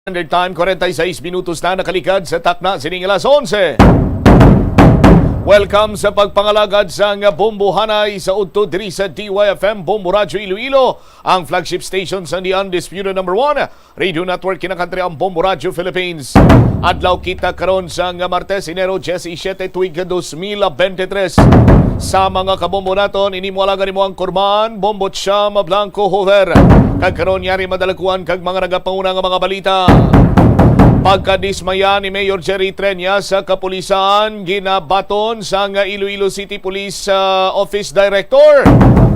Standard Time, 46 minutos na nakalikad sa takna sining alas 11. Welcome sa pagpangalagad sa Bombohanay sa udto diri sa DYFM Bombo Radio Iloilo, ang flagship station sa the undisputed number 1 radio network kinakantri ang Bombo Radio Philippines. Adlaw kita karon sa Martes, Enero 17, tuig 2023. Sa mga kabombo naton, inimwalaga nimo ang Kurman, Bombo Cham, Blanco Hover. Kagkaroon yari madalakuan kag mga nagapauna nga mga balita. Pagkadismaya ni Mayor Jerry Trenya sa kapulisan, ginabaton sa Iloilo City Police Office Director.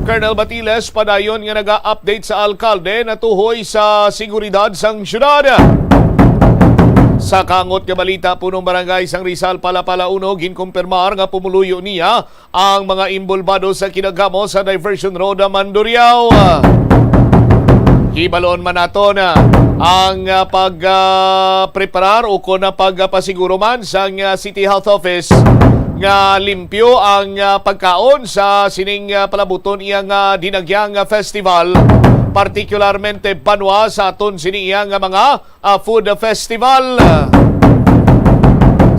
Colonel Batiles padayon nga naga-update sa alkalde na tuhoy sa seguridad sang syudad. Sa kangot nga balita, punong barangay sang Rizal Palapala 1 ginkumpirmar nga pumuluyo niya ang mga imbolbado sa kinagamo sa Diversion Road Mandurriao. Hibaloon man nato na ang pagpreparar o kung na pagpasiguro man sa City Health Office nga limpyo ang pagkaon sa sining palabuton iyang dinagyang festival, partikularmente banwa sa aton siniyang mga food festival.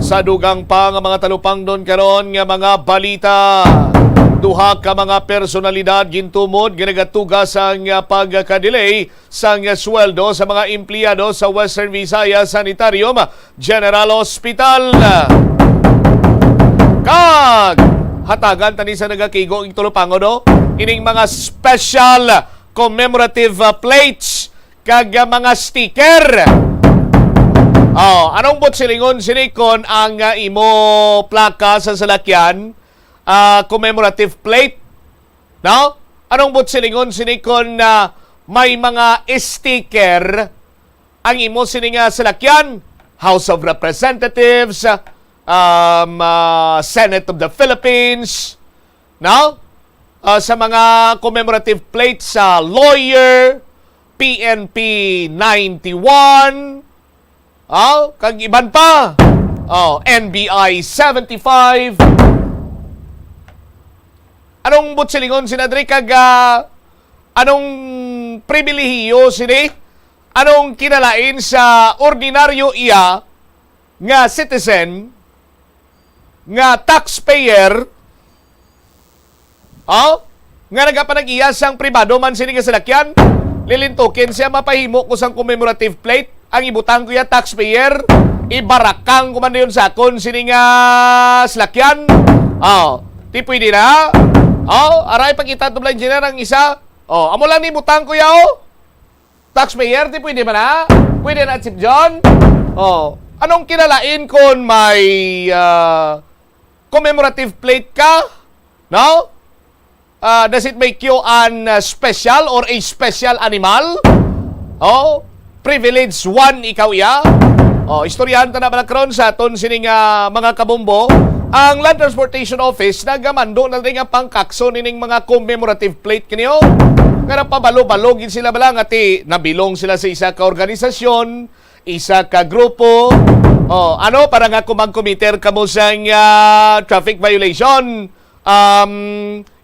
Sa dugang pa nga mga talupang doon karon nga mga balita, duha ka mga personalidad gintumod ginagatugas ang pagka-delay sang sweldo sa mga empleyado sa Western Visayas Sanitarium General Hospital. Kag hatagan tani sa nagakigo ing tulupango no, ining mga special commemorative plates kag mga sticker. Anong silingon sinikon ang imo plaka sa salakyan? Commemorative plate, no? Anong silingon sinikon na may mga sticker ang imo sininga salakyan? House of Representatives, Senate of the Philippines, no? Sa mga commemorative plates sa lawyer, PNP 91, kag iban pa, NBI 75. Anong silingon sinadri kag anong pribilehiyo sini? Anong kinalain sa ordinaryo iya nga citizen, nga taxpayer, nga nagapanag-iya sang pribado man sini nga salakyan, lilintukin siya mapahimo ko sang commemorative plate, ang ibutang ko ya taxpayer, ibarakang ko man yun sa akon sini nga salakyan. Di pwede na. Aray pagkita tubla engineer ang isa. Amo lang ni butang ko yaw. Taxpayer, di pwede ba na? Pwede na, Chief John? Anong kinalain kung may commemorative plate ka? No? Does it make you an special or a special animal? Privilege 1 ikaw iya? Istoryahan ta na balakron sa aton sining mga kabombo. Ang Land Transportation Office nagamando na rin nga pangkakso nining mga commemorative plate kaniyo. Nga pabalo-balogin sila balang ati nabilong sila sa isa ka organisasyon, isa ka grupo. Para nga kung mag-committer ka mo sa traffic violation,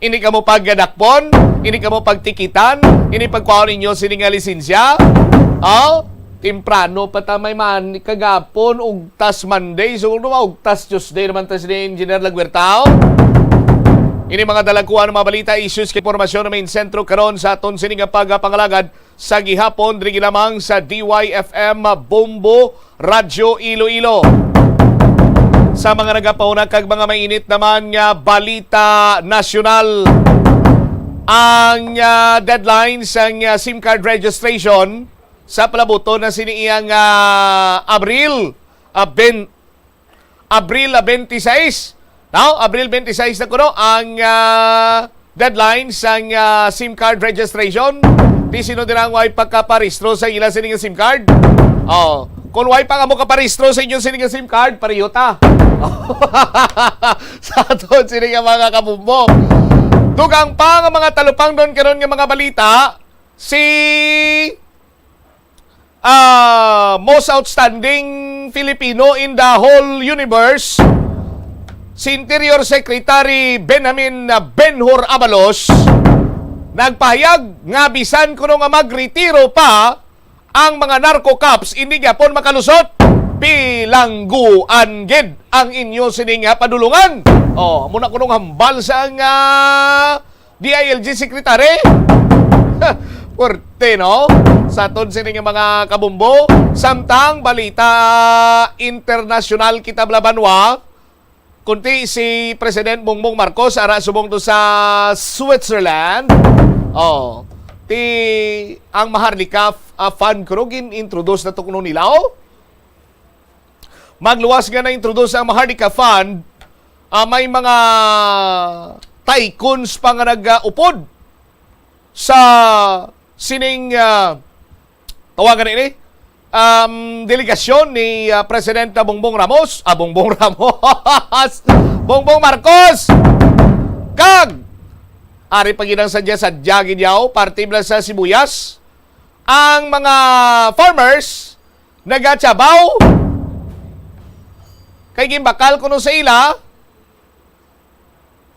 ini ka mo paggadakpon, ini ka mo pagtikitan, ini pagkuhaon ninyo sining nga lisensya. Temprano patamay man kagapon ug tas Monday so ug tas Tuesday naman tas ni Engineer Laguertao. Ini mga dalakuan mga balita, issues kay impormasyon na main sentro karon sa aton sining pagpangalagad sa gihapon diri lamang sa DYFM Bombo Radio Iloilo. Sa mga nagapauna kag mga mainit naman nga balita nasyonal, ang deadline sa SIM card registration sa palabuto na siniyang Abril 26. Abril 26 na kuno ang deadline sa SIM card registration. Di sino din ang way pagkaparistro sa ilang sining SIM card? Kung way pa ka mo kaparistro sa inyong sining SIM card, pariyota. Sa aton sining mga kabumbo. Dugang pa nga mga talupang doon karon nga mga balita, si most outstanding Filipino in the whole universe, si Interior Secretary Benjamin Benhur Abalos, nagpahayag nga bisan kuno nga magretiro pa ang mga narco cops hindi gyapon makalusot. Bilangguan gid ang inyo sining padulungan. Muna kunong hambal sa ang DILG Secretary. Porte, no? Sa ton sining mga kabumbo. Samtang balita internasyonal kita blabanwa, kunti si President Bongbong Marcos ara subong to sa Switzerland. Ang Maharlika Fund Crew introduce na to kuno nila. Magluwas nga na introduce ang Maharlika Fund. May mga tycoons pa nga nag-upod sa sining tawagan ini delegasyon ni Presidente Bongbong Ramos, Bongbong Marcos. Kag ari paginang sadya gid yaw partibla sa sibuyas ang mga farmers nagatsabaw kay gimbakal kuno sa ila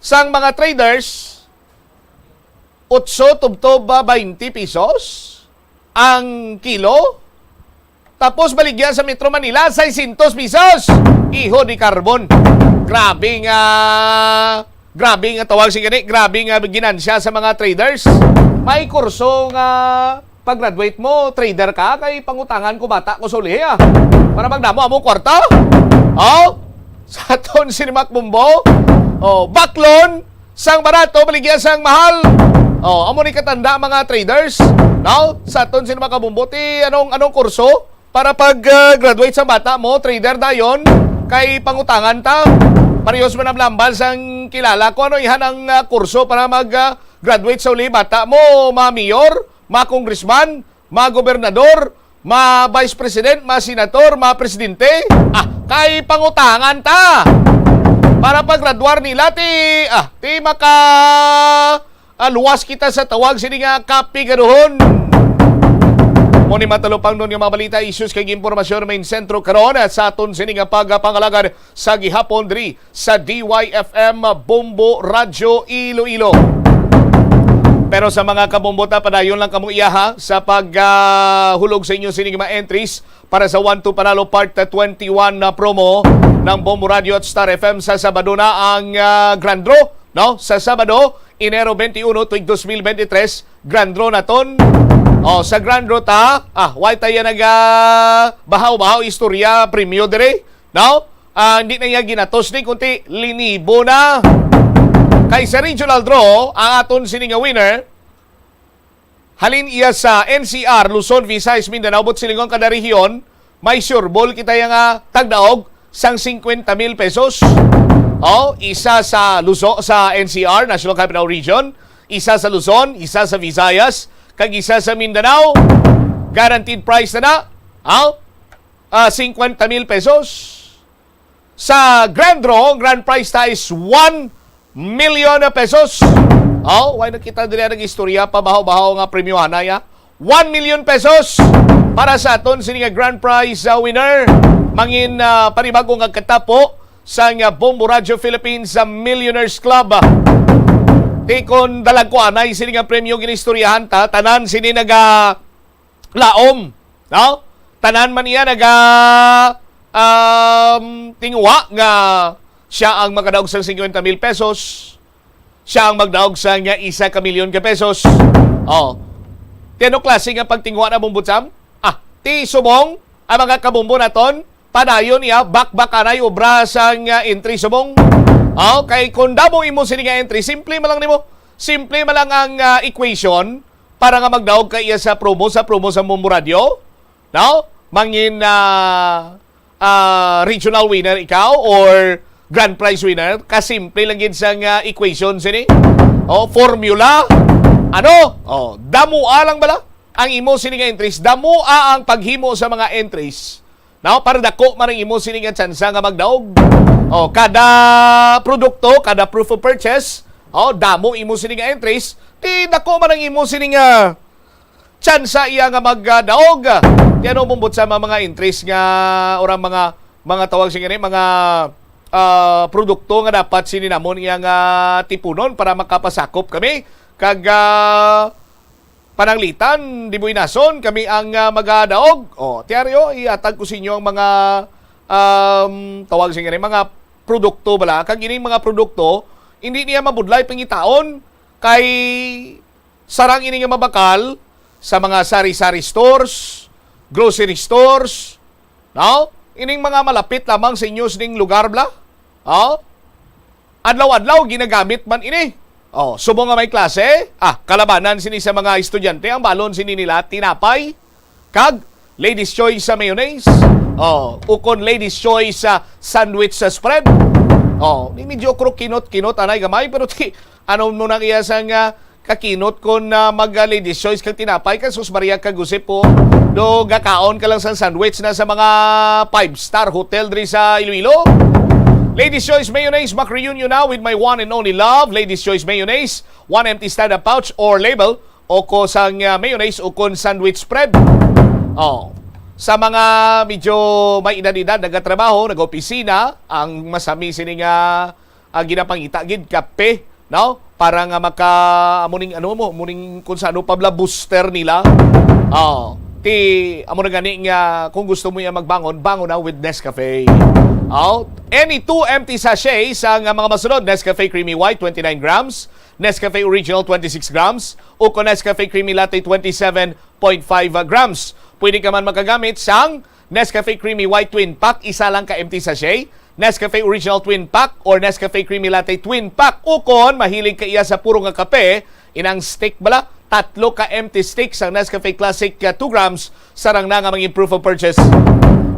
sang mga traders 8 tubtob 20 pesos ang kilo. Tapos baligya sa Metro Manila 600 pesos. Iho ni carbon. Grabe nga tawag si gani. Grabe nga ginansya sa mga traders. May kurso nga pag-graduate mo, trader ka, kay pangutangan ko bata ko suli para magdamo amo kwarta. Sa ton sinimak bumbo. Baklon sang barato baligya sang mahal. Amo ni katanda mga traders. Now, sa ton sino makabumbuti anong kurso para pag-graduate sa bata mo, trader dayon kay pangutangan ta. Parehos man nablambal sang kilala ko ano ihan ang kurso para mag-graduate sa uli bata mo, ma-mayor, ma-congressman, ma-gobernador, ma-vice president, ma-senator, ma-presidente. Kay pangutangan ta. Para pag-graduar nila ti maka luwas kita sa tawag sini nga kapi ganuhon. Muni matalupang nun yung mga balita issues kay impormasyon main sentro karon at sa aton sini nga pagpangalagan sa gihapon diri sa DYFM Bombo Radio Iloilo. Pero sa mga kabombota padayon lang kamo iyaha sa paghulog sa inyo sini nga entries para sa 1-2 Panalo Part 21 na promo ng Bombo Radio at Star FM sa Sabado na ang Grand Draw, no? Sa Sabado, Enero 21, tuig 2023, Grand Draw na ton. Sa Grand Draw ta, why tayo bahaw-bahaw istorya premyo dire, no? Hindi na niya ginatos ni kunti linibo na. Kay sa regional draw, ang aton sining winner, halin iya sa NCR, Luzon, Visayas, Mindanao, but silingon kada rehiyon, may sureball kita yung tagdaog sang 50,000 pesos. Isa sa Luzon, sa NCR, National Capital Region, isa sa Luzon, isa sa Visayas, kag isa sa Mindanao. Guaranteed price na 50,000 pesos. Sa Grand Draw, grand prize ta is 1 million pesos. Why nakita dili ang istorya pa bahaw-bahaw nga premyohan ya. 1 million pesos para sa aton sini nga grand prize winner. Mangin panibagong nga katapo sa nga Bombo Radio Philippines sa Millionaires Club. Tikon dalag ko anay sini nga premyo ginistoryahan ta, tanan sini naga laom, no? Tanan man iya naga tingwa nga siya ang magdaog sa 50,000 pesos. Siya ang magdaog sa nga 1 milyon pesos. Tiano klase nga pagtingwa na bumbutsam? Ti subong ang mga kabumbo naton padayon niya bakbak anay obra sa nga entry subong. Kay kung damo imo sini nga entry, simple man lang nimo. Simple man lang ang equation para nga magdaog kay iya sa promo sa Bombo Radio. No? Mangin regional winner ikaw or grand prize winner, kasimple lang yun sa equation sini. Formula. Damua lang bala ang imo sini nga entries. Damua ang paghimo sa mga entries. Now, para dako man ang imo sini nga tsansa nga magdaog. Kada produkto, kada proof of purchase, damo imo sini nga entries, di dako man ang imo sini nga tsansa iya nga magdaog. Di ano bumbot sa mga entries nga orang mga tawag sing mga produkto nga dapat sininamon iyang tipunon para makapasakop kami kag pananglitan, di mo inason, kami ang magadaog. O, tiaryo, iatag ko sa inyo ang mga tawag siya nga mga produkto bala. Kag ining mga produkto, hindi niya mabudlay pangitaon kay sarang ini nga mabakal sa mga sari-sari stores, grocery stores, no? Ining mga malapit lamang sa inyo ding lugar bla. Oh? Adlaw-adlaw ginagamit man ini. Oh, subo nga may klase, kalabanan sini sa mga estudyante, ang balon sini nila tinapay, kag ladies choice sa mayonnaise. Oh, ukon ladies choice sa sandwich sa spread. Oh, ni medyo kinot anay gamay pero ano mo nang iya sang kakinot kon mag ladies choice kag tinapay kag sus Maria kag Jose po do gakaon ka lang sa sandwich na sa mga 5-star hotel diri sa Iloilo. Ladies Choice Mayonnaise, mag-reunion now with my one and only love. Ladies Choice Mayonnaise, one empty stand-up pouch or label o ko sang mayonnaise o kon sandwich spread. Oh. Sa mga medyo may edad-edad, nagatrabaho, nag-opisina, ang masami sini nga ginapangita gid kape, no? Para nga muning muning kung sa ano pabla booster nila. Oh. Amo na gani nga kung gusto mo ya magbangon, bangon na with Nescafe. Oh, any 2 empty sachets ang mga masunod. Nescafe Creamy White, 29 grams. Nescafe Original, 26 grams. O Nescafe Creamy Latte, 27.5 grams. Pwede ka man makagamit sang Nescafe Creamy White Twin Pack, isa lang ka empty sachet. Nescafe Original Twin Pack or Nescafe Creamy Latte Twin Pack. O mahilig ka iya sa puro nga kape, inang stick bala, 3 ka empty sticks ang Nescafe Classic 2 grams, sarang na nga maging proof of purchase.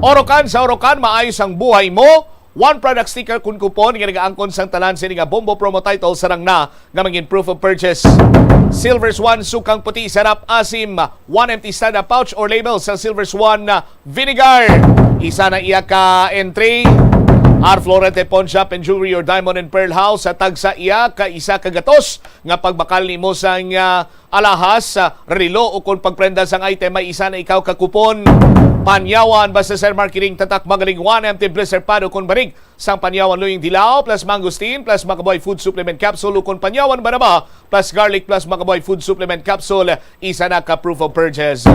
Orocan, sa Orocan, maayos ang buhay mo. 1 product sticker kun kupon nga nagaangkon sang tanan sini nga Bombo promo title sarang na nga maging proof of purchase. Silver Swan sukang puti sarap asim, 1 empty stand-up pouch or label sa Silver Swan vinegar. Isa na iya ka entry. Our Florente Pawn Shop and Jewelry or Diamond and Pearl House sa tagsa iya ka isa ka gatos nga pagbakal nimo sang alahas, relo o kung pagprenda sang item may isa na ikaw ka kupon. Panyawan basta sa marketing tatak magaling 1 empty blister pad o kung barig sang Panyawan Luying Dilaw plus mangosteen plus Makaboy Food Supplement Capsule o kung Panyawan Banaba plus garlic plus Makaboy Food Supplement Capsule, isa na ka proof of purchase.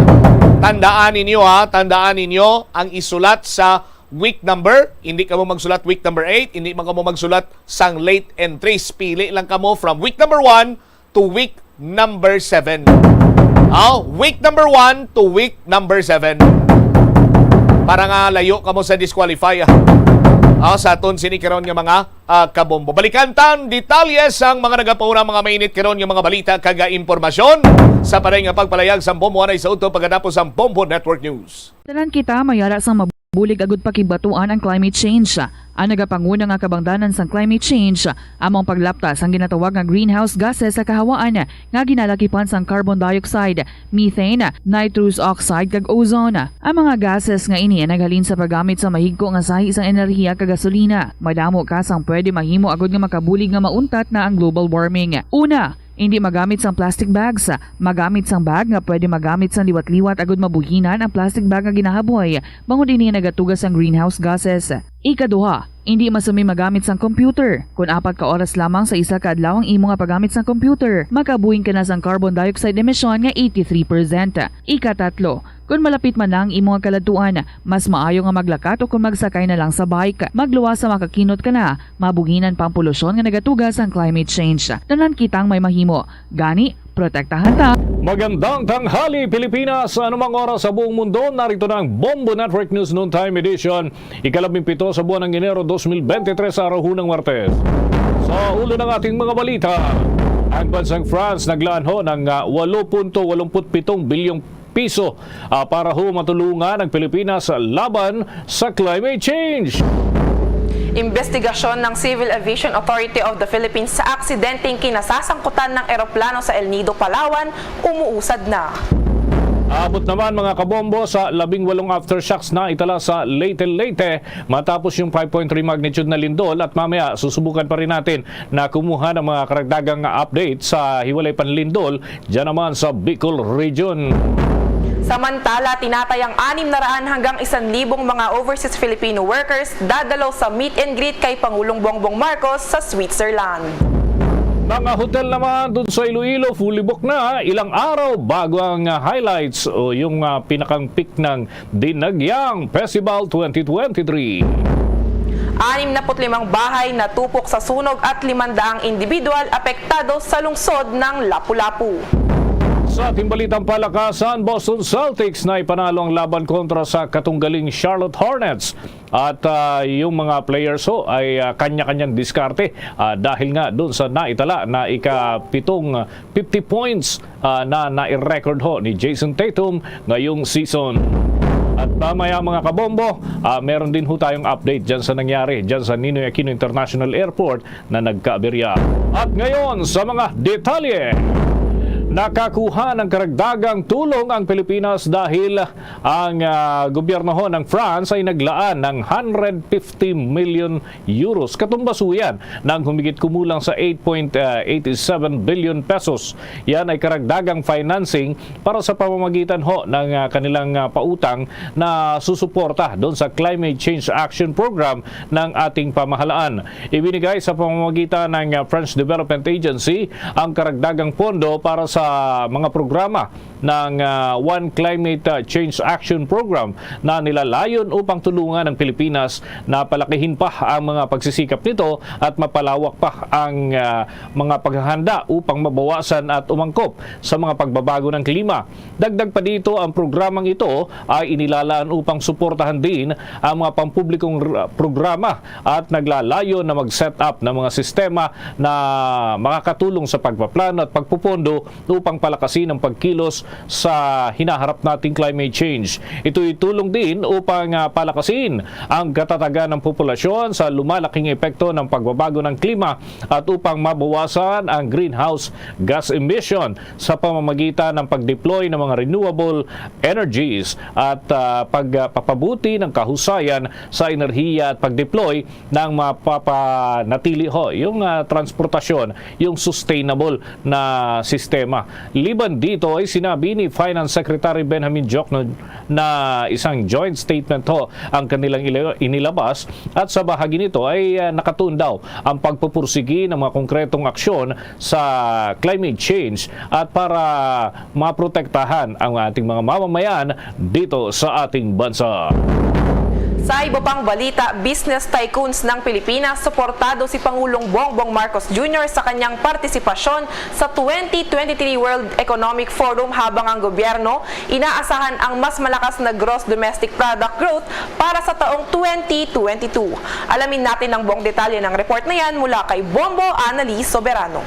Tandaan ninyo ang isulat sa week number. Hindi ka mo magsulat week number 8, hindi man ka mo magsulat sang late entries. Pili lang ka mo from week number 1 to week number 7. Week number 1 to week number 7. Para nga layo ka mo sa disqualify. Sa aton sini karon nga mga kabombo. Balikan tan detalye sang mga nagapauna mga mainit karon nga mga balita kaga impormasyon sa paray nga pagpalayag sa Bombo anay sa uto pagkatapos ang Bombo Network News. Tanan kita mayara sang bulig agud pakibatuan ang climate change. Ang nagapanguna nga kabangdanan sang climate change among paglaptas ang ginatawag nga greenhouse gases sa kahawaan nga ginalakipan sang carbon dioxide, methane, nitrous oxide kag ozone. Ang mga gases nga ini naghalin sa paggamit sa mahigko nga sahi sang enerhiya kag gasolina. Madamo ka sang pwede mahimo agud nga makabulig nga mauntat na ang global warming. Una, hindi magamit sang plastic bags. Magamit sang bag nga pwede magamit sang liwat-liwat agud mabuhinan ang plastic bag nga ginahaboy bangod ini nagatugas sang greenhouse gases. Ikaduha, hindi masumi magamit sang computer. Kung 4 ka oras lamang sa isa ka adlaw ang imo nga paggamit sang computer, makabuhing ka na sang carbon dioxide emission nga 83%. Ikatatlo, kung malapit man lang imo nga kaladuan, mas maayo nga maglakat o kung magsakay na lang sa bike. Magluwas sa makakinot ka na, mabuhinan pang polusyon nga nagatugas ang climate change. Tanan kitang may mahimo. Gani, protektahan ta. Magandang tanghali Pilipinas, sa anumang oras sa buong mundo. Narito na ang Bombo Network News Noontime Edition, ika-17 sa buwan ng Enero 2023 sa araw ng Martes. Sa ulo ng ating mga balita, ang bansang France naglaan ho ng 8.87 bilyong piso para ho matulungan ang Pilipinas laban sa climate change. Investigasyon ng Civil Aviation Authority of the Philippines sa aksidenteng kinasasangkutan ng eroplano sa El Nido, Palawan, umuusad na. Abot naman mga kabombo sa 18 aftershocks na itala sa Leyte matapos yung 5.3 magnitude na lindol, at mamaya susubukan pa rin natin na kumuha ng mga karagdagang update sa hiwalay panlindol dyan naman sa Bicol Region. Samantala, tinatayang 600 hanggang 1,000 mga overseas Filipino workers dadalaw sa meet and greet kay Pangulong Bongbong Marcos sa Switzerland. Mga hotel naman dun sa Iloilo, fully booked na ilang araw bago ang highlights o yung pinakang peak ng Dinagyang Festival 2023. 65 bahay na tupok sa sunog at 500 individual apektado sa lungsod ng Lapu-Lapu. Sa timbalitang palakasan, Boston Celtics na ipanalo ang laban kontra sa katunggaling Charlotte Hornets. At yung mga players ay kanya-kanyang diskarte dahil nga doon sa naitala na ika-7 50 points na nai-record ni Jason Tatum ngayong season. At mamaya mga kabombo, meron din tayong update dyan sa nangyari dyan sa Ninoy Aquino International Airport na nagkaaberya. At ngayon sa mga detalye. Nakakuha ng karagdagang tulong ang Pilipinas dahil ang gobyerno ng France ay naglaan ng 150 million euros. Katumbas yan ng humigit kumulang sa 8.87 billion pesos. Yan ay karagdagang financing para sa pamamagitan ng kanilang pautang na susuporta doon sa Climate Change Action Program ng ating pamahalaan. Ibinigay sa pamamagitan ng French Development Agency ang karagdagang pondo para sa mga programa ng One Climate Change Action Program na nilalayon upang tulungan ang Pilipinas na palakihin pa ang mga pagsisikap nito at mapalawak pa ang mga paghahanda upang mabawasan at umangkop sa mga pagbabago ng klima. Dagdag pa dito, ang programang ito ay inilalaan upang suportahan din ang mga pampublikong programa at naglalayon na mag-set up ng mga sistema na makakatulong sa pagpaplano at pagpupondo upang palakasin ang pagkilos sa hinaharap nating climate change. Ito'y tulong din upang palakasin ang katatagan ng populasyon sa lumalaking epekto ng pagbabago ng klima at upang mabawasan ang greenhouse gas emission sa pamamagitan ng pag-deploy ng mga renewable energies at pagpapabuti ng kahusayan sa enerhiya at pag-deploy ng mapapanatili yung transportasyon, yung sustainable na sistema. Liban dito ay sinabi ni Finance Secretary Benjamin Diokno na isang joint statement ang kanilang inilabas at sa bahagi nito ay nakatuon daw ang pagpupursigi ng mga konkretong aksyon sa climate change at para maprotektahan ang ating mga mamamayan dito sa ating bansa. Sa iba pang balita, business tycoons ng Pilipinas, suportado si Pangulong Bongbong Marcos Jr. sa kanyang partisipasyon sa 2023 World Economic Forum habang ang gobyerno inaasahan ang mas malakas na gross domestic product growth para sa taong 2022. Alamin natin ang buong detalye ng report na yan mula kay Bombo Annalise Soberano.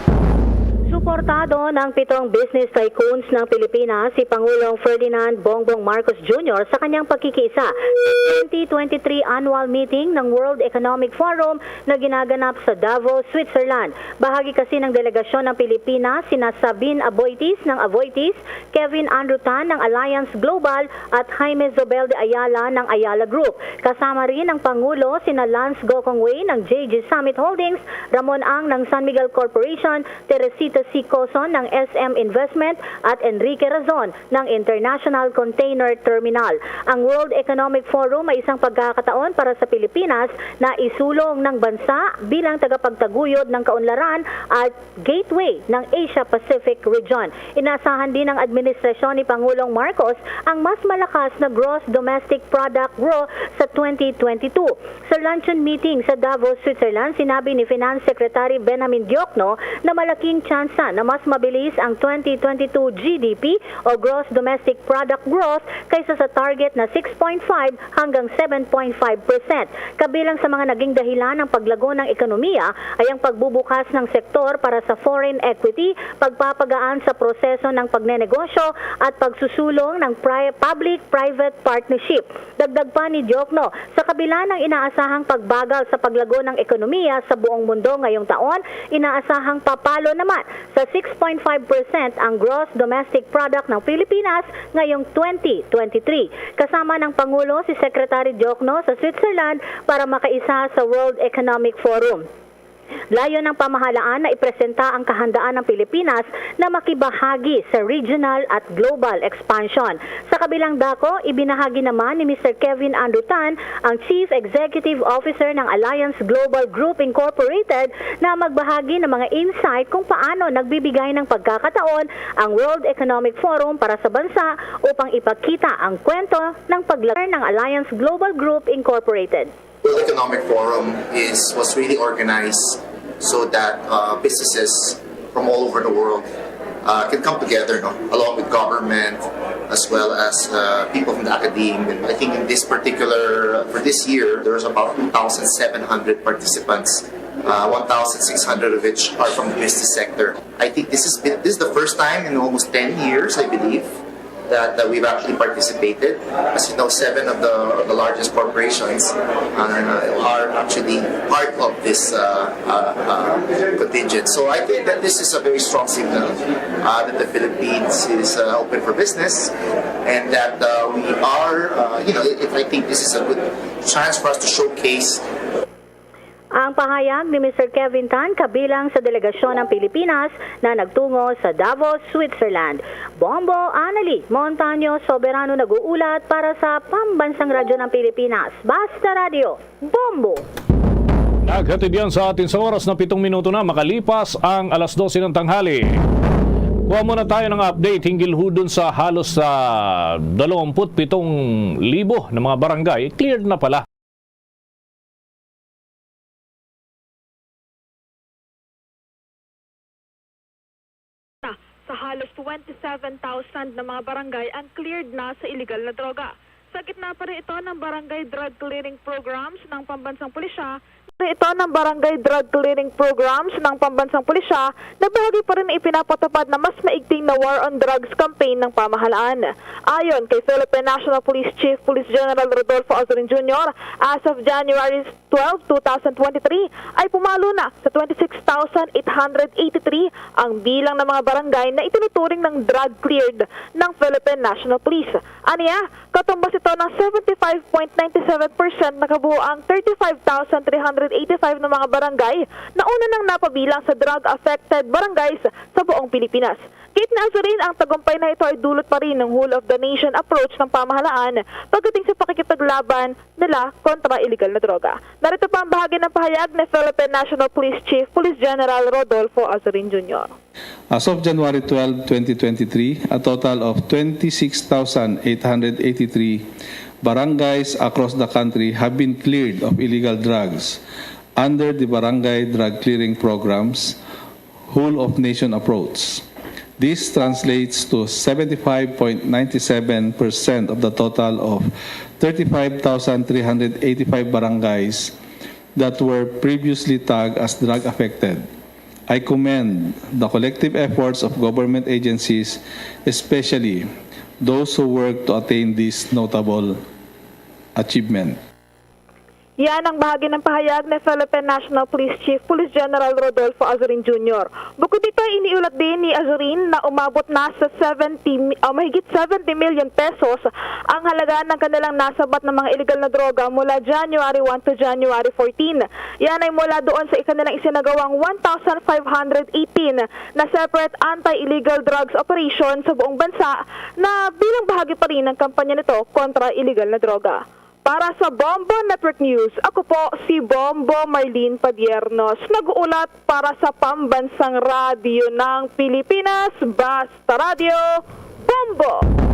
Suportado ng 7 business tycoons ng Pilipinas si Pangulong Ferdinand Bongbong Marcos Jr. sa kanyang pagkikiisa sa 2023 annual meeting ng World Economic Forum na ginaganap sa Davos, Switzerland. Bahagi kasi ng delegasyon ng Pilipinas sina Sabine Aboitiz ng Aboitiz, Kevin Andrew Tan ng Alliance Global at Jaime Zobel de Ayala ng Ayala Group. Kasama rin ang Pangulo sina Lance Gokongwei ng JG Summit Holdings, Ramon Ang ng San Miguel Corporation, Teresita C. Coson ng SM Investment at Enrique Razon ng International Container Terminal. Ang World Economic Forum ay isang pagkakataon para sa Pilipinas na isulong ng bansa bilang tagapagtaguyod ng kaunlaran at gateway ng Asia-Pacific region. Inaasahan din ng administrasyon ni Pangulong Marcos ang mas malakas na gross domestic product growth sa 2022. Sa luncheon meeting sa Davos, Switzerland, sinabi ni Finance Secretary Benjamin Diokno na malaking chance na mas mabilis ang 2022 GDP o Gross Domestic Product Growth kaysa sa target na 6.5 hanggang 7.5%. Kabilang sa mga naging dahilan ng paglago ng ekonomiya ay ang pagbubukas ng sektor para sa foreign equity, pagpapagaan sa proseso ng pagnenegosyo at pagsusulong ng public-private partnership. Dagdag pa ni Diokno, sa kabila ng inaasahang pagbagal sa paglago ng ekonomiya sa buong mundo ngayong taon, inaasahang papalo naman sa 6.5% ang gross domestic product ng Pilipinas ngayong 2023. Kasama ng Pangulo si Secretary Diokno sa Switzerland para makaisa sa World Economic Forum. Layo ng pamahalaan na ipresenta ang kahandaan ng Pilipinas na makibahagi sa regional at global expansion. Sa kabilang dako, ibinahagi naman ni Mr. Kevin Andutan, ang Chief Executive Officer ng Alliance Global Group Incorporated, na magbahagi ng mga insight kung paano nagbibigay ng pagkakataon ang World Economic Forum para sa bansa upang ipakita ang kwento ng paglakar ng Alliance Global Group Incorporated. World Economic Forum was really organized so that businesses from all over the world can come together, along with government as well as people from the academia. I think in this particular, for this year, there was about 2,700 participants, 1,600 of which are from the business sector. I think this is the first time in almost 10 years, I believe, that we've actually participated. As you know, 7 of the largest corporations are actually part of this contingent. So I think that this is a very strong signal that the Philippines is open for business, and that we are, I think this is a good chance for us to showcase. Ang pahayag ni Mr. Kevin Tan kabilang sa delegasyon ng Pilipinas na nagtungo sa Davos, Switzerland. Bombo Anali Montaño Soberano nag-uulat para sa Pambansang Radyo ng Pilipinas. Basta Radio, Bombo! Naghatid yan sa atin sa oras na 7 minuto na makalipas ang alas 12 ng tanghali. Kuha muna tayo ng update hinggil ho dun sa halos sa 27,000 na mga barangay. Cleared na pala. Sa halos 27,000 na mga barangay ang cleared na sa illegal na droga. Sa gitna pa rin ito ng barangay drug clearing programs ng Pambansang Pulisya, na bahagi pa rin ipinapatupad na mas maigting na war on drugs campaign ng pamahalaan. Ayon kay Philippine National Police Chief Police General Rodolfo Azorin Jr., as of January 12, 2023, ay pumalo na sa 26,883 ang bilang ng mga barangay na itinuturing ng drug cleared ng Philippine National Police. Aniya, katumbas ito ng 75.97% na kabuuang 35,385 na mga barangay na una nang napabilang sa drug-affected barangays sa buong Pilipinas. Kahit na rin ang tagumpay na ito ay dulot pa rin ng whole of the nation approach ng pamahalaan pagdating sa pakikipaglaban nila kontra illegal na droga. Narito pa ang bahagi ng pahayag ni Philippine National Police Chief Police General Rodolfo Azorin Jr. As of January 12, 2023, a total of 26,883 barangays across the country have been cleared of illegal drugs under the Barangay Drug Clearing Program's whole of nation approach. This translates to 75.97% of the total of 35,385 barangays that were previously tagged as drug affected. I commend the collective efforts of government agencies, especially those who work to attain this notable achievement. Yan ang bahagi ng pahayag ni Philippine National Police Chief Police General Rodolfo Azorin Jr. Bukod dito, iniulat din ni Azorin na umabot na sa mahigit 70 million pesos ang halaga ng kanilang nasabat ng mga illegal na droga mula January 1 to January 14. Yan ay mula doon sa kanilang isinagawang 1,518 na separate anti-illegal drugs operation sa buong bansa na bilang bahagi pa rin ng kampanya nito kontra illegal na droga. Para sa Bombo Network News, ako po si Bombo Marlene Padiernos, nag-uulat para sa Pambansang Radyo ng Pilipinas, Basta Radio, Bombo!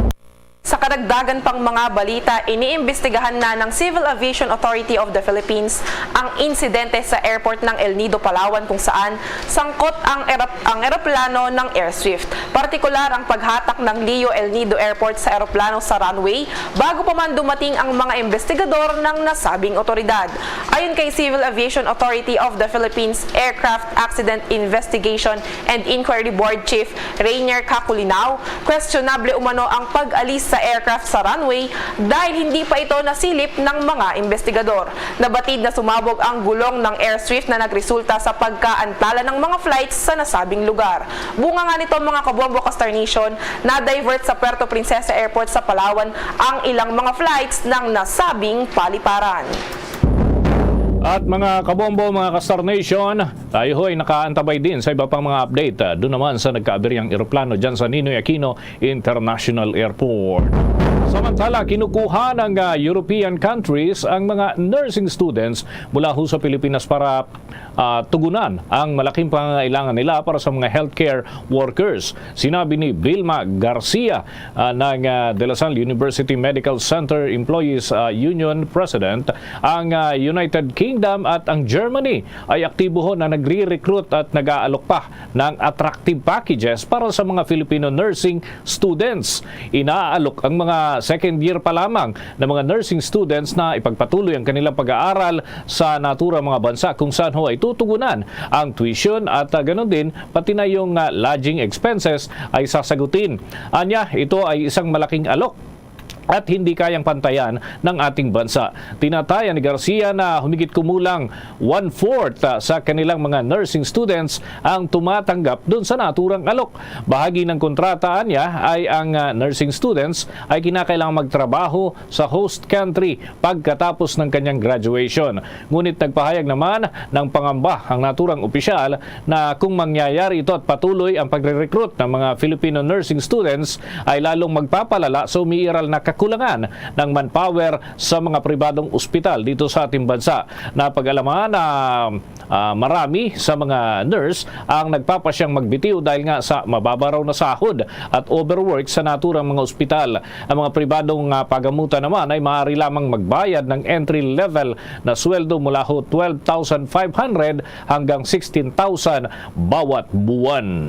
Sa kadagdagan pang mga balita, iniimbestigahan na ng Civil Aviation Authority of the Philippines ang insidente sa airport ng El Nido, Palawan kung saan sangkot ang eroplano ng Air Swift. Partikular ang paghatak ng Leo El Nido Airport sa eroplano sa runway bago pa man dumating ang mga investigador ng nasabing otoridad. Ayon kay Civil Aviation Authority of the Philippines Aircraft Accident Investigation and Inquiry Board Chief Rainier Caculinaw, questionable umano ang pag-alis sa aircraft sa runway dahil hindi pa ito nasilip ng mga investigador. Nabatid na sumabog ang gulong ng Air Swift na nagresulta sa pagkaantala ng mga flights sa nasabing lugar. Bunga nga nito mga kabombo ka-Star Nation, na-divert sa Puerto Princesa Airport sa Palawan ang ilang mga flights ng nasabing paliparan. At mga kabombo, mga ka-Star Nation, tayo ho ay nakaantabay din sa iba pang mga update. Doon naman sa nagkaabiryang eroplano dyan sa Ninoy Aquino International Airport. Samantala, kinukuha ng European countries ang mga nursing students mula ho sa Pilipinas para tugunan ang malaking pangangailangan nila para sa mga healthcare workers. Sinabi ni Vilma Garcia ng De La Salle University Medical Center Employees Union President, ang United Kingdom at ang Germany ay aktibo ho na nagre-recruit at nag-aalok pa ng attractive packages para sa mga Filipino nursing students. Inaalok ang mga second year pa lamang ng mga nursing students na ipagpatuloy ang kanilang pag-aaral sa naturang mga bansa kung saan ho ay tutugunan ang tuition at ganoon din pati na yung lodging expenses ay sasagutin. Anya, ito ay isang malaking alok at hindi kayang pantayan ng ating bansa. Tinataya ni Garcia na humigit kumulang 1/4 sa kanilang mga nursing students ang tumatanggap dun sa naturang alok. Bahagi ng kontrataan niya ay ang nursing students ay kinakailangang magtrabaho sa host country pagkatapos ng kanyang graduation. Ngunit nagpahayag naman ng pangamba ang naturang opisyal na kung mangyayari ito at patuloy ang pagre-recruit ng mga Filipino nursing students ay lalong magpapalala sa umiiral na kakulangan ng manpower sa mga pribadong ospital dito sa ating bansa. Napag-alaman na marami sa mga nurse ang nagpapasyang magbitiw dahil nga sa mababa raw na sahod at overwork sa naturang mga ospital. Ang mga pribadong pagamutan naman ay maaari lamang magbayad ng entry level na sweldo mula ho 12,500 hanggang 16,000 bawat buwan.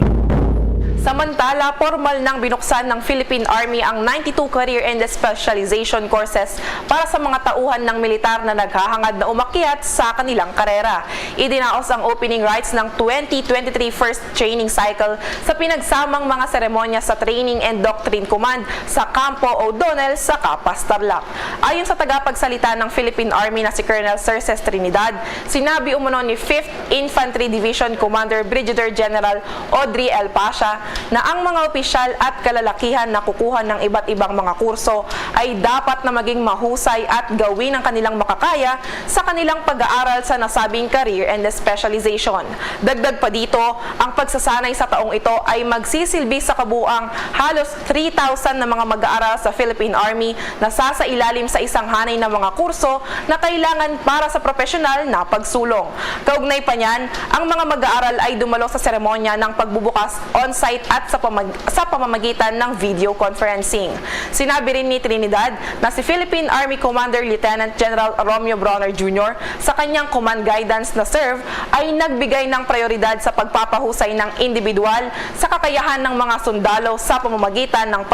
Samantala, formal nang binuksan ng Philippine Army ang 92 career and specialization courses para sa mga tauhan ng militar na naghahangad na umakyat sa kanilang karera. Idinaos ang opening rites ng 2023 first training cycle sa pinagsamang mga seremonya sa Training and Doctrine Command sa Campo O'Donnell sa Capas, Tarlac. Ayon sa tagapagsalita ng Philippine Army na si Colonel Cerces Trinidad, sinabi umano ni 5th Infantry Division Commander Brigadier General Audrey L. Pasha na ang mga opisyal at kalalakihan na kukuha ng iba't ibang mga kurso ay dapat na maging mahusay at gawin ang kanilang makakaya sa kanilang pag-aaral sa nasabing career and specialization. Dagdag pa dito, ang pagsasanay sa taong ito ay magsisilbi sa kabuuang halos 3,000 na mga mag-aaral sa Philippine Army na sasailalim sa isang hanay ng mga kurso na kailangan para sa profesional na pagsulong. Kaugnay pa niyan, ang mga mag-aaral ay dumalo sa seremonya ng pagbubukas on-site at sa pamamagitan ng video conferencing. Sinabi rin ni Trinidad na si Philippine Army Commander Lieutenant General Romeo Bronner Jr. sa kanyang command guidance na serve ay nagbigay ng prioridad sa pagpapahusay ng individual sa kakayahan ng mga sundalo sa pamamagitan ng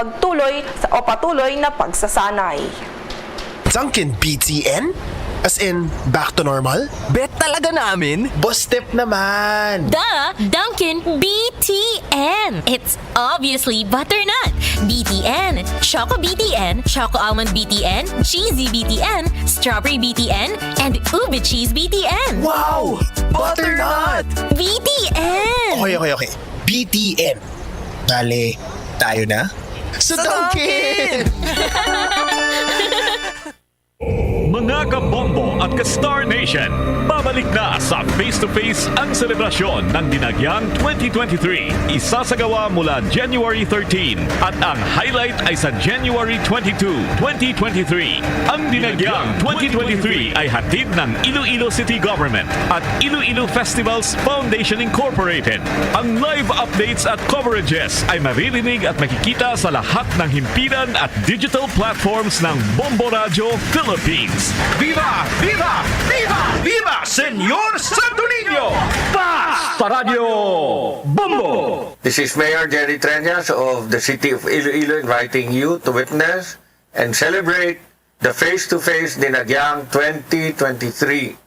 patuloy na pagsasanay. Dunkin BTN? As in, back to normal? Bet talaga namin. Boss step naman! Dunkin' BTN. It's obviously butternut. BTN, Choco BTN, Choco Almond BTN, Cheesy BTN, Strawberry BTN, and Ube Cheese BTN. Wow! Butternut! BTN! Okay. BTN. Bale, tayo na? Sa Dunkin! Mga kabombo at ka-Star Nation, babalik na sa face-to-face ang selebrasyon ng Dinagyang 2023. Isasagawa mula January 13 at ang highlight ay sa January 22, 2023. Ang Dinagyang 2023 ay hatid ng Iloilo City Government at Iloilo Festivals Foundation Incorporated. Ang live updates at coverages ay maririnig at makikita sa lahat ng himpilan at digital platforms ng Bombo Radio Philippines. Viva! Viva! Viva! Viva! Senyor Santo Niño! Paz! Sa Radio Bombo! This is Mayor Jerry Treñas of the City of Iloilo inviting you to witness and celebrate the face-to-face Dinagyang 2023.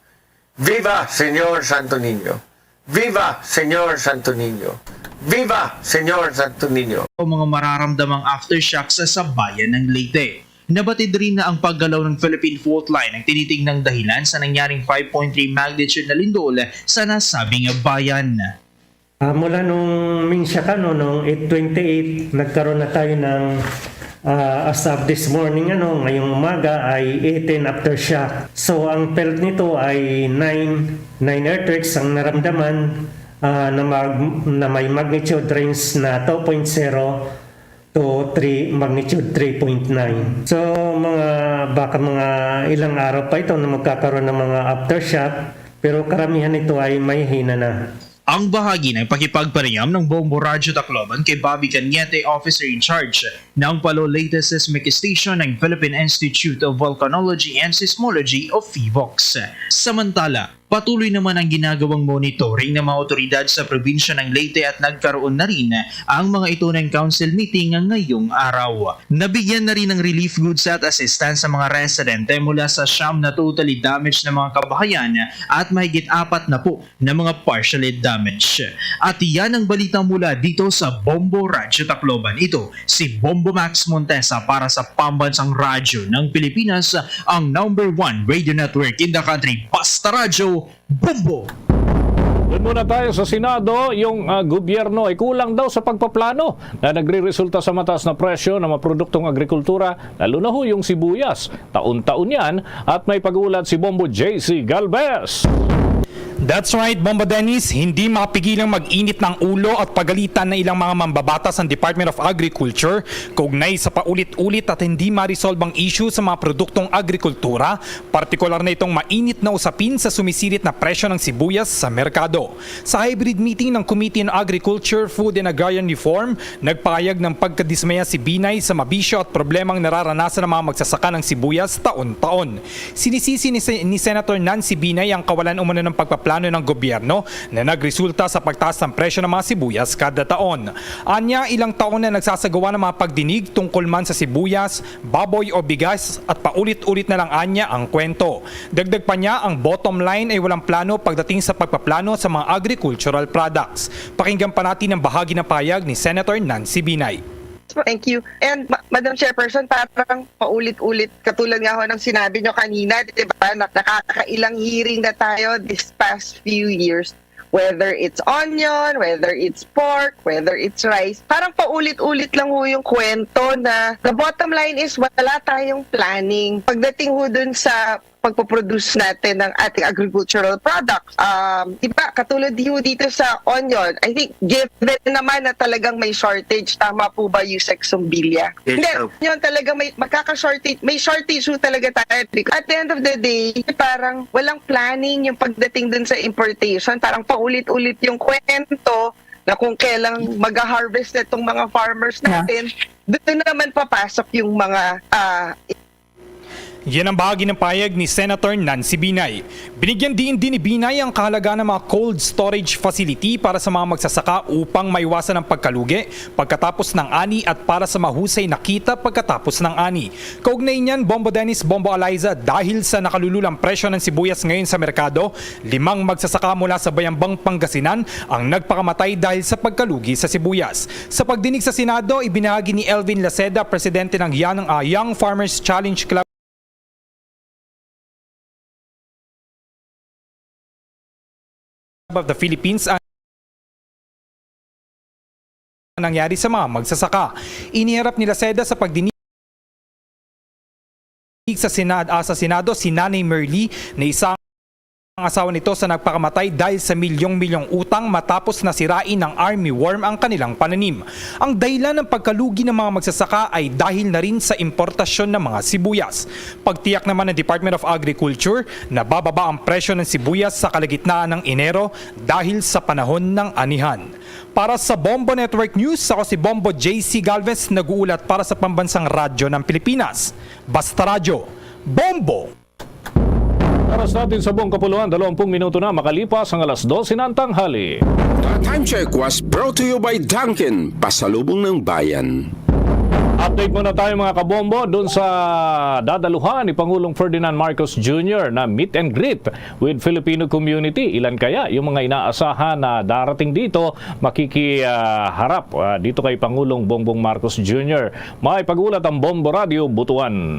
Viva Senyor Santo Niño! Viva Senyor Santo Niño! Viva Senyor Santo Niño! Mga mararamdamang aftershocks sa bayan ng Leyte. Nabatid rin na ang paggalaw ng Philippine Fault Line ang tinitingnang dahilan sa nangyaring 5.3 magnitude na lindol sa nasabing bayan. Mula nung minsan noong 8:28, nagkaroon na tayo ng as of this morning, ngayong umaga ay 18 aftershock. So ang felt nito ay 9 earthquakes ang naramdaman na may magnitude range na 2.0 to 3 magnitude 3.9. So baka mga ilang araw pa ito na magkakaroon ng mga aftershock, pero karamihan ito ay may hina na. Ang bahagi ng pakipagpareham ng Bombo Radyo Tacloban kay Bobby Cañete, officer in charge ng Palo Latest Seismic Station ng Philippine Institute of Volcanology and Seismology o PHIVOLCS. Samantala, patuloy naman ang ginagawang monitoring ng mga otoridad sa probinsya ng Leyte at nagkaroon na rin ang mga ito ng council meeting ngayong araw. Nabigyan na rin ng relief goods at assistance sa mga residente mula sa siyam na totally damaged na mga kabahayan at mahigit 4 na po na mga partially damaged. At yan ang balita mula dito sa Bombo Radyo Tacloban. Ito si Bombo Max Montesa para sa Pambansang Radyo ng Pilipinas, ang #1 radio network in the country. Basta Radyo Bombo! Doon muna tayo sa Senado. Yung gobyerno ay kulang daw sa pagpaplano na nagre-resulta sa mataas na presyo ng mga produktong agrikultura, lalo na ho yung sibuyas. Taon-taon yan at may pag-uulat si Bombo JC Galvez. That's right, Bombo Dennis, hindi mapigilang mag-init ng ulo at pagalitan ng ilang mga mambabatas ng Department of Agriculture kaugnay sa paulit-ulit at hindi ma-resolve ang issue sa mga produktong agrikultura, partikular na itong mainit na usapin sa sumisirit na presyo ng sibuyas sa merkado. Sa hybrid meeting ng Committee on Agriculture, Food and Agrarian Reform, nagpahayag ng pagkadismaya si Binay sa mabisyo at problemang nararanasan ng mga magsasaka ng sibuyas taon-taon. Sinisisi ni Senator Nancy Binay ang kawalan umano ng pagpaplano ng gobyerno na nagresulta sa pagtaas ng presyo ng mga sibuyas kada taon. Anya, ilang taon na nagsasagawa ng mga pagdinig tungkol man sa sibuyas, baboy o bigas at paulit-ulit na lang anya ang kwento. Dagdag pa niya, ang bottom line ay walang plano pagdating sa pagpaplano sa mga agricultural products. Pakinggan pa natin ang bahagi ng pahayag ni Senator Nancy Binay. Thank you. And Madam Chairperson, parang paulit-ulit, katulad nga ho ng sinabi nyo kanina, di ba, nakakailang hearing na tayo this past few years, whether it's onion, whether it's pork, whether it's rice. Parang paulit-ulit lang ho yung kwento na the bottom line is wala tayong planning. Pagdating ho dun sa pagpoproduce natin ng ating agricultural products. Diba, katulad dito sa onion, I think given naman na talagang may shortage, tama po ba Yusek Zumbilya? Yes, Hindi, yun talaga may magkaka-shortage, may shortage ho talaga tayo. At the end of the day, parang walang planning yung pagdating dun sa importation, parang paulit-ulit yung kwento na kung kailang mag-harvest na itong mga farmers natin, doon naman papasok yung mga Yan ang bahagi ng payag ni Senator Nancy Binay. Binigyan din ni Binay ang kahalagaan ng mga cold storage facility para sa mga magsasaka upang maiwasan ang pagkalugi pagkatapos ng ani at para sa mahusay na kita pagkatapos ng ani. Kaugnay niyan, Bombo Dennis, Bombo Eliza, dahil sa nakalululang presyo ng sibuyas ngayon sa merkado, 5 magsasaka mula sa Bayambang, Pangasinan ang nagpakamatay dahil sa pagkalugi sa sibuyas. Sa pagdinig sa Senado, ibinahagi ni Elvin Laceda, presidente ng Young Farmers Challenge Club of the Philippines ang nangyari sa mga magsasaka. Iniharap ni Laceda sa pagdinig sa Senado si Nanay Merly na isang asawa nito sa nagpakamatay dahil sa milyong-milyong utang matapos na sirain ng army worm ang kanilang pananim. Ang dahilan ng pagkalugi ng mga magsasaka ay dahil na rin sa importasyon ng mga sibuyas. Pagtiyak naman ng Department of Agriculture na bababa ang presyo ng sibuyas sa kalagitnaan ng Enero dahil sa panahon ng anihan. Para sa Bombo Network News, ako si Bombo JC Galvez, nag-uulat para sa Pambansang Radyo ng Pilipinas. Basta Radyo, Bombo! Oras natin sa buong kapuluan, 20 minuto na makalipas ang alas 12 ng tanghali. The time check was brought to you by Dunkin, pasalubong ng bayan. Update muna tayo mga kabombo dun sa dadaluhan ni Pangulong Ferdinand Marcos Jr. na meet and greet with Filipino community. Ilan kaya yung mga inaasahan na darating dito makikiharap dito kay Pangulong Bongbong Marcos Jr. May pag-ulat ang Bombo Radio Butuan.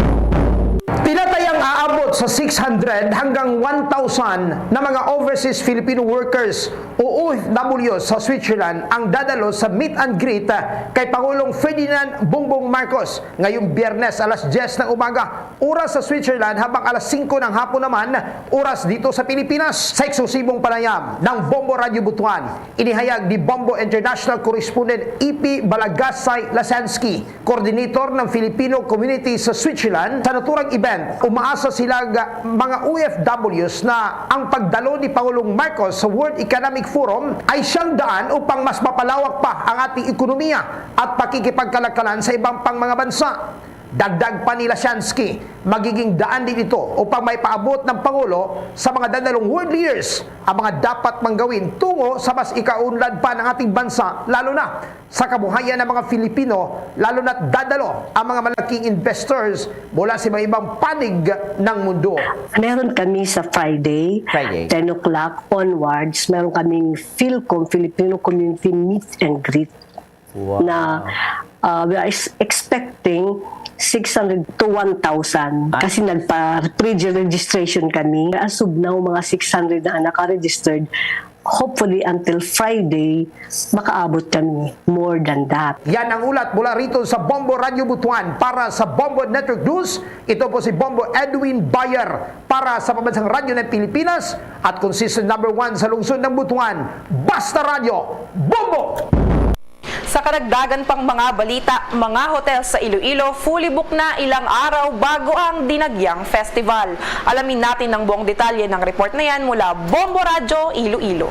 Tinatayang aabot sa 600 hanggang 1,000 na mga overseas Filipino workers o OFW sa Switzerland ang dadalo sa meet and greet kay Pangulong Ferdinand Bongbong Marcos ngayong Biyernes alas 10 ng umaga, oras sa Switzerland, habang alas 5 ng hapon naman, oras dito sa Pilipinas. Sa eksklusibong panayam ng Bombo Radio Butuan, inihayag ni Bombo International Correspondent EP Balagasay Lasansky, coordinator ng Filipino community sa Switzerland. Sa naturang event, umaasa sila mga OFWs na ang pagdalo ni Pangulong Marcos sa World Economic Forum ay siyang daan upang mas mapalawak pa ang ating ekonomiya at pakikipagkalakalan sa ibang pang mga bansa. Dagdag pa ni Lasansky, magiging daan din ito upang may paabot ng Pangulo sa mga dadalong world leaders ang mga dapat manggawin tungo sa mas ikaunlad pa ng ating bansa, lalo na sa kabuhayan ng mga Filipino, lalo na't dadalo ang mga malaking investors mula sa mga ibang panig ng mundo. Meron kami sa Friday. 10 o'clock onwards, meron kaming PhilCom, Filipino Community Meet and Greet. Wow. Na we are expecting 600 to 1,000 kasi nagpa-pre-registration kami. As of now, mga 600 na naka-registered. Hopefully, until Friday, makaabot kami more than that. Yan ang ulat mula rito sa Bombo Radio Butuan. Para sa Bombo Network News, ito po si Bombo Edwin Bayer para sa Pambansang Radyo ng Pilipinas at consistent number 1 sa lungsod ng Butuan. Basta Radio, Bombo! Sa karagdagan pang mga balita, mga hotel sa Iloilo fully booked na ilang araw bago ang Dinagyang Festival. Alamin natin ang buong detalye ng report na yan mula Bombo Radio, Iloilo.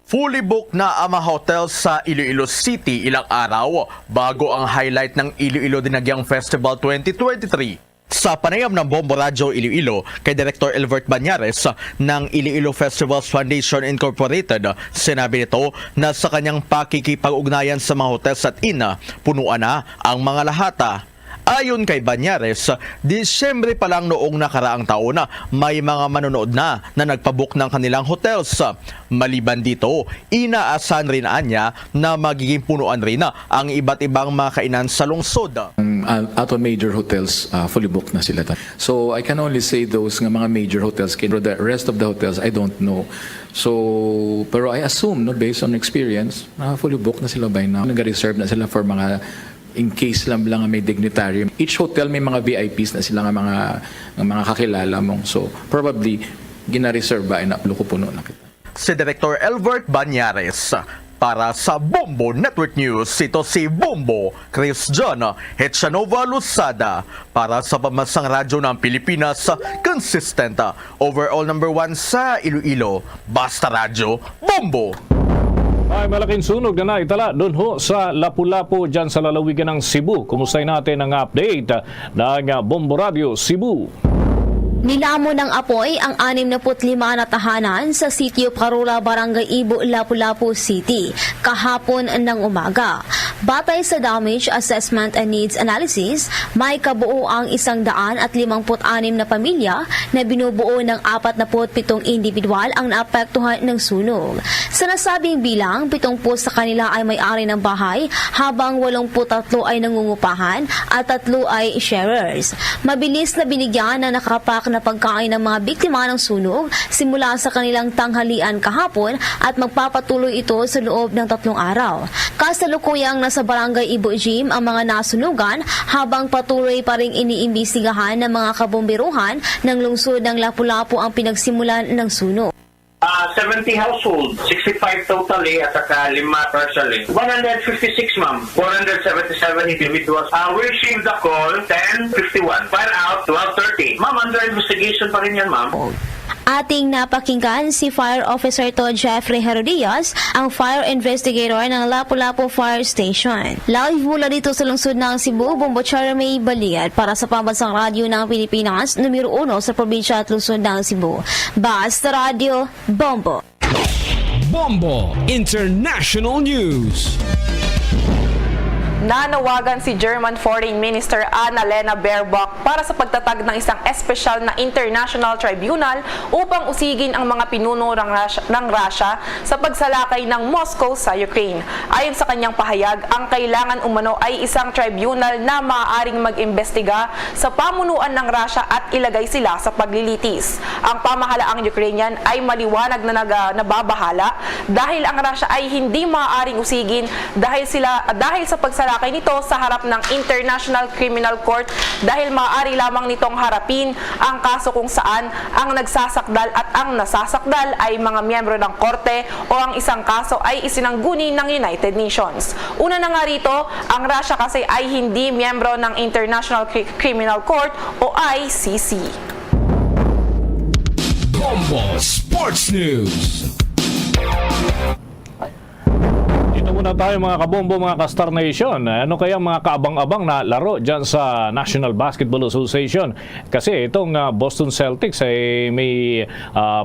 Fully booked na ang mga hotel sa Iloilo City ilang araw bago ang highlight ng Iloilo Dinagyang Festival 2023. Sa panayam ng Bombo Radio Iloilo kay Director Elvert Banyares ng Iloilo Festivals Foundation Incorporated, sinabi nito na sa kanyang pakikipag-ugnayan sa mga hotels at inn, punuan na ang mga lahata. Ayon kay Banyares, Disyembre pa lang noong nakaraang taon may mga manonood na nagpabook ng kanilang hotels. Maliban dito, inaasahan rin anya na magiging punuan rin ang iba't ibang mga kainan sa lungsod. Out of major hotels, fully booked na sila. So I can only say those nga mga major hotels. The rest of the hotels, I don't know. So, pero I assume, no, based on experience, fully booked na sila by now. Nag-reserve na sila for mga in case lang may dignitary. Each hotel may mga VIPs na sila nga mga kakilala mo. So, probably, gina-reserve ba na ko puno na kita. Si Director Elvert Banyares. Para sa Bombo Network News, ito si Bombo Christian Hechanova Lusada. Para sa Pambansang Radyo ng Pilipinas, consistent, overall number 1 sa Iloilo. Basta Radyo, Bombo! Ay malaking sunog na naitala doon ho sa Lapu-Lapu dyan sa lalawigan ng Cebu. Kumustahin natin ang update ng Bombo Radio Cebu. Nilamon ng apoy ang 65 na tahanan sa Sitio Parula, Barangay Ibo, Lapu-Lapu City kahapon ng umaga. Batay sa Damage Assessment and Needs Analysis, may kabuo ang 156 na pamilya na binubuo ng 47 individual ang naapektuhan ng sunog. Sa nasabing bilang, 70 sa kanila ay may-ari ng bahay habang 83 ay nangungupahan at 3 ay sharers. Mabilis na binigyan na nakapak na pagkain ng mga biktima ng sunog simula sa kanilang tanghalian kahapon at magpapatuloy ito sa loob ng 3 araw. Kasalukuyang nasa Barangay Ibo Gym ang mga nasunugan habang patuloy pa ring iniimbestigahan ng mga kabomberuhan ng lungsod ng Lapu-Lapu ang pinagsimulan ng sunog. 70 households, 65 totally at saka 5 partially. 156 ma'am, 477 individuals. We received the call 10:51. Fire out 12:30. Ma'am, under investigation pa rin yan ma'am. Ating napakinggan si Fire Officer to Jeffrey Herodias, ang fire investigator ng Lapu-Lapu Fire Station. Live mula dito sa lungsod ng Cebu, Bombo Charmy Baliad para sa Pambansang Radyo ng Pilipinas, numero 1 sa probinsya at lungsod ng Cebu. Basta Radio, Bombo! Bombo International News. Nanawagan si German Foreign Minister Annalena Baerbock para sa pagtatag ng isang espesyal na international tribunal upang usigin ang mga pinuno ng Russia sa pagsalakay ng Moscow sa Ukraine. Ayon sa kanyang pahayag, ang kailangan umano ay isang tribunal na maaaring mag-imbestiga sa pamunuan ng Russia at ilagay sila sa paglilitis. Ang pamahalaang Ukrainian ay maliwanag na nababahala dahil ang Russia ay hindi maaaring usigin dahil sa pagsalakay nito sa harap ng International Criminal Court dahil maaari lamang nitong harapin ang kaso kung saan ang nagsasakdal at ang nasasakdal ay mga miyembro ng korte o ang isang kaso ay isinangguni ng United Nations. Una na nga rito, ang Russia kasi ay hindi miyembro ng International Criminal Court o ICC. Bombo Sports News. Dito muna tayo mga kabombo, mga ka-Star Nation. Ano kaya mga kaabang-abang na laro dyan sa National Basketball Association? Kasi itong Boston Celtics ay may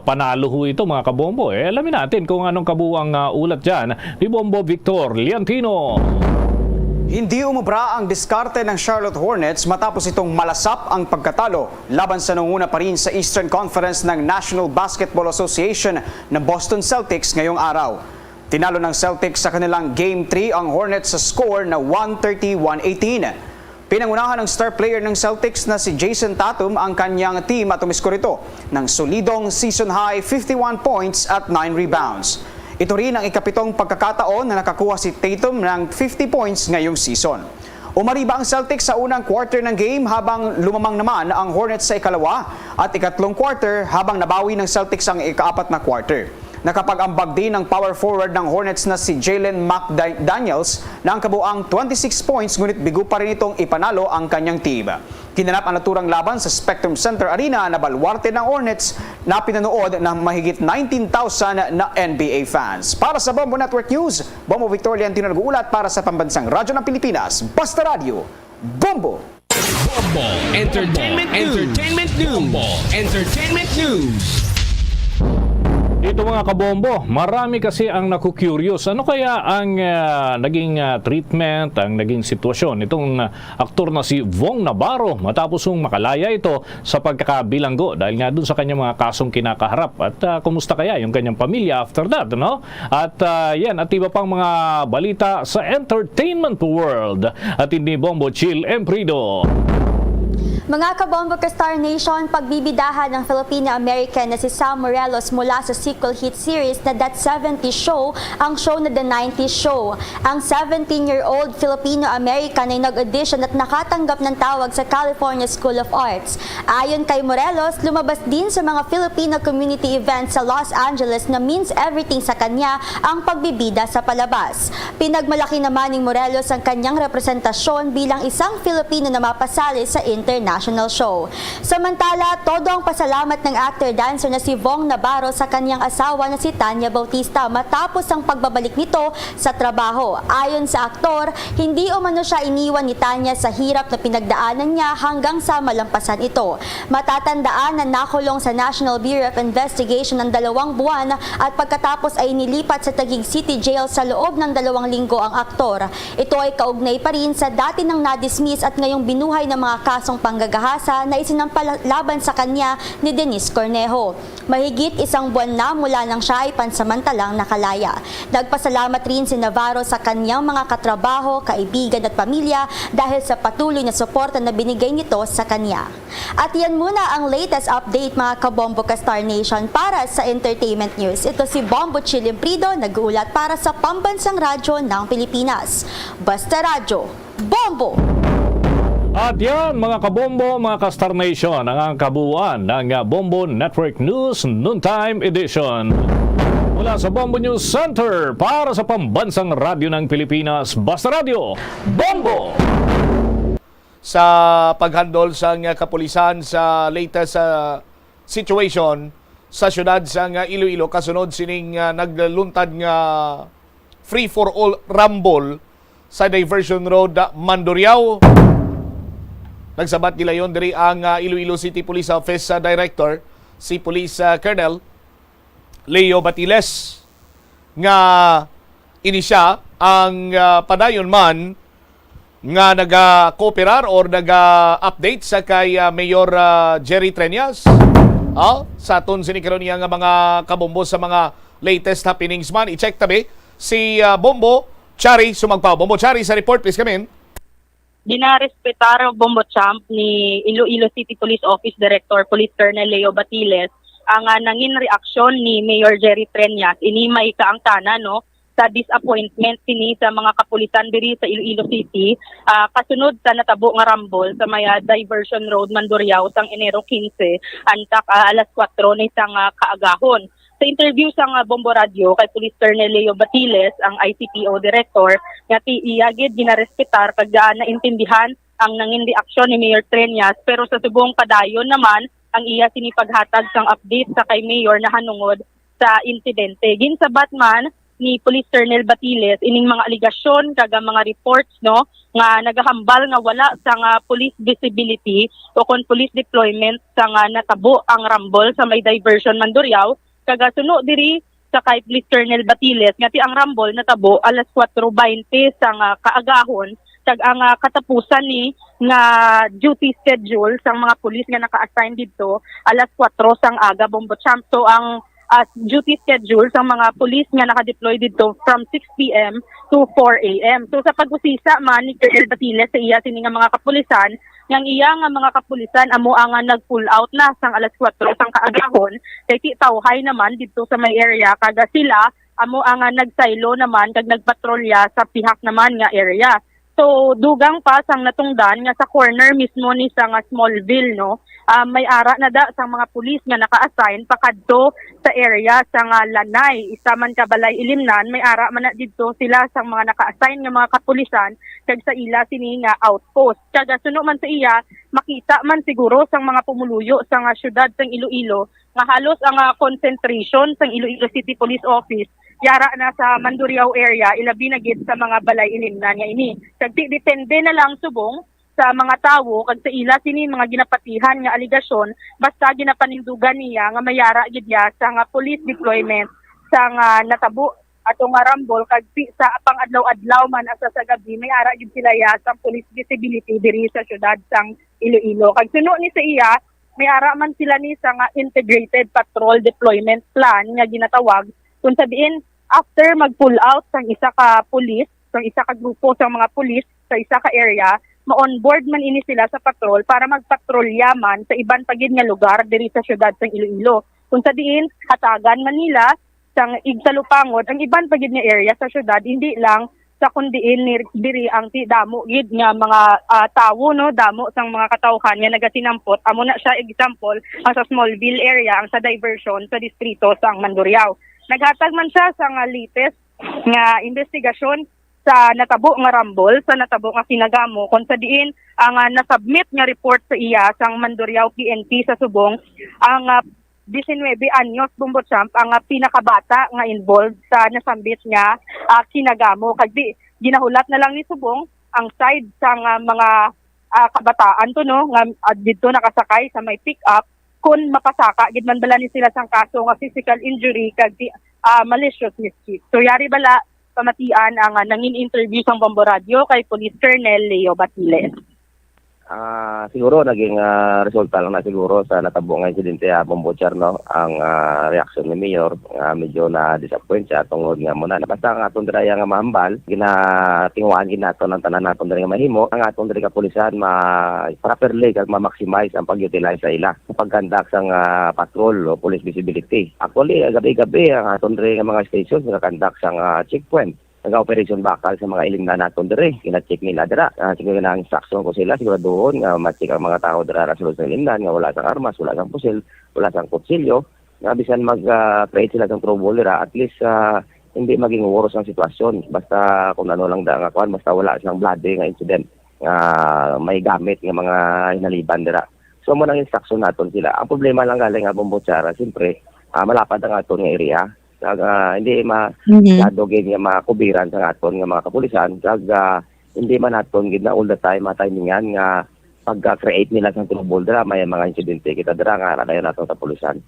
panalo ho ito mga kabombo. Alamin natin kung anong kabuang ulat dyan ni Bombo Victor Liantino. Hindi umubra ang diskarte ng Charlotte Hornets matapos itong malasap ang pagkatalo laban sa nanguna pa rin sa Eastern Conference ng National Basketball Association na Boston Celtics ngayong araw. Tinalo ng Celtics sa kanilang Game 3 ang Hornets sa score na 130-118. Pinangunahan ng star player ng Celtics na si Jason Tatum ang kanyang team at umiskor ito ng solidong season-high 51 points at 9 rebounds. Ito rin ang ikapitong pagkakataon na nakakuha si Tatum ng 50 points ngayong season. Umariba ang Celtics sa unang quarter ng game habang lumamang naman ang Hornets sa ikalawa at ikatlong quarter habang nabawi ng Celtics ang ikaapat na quarter. Nakapag-ambag din ang power forward ng Hornets na si Jalen McDaniels na ang kabuang 26 points ngunit bigo pa rin itong ipanalo ang kanyang team. Kinanap ang naturang laban sa Spectrum Center Arena na baluarte ng Hornets na pinanood ng mahigit 19,000 na NBA fans. Para sa Bombo Network News, Bombo Victor Liantino nag-uulat para sa Pambansang Radyo ng Pilipinas, Basta Radio, Bombo! Bombo Entertainment News. Ito mga kabombo, marami kasi ang naku-curious. Ano kaya ang naging treatment, ang naging sitwasyon itong aktor na si Vong Navarro matapos makalaya ito sa pagkakabilanggo dahil nga dun sa kanyang mga kasong kinakaharap. At kumusta kaya yung kanyang pamilya after that, no? At yan, at iba pang mga balita sa entertainment world. At hindi Bombo Chill Emprido. Mga kabombo ka Star Nation, pagbibidahan ng Filipino-American na si Sam Morelos mula sa sequel hit series na That 70s Show, ang show na The 90s Show. Ang 17-year-old Filipino-American ay nag-audition at nakatanggap ng tawag sa California School of Arts. Ayon kay Morelos, lumabas din sa mga Filipino community events sa Los Angeles na means everything sa kanya ang pagbibida sa palabas. Pinagmalaki naman ni Morelos ang kanyang representasyon bilang isang Filipino na mapasali sa international show. Samantala, todo ang pasalamat ng actor-dancer na si Vong Navarro sa kanyang asawa na si Tanya Bautista matapos ang pagbabalik nito sa trabaho. Ayon sa aktor, hindi umano siya iniwan ni Tanya sa hirap na pinagdaanan niya hanggang sa malampasan ito. Matatandaan na nakulong sa National Bureau of Investigation ng 2 buwan at pagkatapos ay nilipat sa Taguig City Jail sa loob ng 2 linggo ang aktor. Ito ay kaugnay pa rin sa dati nang na-dismiss at ngayong binuhay ng mga kasong panggagahasa na isinampalaban sa kanya ni Denise Cornejo. Mahigit 1 buwan na mula nang siya ay pansamantalang nakalaya. Nagpasalamat rin si Navarro sa kanyang mga katrabaho, kaibigan at pamilya dahil sa patuloy na suporta na binigay nito sa kanya. At yan muna ang latest update mga kabombo ka Star Nation para sa entertainment news. Ito si Bombo Chilimprido, nag-uulat para sa Pambansang Radyo ng Pilipinas. Basta Radyo, Bombo! At yan mga kabombo, mga ka-Star Nation, ang kabuuan ng Bombo Network News Noontime Edition. Mula sa Bombo News Center para sa Pambansang Radyo ng Pilipinas, Basta Radio, Bombo! Sa paghandol sa kapulisan sa latest situation sa syudad sa Iloilo, kasunod sining nagluntad nga free-for-all rumble sa Diversion Road, Mandurriao. Nagsabat nila yon diri ang Iloilo City Police Office Director, si Police Colonel Leo Batiles, nga inisya ang padayon man nga naga-cooperar or naga-update sa kay Mayor Jerry Treñas. Sa aton sinikaron niya nga mga kabombo sa mga latest happenings man. I-check tabi si Bombo Chari sumagpaw. Bombo Chari, sa report please come in. Dinarespetar Bombo Champ ni Iloilo City Police Office Director Police Colonel Leo Batiles ang nangin reaksyon ni Mayor Jerry Treñas ini may kaangkana no sa disappointment kini sa mga kapulisan diri sa Iloilo City kasunod sa natabo nga rambol sa may Diversion Road Mandurriao sang Enero 15 antak alas 4 na isang kaagahon. Sa interview sa Bombo Radio kay Police Colonel Leo Batiles, ang ICPO Director, nga iyagid ginarespetar kag naintindihan ang nangin reaksyon ni Mayor Treñas pero sa subong padayon naman ang iya sinipaghatag sang update sa kay Mayor na hanungod sa insidente. Sa Batman ni Police Colonel Batiles ining mga aligasyon kag mga reports no nga nagahambal nga wala sang police visibility o kon police deployment sang natabo ang rambol sa may Diversion Mandurriao. Kagasuno diri sa kay Police Colonel Batiles nga ti ang rambol natabo alas 4:20 sang kaagahon kag ang katapusan ni nga duty schedule sang mga pulis nga naka-assign didto alas 4 sang aga Bombo Champ. So ang duty schedule sang mga pulis nga naka-deploy didto from 6 PM to 4 AM. So sa pag-usisa man ni Colonel Batiles sa iya sini nga mga kapulisan yang iya nga mga kapulisan amo ang nag-pull out na sang alas 4 sang kaagahon kay ti tawhay naman dito sa may area kaga sila amo ang nagsaylo naman kag nagpatrolya sa pihak naman nga area. So dugang pa sang natungdan nga sa corner mismo ni sa Smallville no may ara na da sang mga pulis nga naka-assign pakadto sa area sang Lanay isa man ka balay ilimnan may ara man na didto sila sang mga naka-assign nga mga kapulisan kag sa ila sini nga outpost. Kaga suno man sa iya makita man siguro sang mga pumuluyo sang syudad sang Iloilo nga halos ang concentration sang Iloilo City Police Office yara na sa Mandurriao area ilabi na gid sa mga balay ilimnan nga ini. Kag depende na lang subong sa mga tawo kag sa ila sini mga ginapatihan nga aligasyon basta ginapanindugan niya nga mayara gid ya sa nga police deployment sa nga natabo ato nga rambol kag sa pang-adlaw-adlaw man asa sa gabi may ara gid sila ya sa police visibility diri sa syudad sang Iloilo. Kag suno ni sa iya may ara man sila ni sa nga integrated patrol deployment plan nga ginatawag kung sabihin after mag-pull out sang isa ka police, sang isa ka grupo sang mga police sa isa ka area, ma-onboard man ini sila sa patrol para magpatrolya man sa iban pagid nga lugar diri sa syudad sang Iloilo. Kung sa diin hatagan man nila sang igsalupangod ang iban pagid nga area sa syudad hindi lang sa kundiin diri ang ti damo gid nga mga tawo no damo sang mga katawhan nga nagatinampot amo na siya example ang sa Smallville area ang sa Diversion sa distrito sang Mandurriao. Naghatag man siya sa nga latest nga investigasyon sa natabo nga rambol, sa natabo nga sinagamo, kung sa diin ang nasubmit nga report sa iya sang Mandurriao PNP sa Subong, ang 19 anyos Bombo Champ, ang pinakabata nga involved sa nasambit nga sinagamo. Kagdi, ginahulat na lang ni Subong ang side sa mga kabataan to no, nga dito nakasakay sa may pick-up, kung mapasaka gid man bala ni sila sang kaso nga physical injury kag malicious mischief. So yari bala pamatian ang nangin interview sang Bombo Radio kay Police Colonel Leo Batiles. Siguro naging resulta lang na siguro sa natabo nga insidente Bombo Char no ang reaksyon ni Mayor medyo na disappoint siya tungod nga muna basta ang aton dira nga mahambal ginatingwaan gid nato ng tanan naton dira nga mahimo ang aton dira kapulisan properly kag ma-maximize ang pag-utilize sa ila sa pagkandak sang patrol o police visibility. Actually gabi-gabi ang aton dira nga mga stations nagakandak sang checkpoint nag-operation bakal sa mga ilimnan naton dire. Kina-check nila dira. Siguro na ang instruction ko sila, siguro doon nga ma-check ang mga tao dira sa sulod ng ilimnan nga wala sang armas, wala sang pusil, wala sang kutsilyo. Nga bisan mag-create sila ng trouble dira, at least hindi maging worse ang sitwasyon. Basta kung ano lang da nga kuan, basta wala sang bloody nga incident. May gamit nga mga hinaliban dira. So mo nang instruction naton sila. Ang problema lang galing nga Bombo Char, siyempre malapad ang aton nga area. Hindi madogin nga makubiran sa aton nga mga kapulisan kag hindi man aton gid na all the time matimingan nga pagka-create nila sang trouble dira may mga insidente kita dira nga dayon naton sa kapulisan.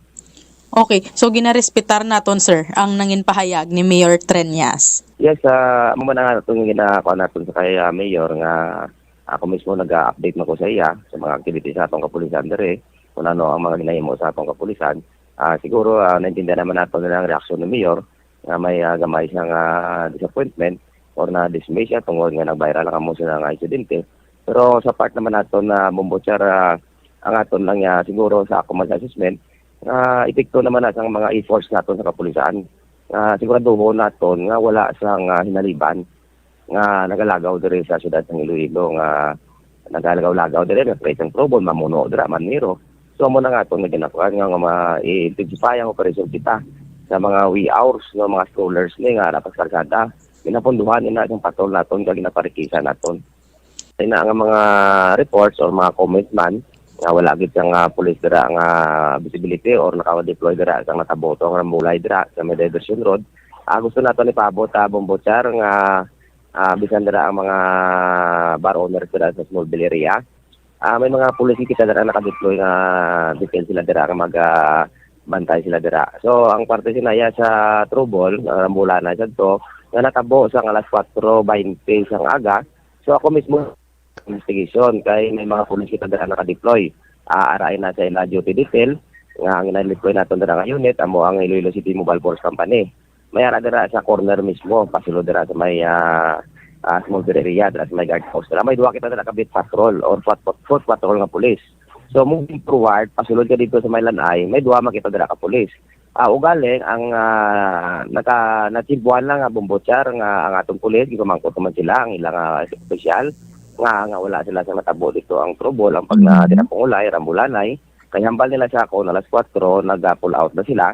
Okay, so ginarespetar naton sir ang nangin pahayag ni Mayor Treñas. Yes, mo na nga itong ginagawa natin sa kay Mayor nga ako mismo nag-update na ko sa iya sa mga activities sa atong kapulisan dere kung ano ang mga ginahimo sa atong kapulisan. Siguro naintindihan naman natin na ang reaksyon ni Mayor nga may gamay siyang disappointment or na dismay siya tungkol nga nag-viral ang amo siya ng insidente. Pero sa part naman natin na Bombochar, ang aton lang siguro sa ako mag-assessment, epekto naman natin ang mga efforts natin sa kapulisan. Siguraduhin natin nga wala sang hinaliban nga nagalagaw dire sa siyudad ng Iloilo nga nagalagaw-lagaw dire nga present trouble mamuno dira maniro. So mo na nga itong ginagawa nga ma-intensify ang operasyon kita sa mga wee hours ng mga strollers ni nga napagsarkada. Pinapunduhan nila ang patrol naton kag ginaparikisan naton. Ay na nga mga reports or mga comments man nga wala gid sang police dira nga visibility or naka-deploy dira sang nataboto nga mulay dira sa may diversion road. Gusto naton ipabot Bombochar nga bisan dira ang mga bar owners dira sa small bill area. May mga police kita dira naka-deploy nga detail sila dira nga bantay sila dira. So ang parte sinaya sa trouble mula na sad to nga natabo sa alas 4:20 sang aga. So ako mismo investigation kay may mga police kita dira naka-deploy. Arayin na sa ila duty detail nga ang ina-deploy naton dira nga unit amo ang Iloilo City Mobile Force Company. May ara dira sa corner mismo, pasulod dira sa may small area dira sa may guard post. May duwa kita dira kabit patrol or foot patrol nga police. So moving forward, pasulod ka dito sa may lanay, may duwa makita dira ka police. Ugaling ang natibbuan lang nga Bombochar nga ang atong police gigumangkot man sila ang ilang opisyal nga wala sila sa natabo dito ang trouble ang pag na dinapungulay rambulanay kay hambal nila sa ako alas 4 nag-pull out na sila.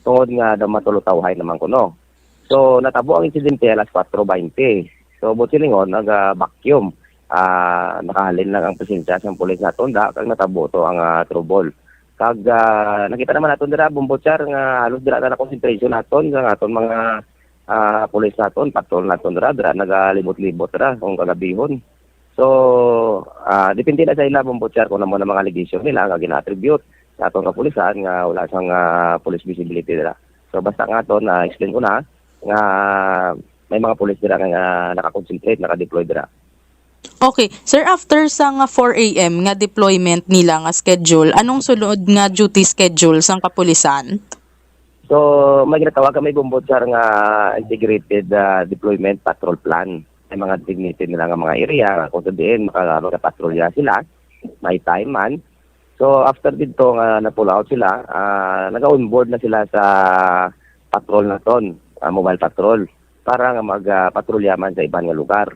Tungod nga daw matulutaw naman kuno. So natabo ang insidente alas 4:20. So buti-lingon nag-vacuum. Nakahalin lang ang presensya sa pulis naton da kag natabo to ang trouble. Kag nakita naman naton dira Bombochar nga halos dira na concentration naton sa aton mga pulis naton, patrol naton dira nagalibot-libot dira kung kagabihon. So depende na sa ila Bombochar kung ano mga allegation nila nga gina-attribute sa atong kapulisan nga wala sang police visibility dira. So basta nga to na explain ko na nga may mga police dira nga naka-concentrate, naka-deploy dira. Okay, sir, after sa nga 4 AM nga deployment nila nga schedule, anong sulod nga duty schedule sang kapulisan? So may ginatawag kami Bombochar nga integrated deployment patrol plan. May mga designated nila nga mga area kung sabihin makapatrolya sila, may time man. So after dito nga na-pull out sila, nag-onboard na sila sa patrol naton, mobile patrol, para nga magpatrolya man sa ibang nga lugar.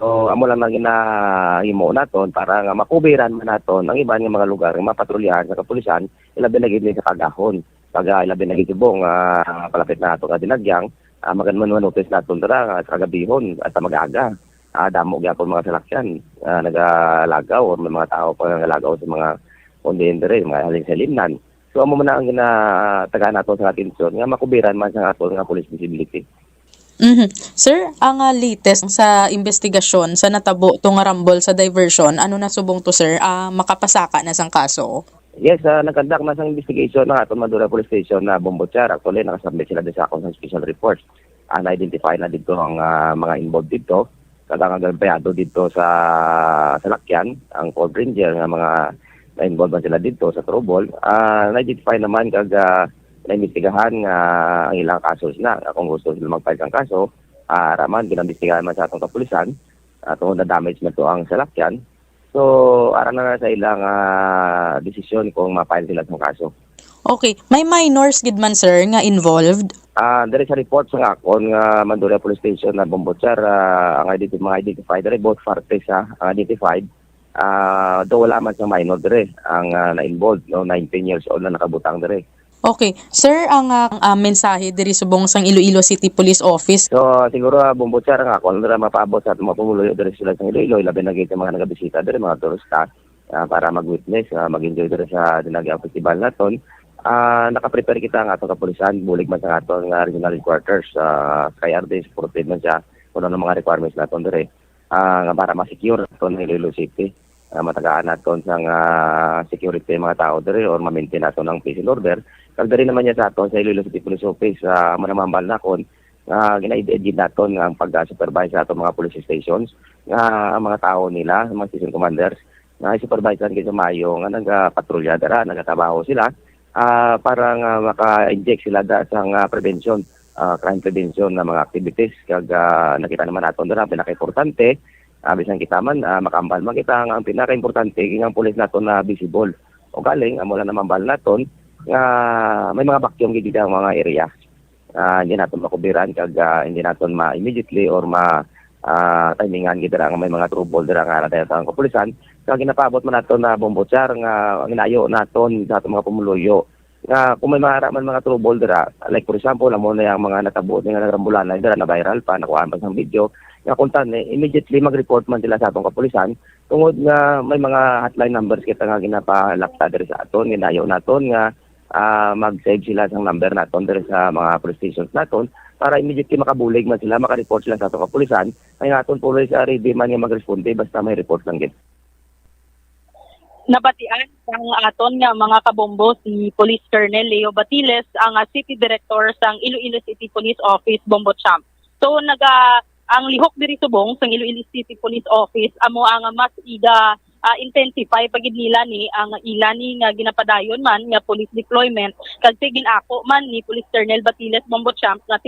So amo lang ang ginahimo naton para nga makubiran man naton ang ibang nga mga lugar nga mapatrolyahan sa kapulisan, ilabi na gid sa kagahon. Pag ilabi na gid bong palapit na ato nga dinagyang, maganman notice naton dira sa kagabihon at mag-aga. Damo gyapon mga salakyan nagalagaw or may mga tao pa nagalagaw sa mga kondendere, mga halin-salimnan. So amo man ang ginatagaan nato sa atensyon nga makubiran man sa ato nga police visibility. Sir, ang latest sa investigasyon sa natabo tong rambol sa diversion, ano na subong to sir? Makapasaka na sang kaso? Yes, nagkandak na sang investigation ng atong Madura Police Station na Bombochar. Actually, nakasubmit sila din sa akong special reports. Na-identify na dito ang mga involved dito. Kadang agad dito sa salakyan, ang Ford Ranger, nga mga na-involved sila dito sa trouble. Na-identify naman kag na-imbestigahan ang ilang kasos na. Kung gusto sila mag-file ng kaso, raman, ginambestigahan man sa atong kapulisan. Tungkol na damage na to ang salakyan. So, ara na sa ilang desisyon kung ma-file sila ng kaso. Okay. May minors gid man sir nga involved? There is a report sa akon nga Mandurria Police Station na Bombochar, ang mga identified dere, both parties ang identified. Though wala man sa minor dere ang na-involved, 19 years old na nakabutang dere. Okay. Sir, ang mensahe diri subong sang Iloilo City Police Office? So, siguro Bombochar nga kung ano mapaabot sa mga pumuloy diri sila sa Iloilo, labi na sa mga nagabisita diri, mga turista, para mag-witness, mag-enjoy diri sa Dinagyang Festival naton. Naka-prepare kita ang atong kapulisan, bulig man sa atong regional headquarters, kay RD supported man siya kung ano mga requirements naton diri, para ma-secure naton ang Iloilo City. matagaan naton sang security mga tao diri or ma-maintain naton ang peace and order. Kag diri naman niya sa aton sa Iloilo City Police Office manamambal nakon gina-edit naton ang pag-supervise sa aton mga police stations nga ang mga tao nila, mga station commanders na supervisean kay mayo nga nagapatrolya dara, nagatrabaho sila para nga maka-inject sila sa prevention, crime prevention na mga activities. Kag nakita naman naton dara pinaka-importante bisan kita man makambal man kita ang pinaka-importante ang pulis naton na visible o galing amo lang naman bal naton nga may mga vacuum gid ang mga area hindi naton makubiran kag hindi naton ma-immediately or timingan gid nga may mga trouble dira nga nadayon sa kapulisan kag ginapaabot man naton na bombochar nga ginayo naton sa atong mga pumuluyo nga kung may man mga trouble dira like for example amo na yang mga natabo nga nagrambulan dira na viral pa nakuha pa sang video nga kuntan immediately mag-report man sila sa atong kapulisan tungod nga may mga hotline numbers kita nga ginapalakta diri sa aton ginayo naton nga mag-save sila sang number naton diri sa mga police stations naton para immediately makabulig man sila maka-report sila sa atong kapulisan ay naton police ready man nga mag-responde basta may report lang gid. Nabatian ang aton nga mga kabombo si Police Colonel Leo Batiles ang City Director sang Iloilo City Police Office Bombo Champ. So ang lihok diri subong sang Iloilo City Police Office amo ang mas intensify pagid nila ni ang ila ni nga ginapadayon man nga police deployment kasi ginako man ni Police Colonel Batiles Bombo Champ nga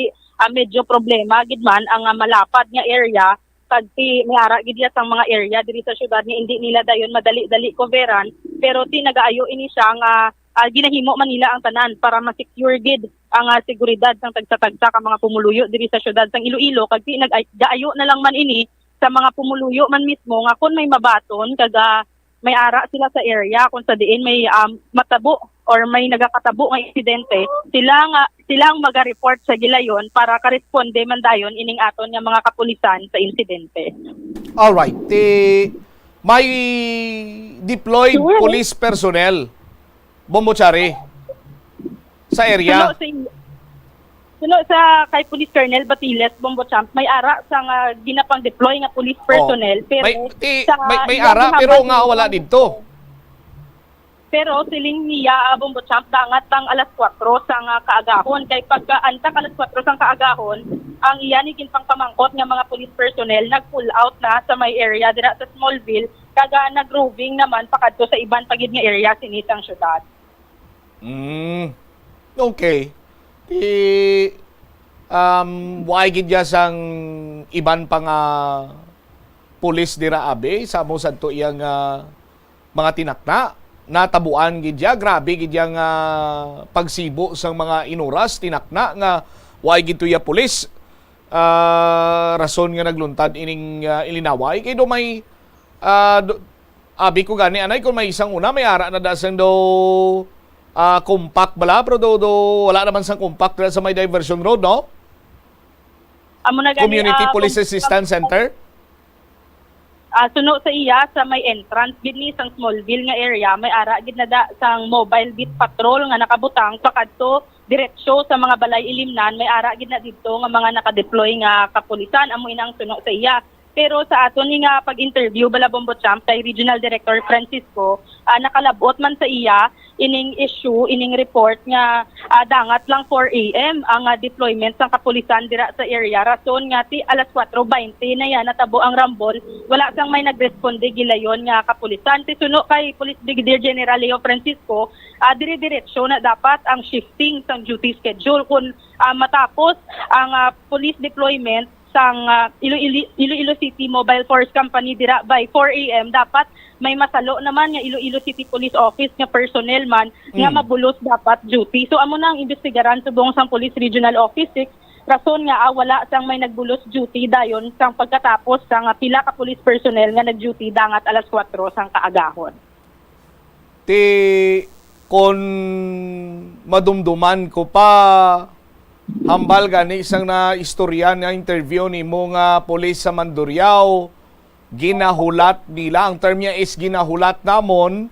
medyo problema gid man ang malapad nga area kasi may ara gid sang mga area diri sa syudad nga hindi nila dayon madali-dali coveran pero nagaayo ini siya nga ginahimo man nila ang tanan para ma-secure gid ang seguridad sang tagsa-tagsa ka mga pumuluyo diri sa syudad sang Iloilo kag nagaayo na lang man ini sa mga pumuluyo man mismo nga kun may mabaton kag may ara sila sa area kung sa diin may matabo or may nagakatabo nga insidente silang maga-report sa gilayon para ka-responde man dayon ining aton nga mga kapulisan sa insidente. All right. May deployed police personnel Bombochari sa area. Suno sa kay Police Colonel Batiles Bombo Champ may ara sa ginapang deploy nga police personnel pero may ara pero nga wala didto. Pero siling niya Bombo Champ dangat tang alas 4 sang kaagahon kay pagka antak alas 4 sang kaagahon ang iya ni ginpang pamangkot nga mga police personnel nag-pull out na sa may area dira sa Smallville kaga nag-roving naman pakadto sa iban pagid nga area sinitang syudad. Okay. Why gid ya sang iban pa nga pulis dira abe sa mo sadto iyang mga tinakna natabuan gid ya grabe gid yang pagsibo sang mga inuras tinakna nga why gid to ya pulis rason nga nagluntad ining ilinaway kay do may abi ko gani anay kung may isang una may ara na dasan do compact bala pero do wala naman sang compact sa may diversion road no? Community Police Assistance Center? Suno sa iya sa may entrance gid ni sang Smallville nga area may ara gid na sang mobile beat patrol nga nakabutang pakadto diretsyo sa mga balay ilimnan may ara gid na didto nga mga naka-deploy nga kapulisan amo inang suno sa iya. Pero sa aton nga pag-interview bala Bombo Champ kay Regional Director Francisco, nakalabot man sa iya ining issue, ining report nga dangat lang 4 AM ang deployment sang kapulisan dira sa area. Rason nga ti alas 4:20 na yan natabo ang rambol, wala sang may nagresponde gilayon nga kapulisan. Ti suno kay Police Brigadier General Leo Francisco, dire-diretso na dapat ang shifting sang duty schedule kun matapos ang police deployment sang Iloilo City Mobile Force Company dira by 4 AM dapat may masalo naman nga Iloilo City Police Office nga personnel man nga mabulos dapat duty. So amo na ang investigaran subong sang Police Regional Office 6 rason nga wala sang may nagbulos duty dayon sang pagkatapos sang pila ka police personnel nga nag-duty dangat alas 4 sang kaagahon. Kon madumduman ko pa hambal gani isang na istorya na interview ni mo nga polis sa Mandurriao ginahulat nila ang term niya is ginahulat namon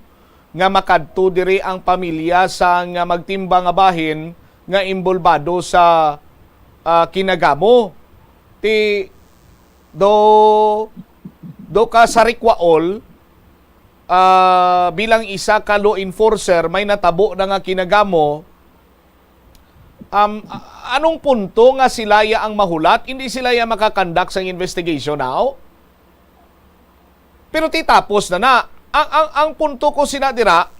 nga makadto diri ang pamilya sa nga magtimba nga bahin nga imbolbado sa kinagamo do ka sa Rikwaol bilang isa ka law enforcer, may natabo na nga kinagamo, anong punto nga silaya ang mahulat? Hindi silaya makakandak sa investigation now? Pero tapos na. Ang punto ko sinadira,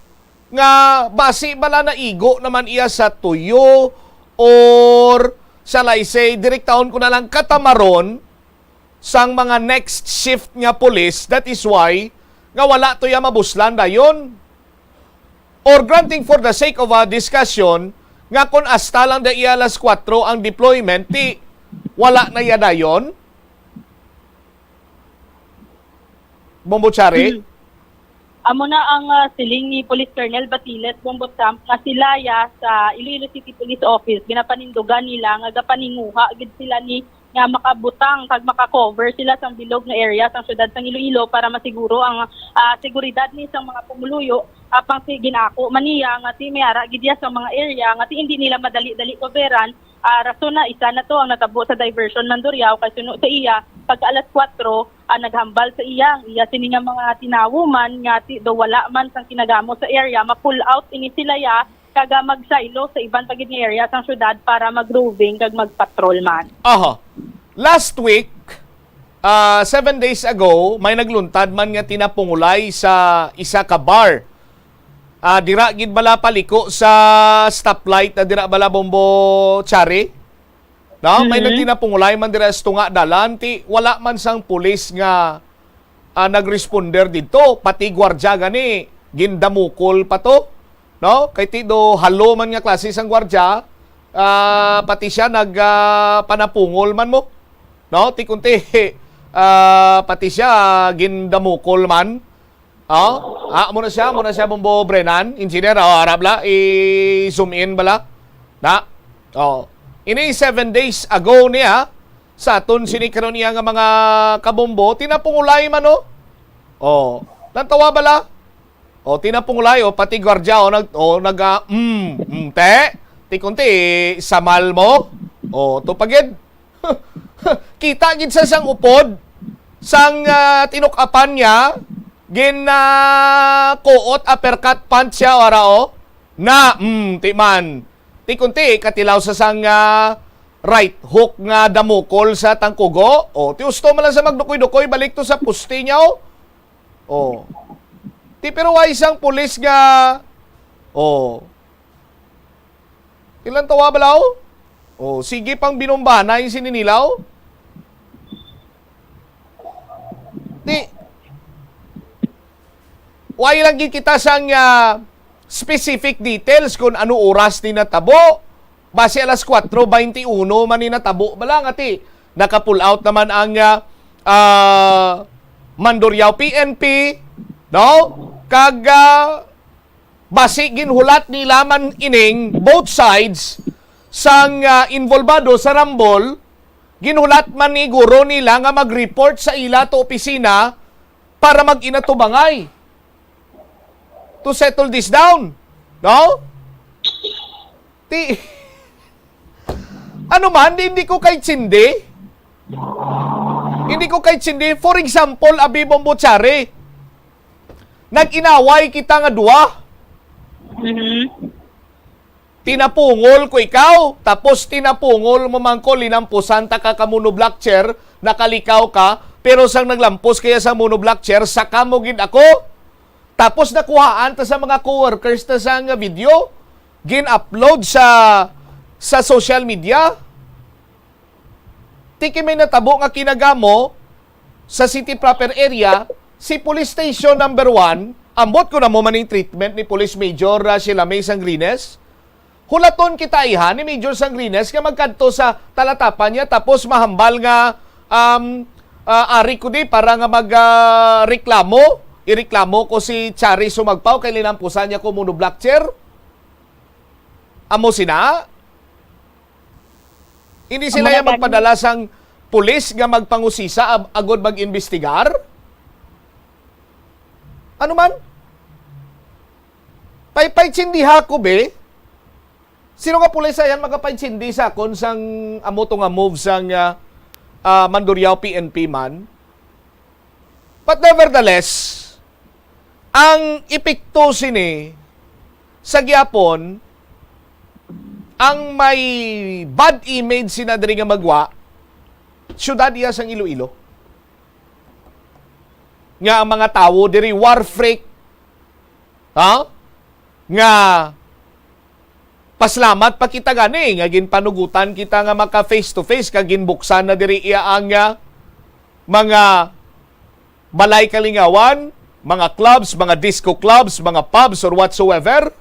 nga basi bala na igo naman iya sa tuyo or shall I say, direktahon ko na lang katamaron sang mga next shift nga police. That is why nga wala to ya mabuslan dayon. Or granting for the sake of a discussion, nga kung hasta lang da iya alas 4 ang deployment, wala na ya dayon. Bombochari? Amo na ang siling ni Police Colonel Batiles Bombot Camp nga silaya sa Iloilo City Police Office ginapanindugan nila nga gapaninguha gid sila ni nga makabutang kag makakover sila sa bilog nga area sa syudad sang Iloilo para masiguro ang seguridad ni sang mga pumuluyo apang si ginako maniya nga ti mayara gid sa mga area nga ti hindi nila madali-dali coveran. Rason na isa na to ang natabo sa diversion ng Duriao kay suno sa iya pag alas 4 naghambal sa iya sini nga mga tinawuman nga do wala man sang kinagamo sa area ma-pull out ini sila ya kaga magsaylo sa ibang pagid nga area sang syudad para mag-roving kag mag-patrol man. Last week 7 days ago may nagluntad man nga tinapungulay sa isa ka bar. Dira gid bala paliko sa stoplight na dira bala Bombochari. No, may nagtinapungulay man dira sa tunga dalan wala man sang pulis nga nagresponder dito, pati gwardiya gani gindamukol pa to. No, kay do halo man nga klase sang gwardiya, pati siya panapungol man mo. No, kunti pati siya gindamukol man. Muna siya Bombo Brennan, engineer, harap la, i-zoom in bala. Ini 7 days ago niya, sa aton sinikaron niya nga mga kabombo, tinapungulay man nantawa bala? Tinapungulay, pati gwardiya, kunti, samal mo, tupagid. Kita gid sa sang upod, sang tinukapan niya, kuot uppercut punch siya na timan kunti katilaw sa sang right hook nga damukol sa tangkugo ti gusto man lang sa magdukoy-dukoy balik to sa pusti niya pero wa isang pulis nga ilan tawa balaw sige pang binumbana yung sininilaw why lang kita sang specific details kung ano oras ni natabo. Base alas 4:21 man ni natabo. Bala nga naka-pull out naman ang Mandurriao PNP, no? Kag base ginhulat nila man ining both sides sang involvado sa Rambol, ginhulat man ni guro nila nga mag-report sa ila to opisina para mag-inatubangay to settle this down. No? Ano man, hindi ko kahit sindi. Hindi ko kahit sindi. For example, Abi Bombochari, nag-inaway kita nga duwa. Tinapungol ko ikaw, tapos tinapungol mo man ko, linampusan ta ka mono black chair, nakalikaw ka, pero sang naglampos kaya sa mono black chair, saka mo gid ako. Tapos nakuhaan ta sa mga co-workers ta sa nga video, gin-upload sa social media. Tiki may natabo nga kinagamo sa city proper area, si Police Station number 1, ambot ko na mo maning treatment ni Police Major Sheila May Sangrines. Hulaton kita iha ni Major Sangrines nga magkadto sa talatapan niya tapos mahambal nga ari ko di para nga magreklamo. Ireklamo ko si Chari Sumagpao kay linampusan niya ko mono black chair. Amo sina? Hindi sila yung magpadala sang pulis nga magpangusisa agod mag-investigar? Ano man? Paypay-tsindiha ko be? Sino nga pulis ayan magpaytsindi sa akon sang amo to nga move sang Mandurriao PNP man? But nevertheless, Ang epekto sini sa gyapon ang may bad image sina diri nga magwa syudad iya sang Iloilo. Nga ang mga tawo diri war freak. Ha? Nga paslamat pa kita gani nga ginpanugutan kita nga maka face to face kag ginbuksan na diri iya ang mga balay kalingawan, mga clubs, mga disco clubs, mga pubs or whatsoever.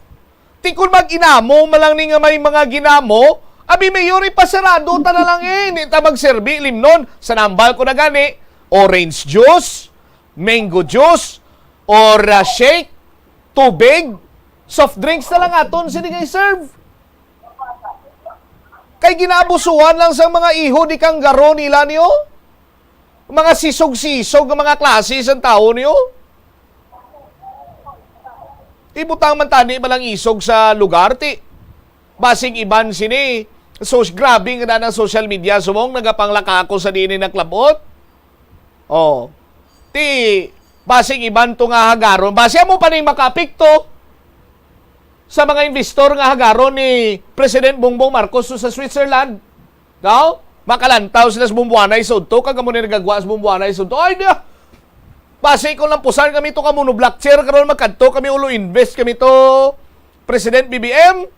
Ti kung mag-inamo malang ni nga may mga ginamo, abi mayor ipasarado ta na lang ni ta magserbi limnon sa nambal ko na gani orange juice, mango juice or shake, tubig, soft drinks na lang aton sila nga serve. Kay ginabusuhan lang sa mga iho di kang garo nila niyo. Mga sisog-sisog ng mga klase sa tao niyo. Ibutang man tani malang isog sa lugar ti. Basing iban sini. So grabe nga na ng social media sumong nagapanglaka ako sa diin na klabot. Oh. Ti basing iban to nga hagaron. Base mo pa ning makapikto sa mga investor nga hagaron ni President Bongbong Marcos sa Switzerland. No? Makalantaw sila sa bumbuanay sudto kag amo ni nagagwa sa bumbuanay sudto. Ay dia. Base ko lang pusan kami to kamuno black chair karon magkadto kami ulo invest kami to President BBM.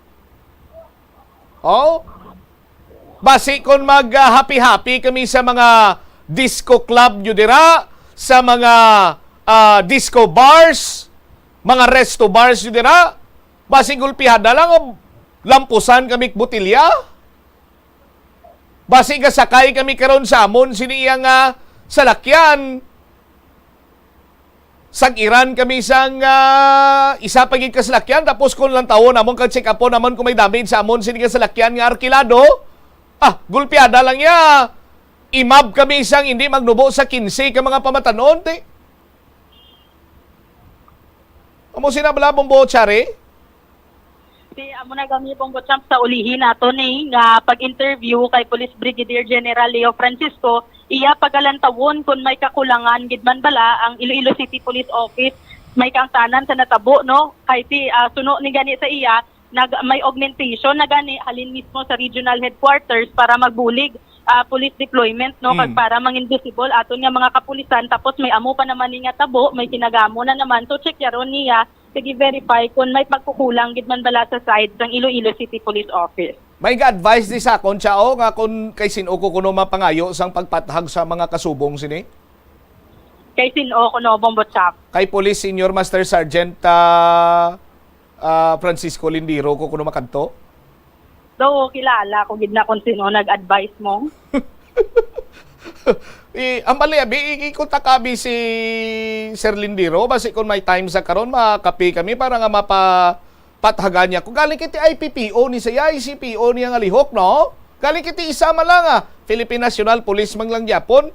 Oh. Base kon mag happy-happy kami sa mga disco club nyo dira, sa mga disco bars, mga resto bars nyo dira. Base gulpihada lang lampusan kami butilya. Base nga sakay kami karon sa amon siniya nga salakyan. Sag-iran kami sang isa pagig kasalakyan tapos kung lang taon namon kag check up naman kung may damage sa amon sini kasalakyan nga arkilado. Gulpiada lang ya. Imab kami isang hindi magnubo sa 15 ka mga pamatanon te. Amo sinabla bombo chare? Amo na gami pong champ sa ulihin nato ni nga pag-interview kay Police Brigadier General Leo Francisco, iya pagalantawon kung may kakulangan gid man bala ang Iloilo City Police Office may kaangtanan sa natabo no kay suno ni gani sa iya may augmentation na gani halin mismo sa regional headquarters para magbulig police deployment no kag para mangindisible aton nga mga kapulisan tapos may amo pa naman ni nga tabo may kinagamo na naman to check yaron niya sige verify kung may pagkukulang gid man bala sa side ng Iloilo City Police Office. May ga-advise di sa akon siya nga kung kay sino ko kuno mapangayo sang pagpatahag sa mga kasubong sini? Kay sino kuno Bombotchap? Kay Police Senior Master Sergeant Francisco Lindiro ko kuno makadto? Do kilala ko gid na kung sino nag-advise mo. Ang bali abi ikontak si Sir Lindiro basi kung may time sa karon makapi kami para nga pathagan niya. Kung galing kiti IPPO ni saya, ICPO niya nga lihok, no? Galing kiti isa man lang, Philippine National Police man lang Japon.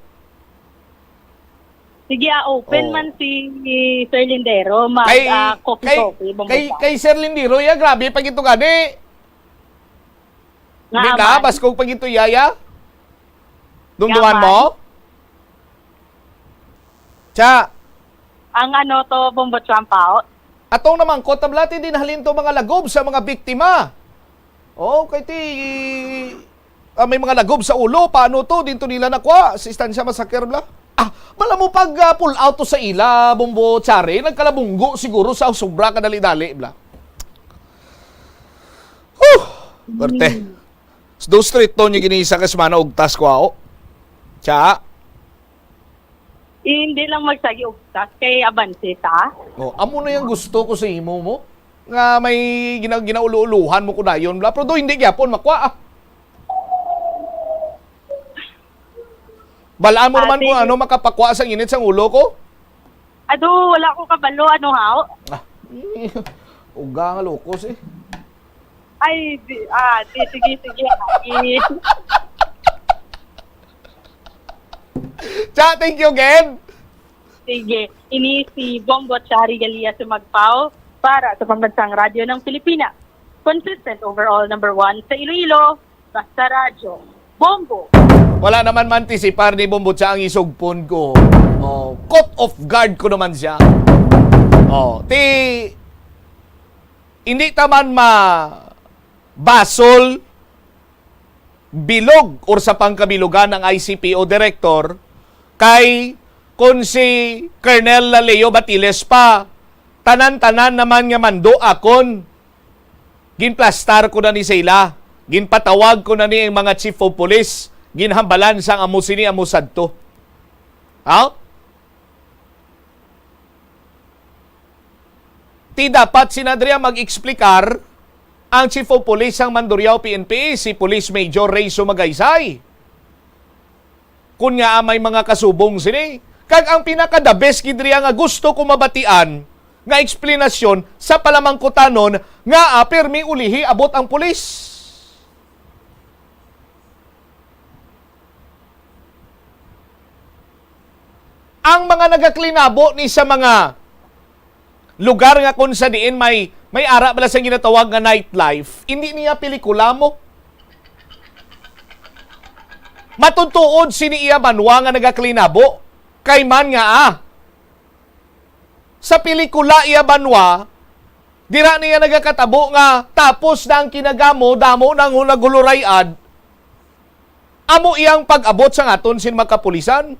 Sige, open man si Sir Lindero, coffee. Kay Sir Lindero, grabe, pag ito gani. Hindi ka, baskog pag ito yaya? Dumduman mo? Cha. Ang to, Bombotchampao? Atong naman ko tablati din halin to mga lagob sa mga biktima. Oh, kay may mga lagob sa ulo, paano to dito nila nakuha sa istansya masakir bla? Mala mo pag pull out to sa ila, Bombo Chare, nagkalabunggo siguro sa sobra kadali-dali bla. Berte. Do street to niya ginisa kas mana ugtas ko ako. Cha. Hindi lang magsagi ugtas kay abanse ta. Amo na yung gusto ko sa imo mo. Nga may ginaulo-uluhan mo ko na yun. Pero do hindi gyapon makwa. Balaan mo naman kung ano makapakwa sa init sa ulo ko. Ado, wala ko kabalo. Ano haw? Uga nga lokos eh. Ay, sige. Cha, thank you again. Sige, ini si Bombo Chari Galia Sumagpao para sa Pambansang Radyo ng Pilipinas. Consistent overall number 1 sa Iloilo, basta radyo. Bombo! Wala naman mantisipar ni Bombo Cha ang isugpon ko. Caught off guard ko naman siya. Hindi taman basol bilog or sa pangkabilugan ng ICPO director kay kung si Colonel Leo Batiles pa tanan-tanan naman nga mando akon ginplastar ko na ni sila, ginpatawag ko na ni ang mga chief of police, ginhambalan sang amo sini amo sadto. Ti dapat sinadriya mag-eksplikar ang Chief of Police ang Mandurriao PNP, si Police Major Ray Sumagaysay. Kung nga may mga kasubong sini, kag ang pinaka-the best gidriya nga gusto ko mabatian nga eksplanasyon sa palamangkutanon nga permi ulihi abot ang pulis. Ang mga nagaklinabo ni sa mga lugar nga kung sa diin may ara bala sa ginatawag nga nightlife, hindi niya pelikula mo. Matutuod sini iya banwa nga nagaklinabo kay man nga sa pelikula iya banwa dira niya nagakatabo nga tapos na ang kinagamo damo nang nagulurayad amo iyang pag-abot sa aton sin makapulisan.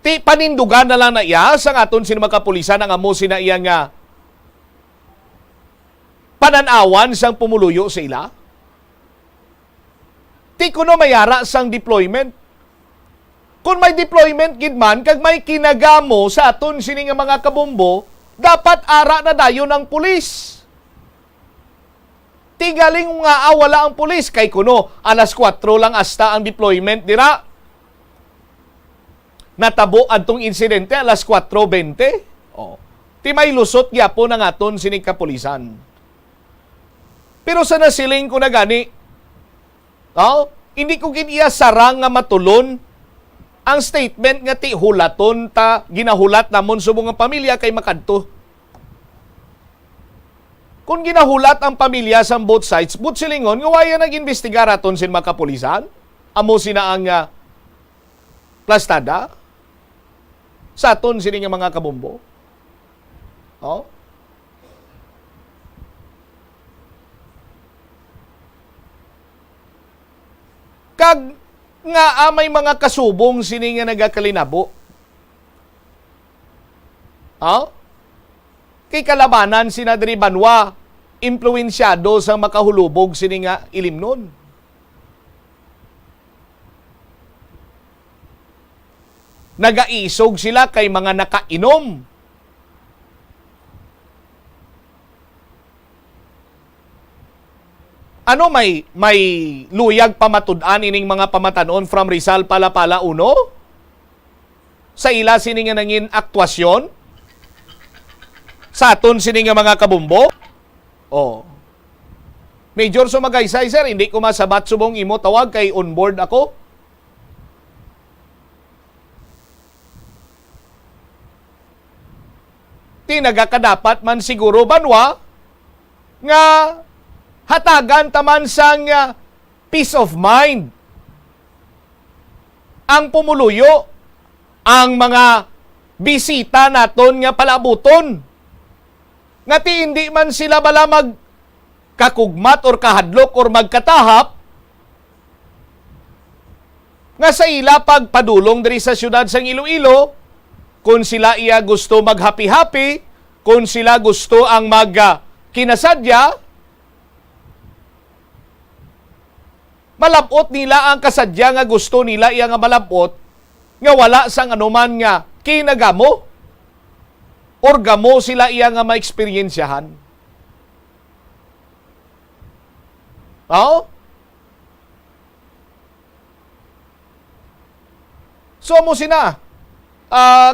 Ti panindugan na lang na iya sa aton sin makapulisan ang amo sina iya nga pananawan sang pumuluyo sa ila. Ti kuno mayara sang deployment. Kung may deployment gid man kag may kinagamo sa aton sini nga mga kabombo, dapat ara na dayon ang pulis. Ti galing nga wala ang pulis kay kuno alas 4 lang hasta ang deployment dira. Natabo adtong insidente alas 4:20. Ti may lusot gyapon ang aton sini kapulisan. Pero sa nasiling ko na gani, hindi ko giniya sarang nga matulon ang statement nga ti hulaton ta ginahulat namon sa mga pamilya kay makadto. Kung ginahulat ang pamilya sa both sides, but silingon nga waya nag-imbestigar aton sin makapulisan, amo sina ang plastada sa aton sini nga mga kabombo. Kag nga may mga kasubong sini nga nagakalinabo. Kay kalabanan sinadri banwa impluwensyado sa makahulubog sini nga ilimnon. Nagaisog sila kay mga nakainom. Ano may luyag pamatud-an ining mga pamatanon from Rizal Palapala 1? Sa ila sini nga nangin aktwasyon? Sa aton sini nga mga kabumbo? Major Sumagaysay, sir, hindi ko masabat subong imo tawag kay on board ako. Tinagakadapat man siguro banwa nga hatagan taman sang peace of mind ang pumuluyo ang mga bisita naton nga palabuton nga ti hindi man sila bala magkakugmat or kahadlok or magkatahap nga sa ila pagpadulong diri sa syudad sang Iloilo. Kung sila iya gusto mag-happy-happy, kung sila gusto ang kinasadya, malabot nila ang kasadya nga gusto nila iya nga malabot, nga wala sang anuman nga kinagamo, or gamo sila iya nga ma-experiensyahan. So mo sina,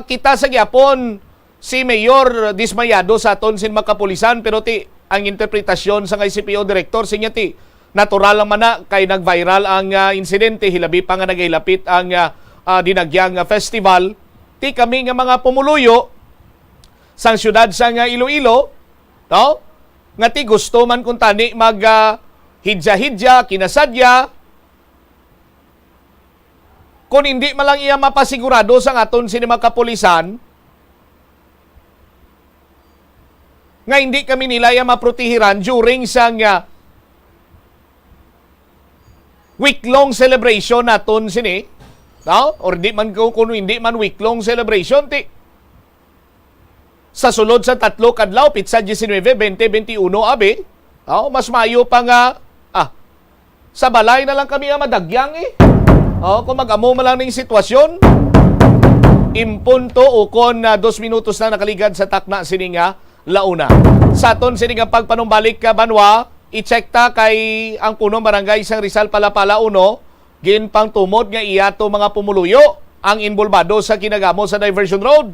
kita sa gyapon si Mayor dismayado sa aton sin makapulisan pero ang interpretasyon sa ICPO director sinya natural lang man na kay nag-viral ang insidente hilabi pa nga nagailapit ang dinagyang festival kami nga mga pumuluyo sang syudad sang Iloilo nga gusto man kun tani mag hidya-hidya kinasadya. Kung hindi malang iya mapasigurado sa aton sinima kapulisan, nga hindi kami nilaya maprotehiran during sang week-long celebration naton sini. No? Or di man kuno hindi man week-long celebration ti. Sa sulod sa 3 kadlaw pitsa 19, 20, 21 abi. Mas mayo pa nga sa balay na lang kami madagyang kung mag-amo man lang ning sitwasyon. Impunto o kon 2 minutos na nakaligad sa takna sini nga launa. Sa aton sini nga pagpanumbalik ka banwa, i-check ta kay ang punong barangay sang Rizal Palapala 1, gin pang tumod nga iyato mga pumuluyo ang involvado sa kinagamo sa diversion road.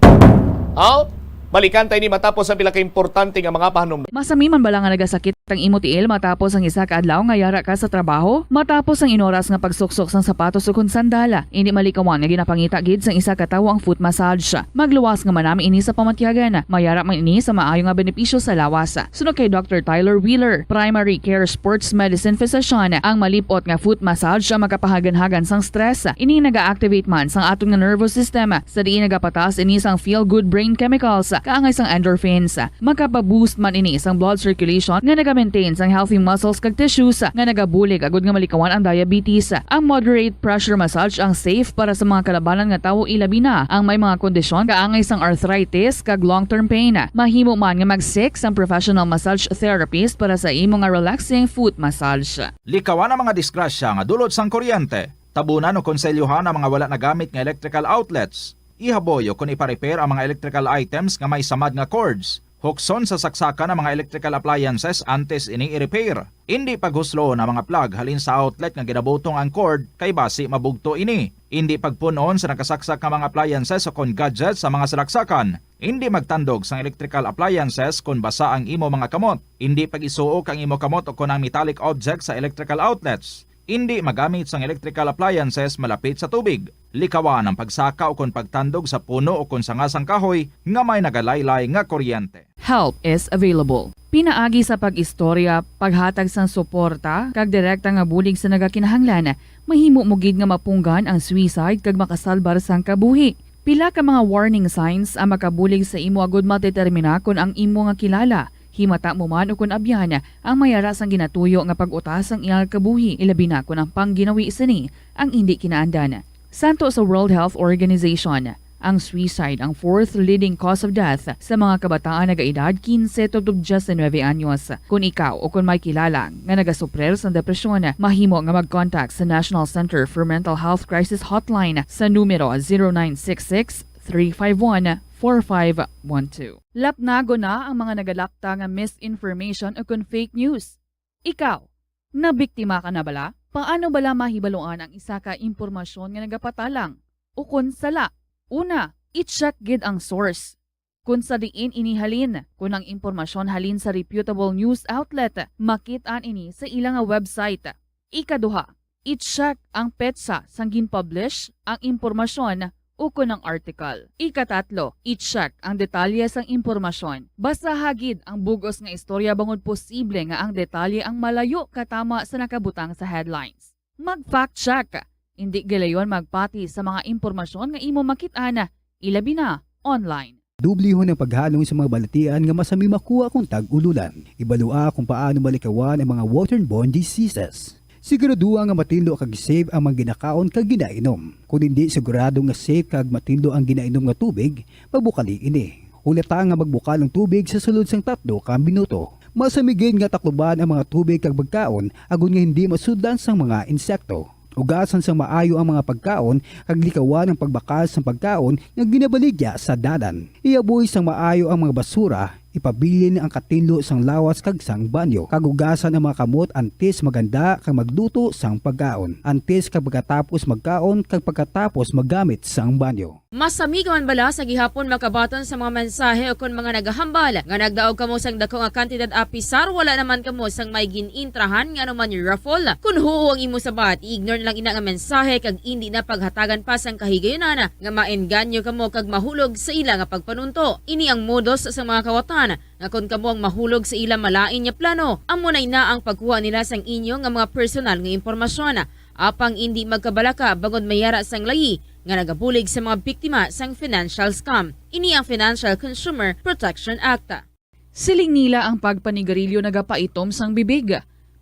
Balikan tayo ni matapos ang pila ka importante nga mga pahanumdom. Masami man bala nga nagasakit ang imo tiil matapos ang isa ka adlaw nga yara ka sa trabaho? Matapos ang inoras nga pagsuksok sang sapatos ukon sandala, hindi malikawan nga ginapangita gid sang isa ka tawo ang foot massage. Magluwas nga manami ini sa pamatyagan. Mayara man ini sa maayo nga benepisyo sa lawas. Sunod kay Dr. Tyler Wheeler, primary care sports medicine physician, ang malipot nga foot massage ang makapahagan-hagan sang stress. Ini naga-activate man sang aton nga nervous system sa diin nagapatas ini sang feel good brain chemicals kaangay sang endorphins. Makapaboost man ini sang blood circulation nga naga-maintain sang healthy muscles kag tissues nga nagabulig agud nga malikawan ang diabetes. Ang moderate pressure massage ang safe para sa mga kalabanan nga tawo ilabi na ang may mga kondisyon kaangay sang arthritis kag long-term pain. Mahimo man nga mag-seek sang professional massage therapist para sa imo nga relaxing foot massage. Likawan ang mga disgrasya nga dulot sang kuryente. Tabunan o konselyuhan ang mga wala nagamit nga electrical outlets. Ihaboy o kung ipa-repair ang mga electrical items nga may samad nga cords. Hukson sa saksakan ng mga electrical appliances antes ini i-repair. Hindi paghuslo na mga plug halin sa outlet nga ginabutong ang cord kay basi mabugto ini. Hindi pagpunon sa nakasaksak nga mga appliances o kon gadgets sa mga salaksakan. Hindi magtandog sa electrical appliances kung basa ang imo mga kamot. Hindi pag-isuok ang imo kamot o kon ang metallic objects sa electrical outlets. Hindi magamit sang electrical appliances malapit sa tubig. Likawan ang pagsaka o kon pagtandog sa puno o kon sangasang kahoy nga may nagalaylay nga kuryente. Help is available. Pinaagi sa pag-istorya, paghatag sang suporta, kag direkta nga bulig sa nagakinahanglan, mahimo mo gid nga mapunggan ang suicide kag makasalbar sang kabuhi. Pila ka mga warning signs ang makabulig sa imo agud matetermina kung ang imo nga kilala. Himata mo man o kun abyan ang mayara sang ginatuyo nga pag-utas ang iyang kabuhi ilabi na kun ang pangginawi sini ang hindi kinaandan. Santo sa World Health Organization, ang suicide ang 4th leading cause of death sa mga kabataan nagaedad 15 to 19 anyos. Kung ikaw o kung may kilala nga nagasuprer sa depresyon, mahimo nga mag-contact sa National Center for Mental Health Crisis Hotline sa numero 0966-351-4512. Lapnago na ang mga nagalakta nga misinformation o kung fake news. Ikaw, nabiktima ka na bala? Paano bala mahibaluan ang isa ka impormasyon nga nagapatalang? O kung sala? Una, i-check gid ang source. Kung sa diin inihalin, kung ang impormasyon halin sa reputable news outlet, makit-an ini sa ilang website. Ikaduha, i-check ang petsa sang gin-publish ang impormasyon o kung ang article. Ikatatlo, i-check ang detalye sang impormasyon. Basta hagid ang bugos nga istorya bangod posible nga ang detalye ang malayo katama sa nakabutang sa headlines. Mag-fact check. Hindi galayon magpati sa mga impormasyon nga imo makit-ana, ilabi na online. Dublihon ang paghalong sa mga balatian nga masami makuha kung tag-ululan. Ibalua kung paano malikawan ang mga waterborne diseases. Siguraduha nga matindog kag safe ang mga ginakaon kag ginainom. Kung hindi sigurado nga safe kag matindog ang ginainom nga tubig, magbukali ini. Hulata nga magbukal ng tubig sa sulod sang 3 ka minuto. Masamigin nga takluban ang mga tubig kag pagkaon agon nga hindi masudlan sang mga insekto. Ugasan sang maayo ang mga pagkaon kag likawan ang pagbakas sang pagkaon nga ginabaligya sa dalan. Iaboy sang maayo ang mga basura. Ipabilin ang katinlo sang lawas kag sang banyo. Kagugasan ang mga kamot antes maganda kag magluto sang pagkaon. Antes kag pagkatapos magkaon kag pagkatapos magamit sang banyo. Masami ka man bala sa gihapon makabaton sa mga mensahe o kung mga nagahambal nga nagdaog kamo sang dako nga kantidad apisar wala naman kamo sang may ginintrahan nga naman yung raffle. Kung huo ang imo sabat, ignore na lang ina nga mensahe kag hindi na paghatagan pa sang kahigayonan nga maenganyo kamo kag mahulog sa ila nga pagpanunto. Ini ang modus sa mga kawatan nga kung kamo ang mahulog sa ilang malain niya plano, amunay na ang pagkuha nila sang inyo nga mga personal nga impormasyon. Apang hindi magkabalaka bangod mayara sang layi nga nagabulig sa mga biktima sang financial scam. Ini ang Financial Consumer Protection Act. Siling nila ang pagpanigarilyo nagapaitom sang bibig.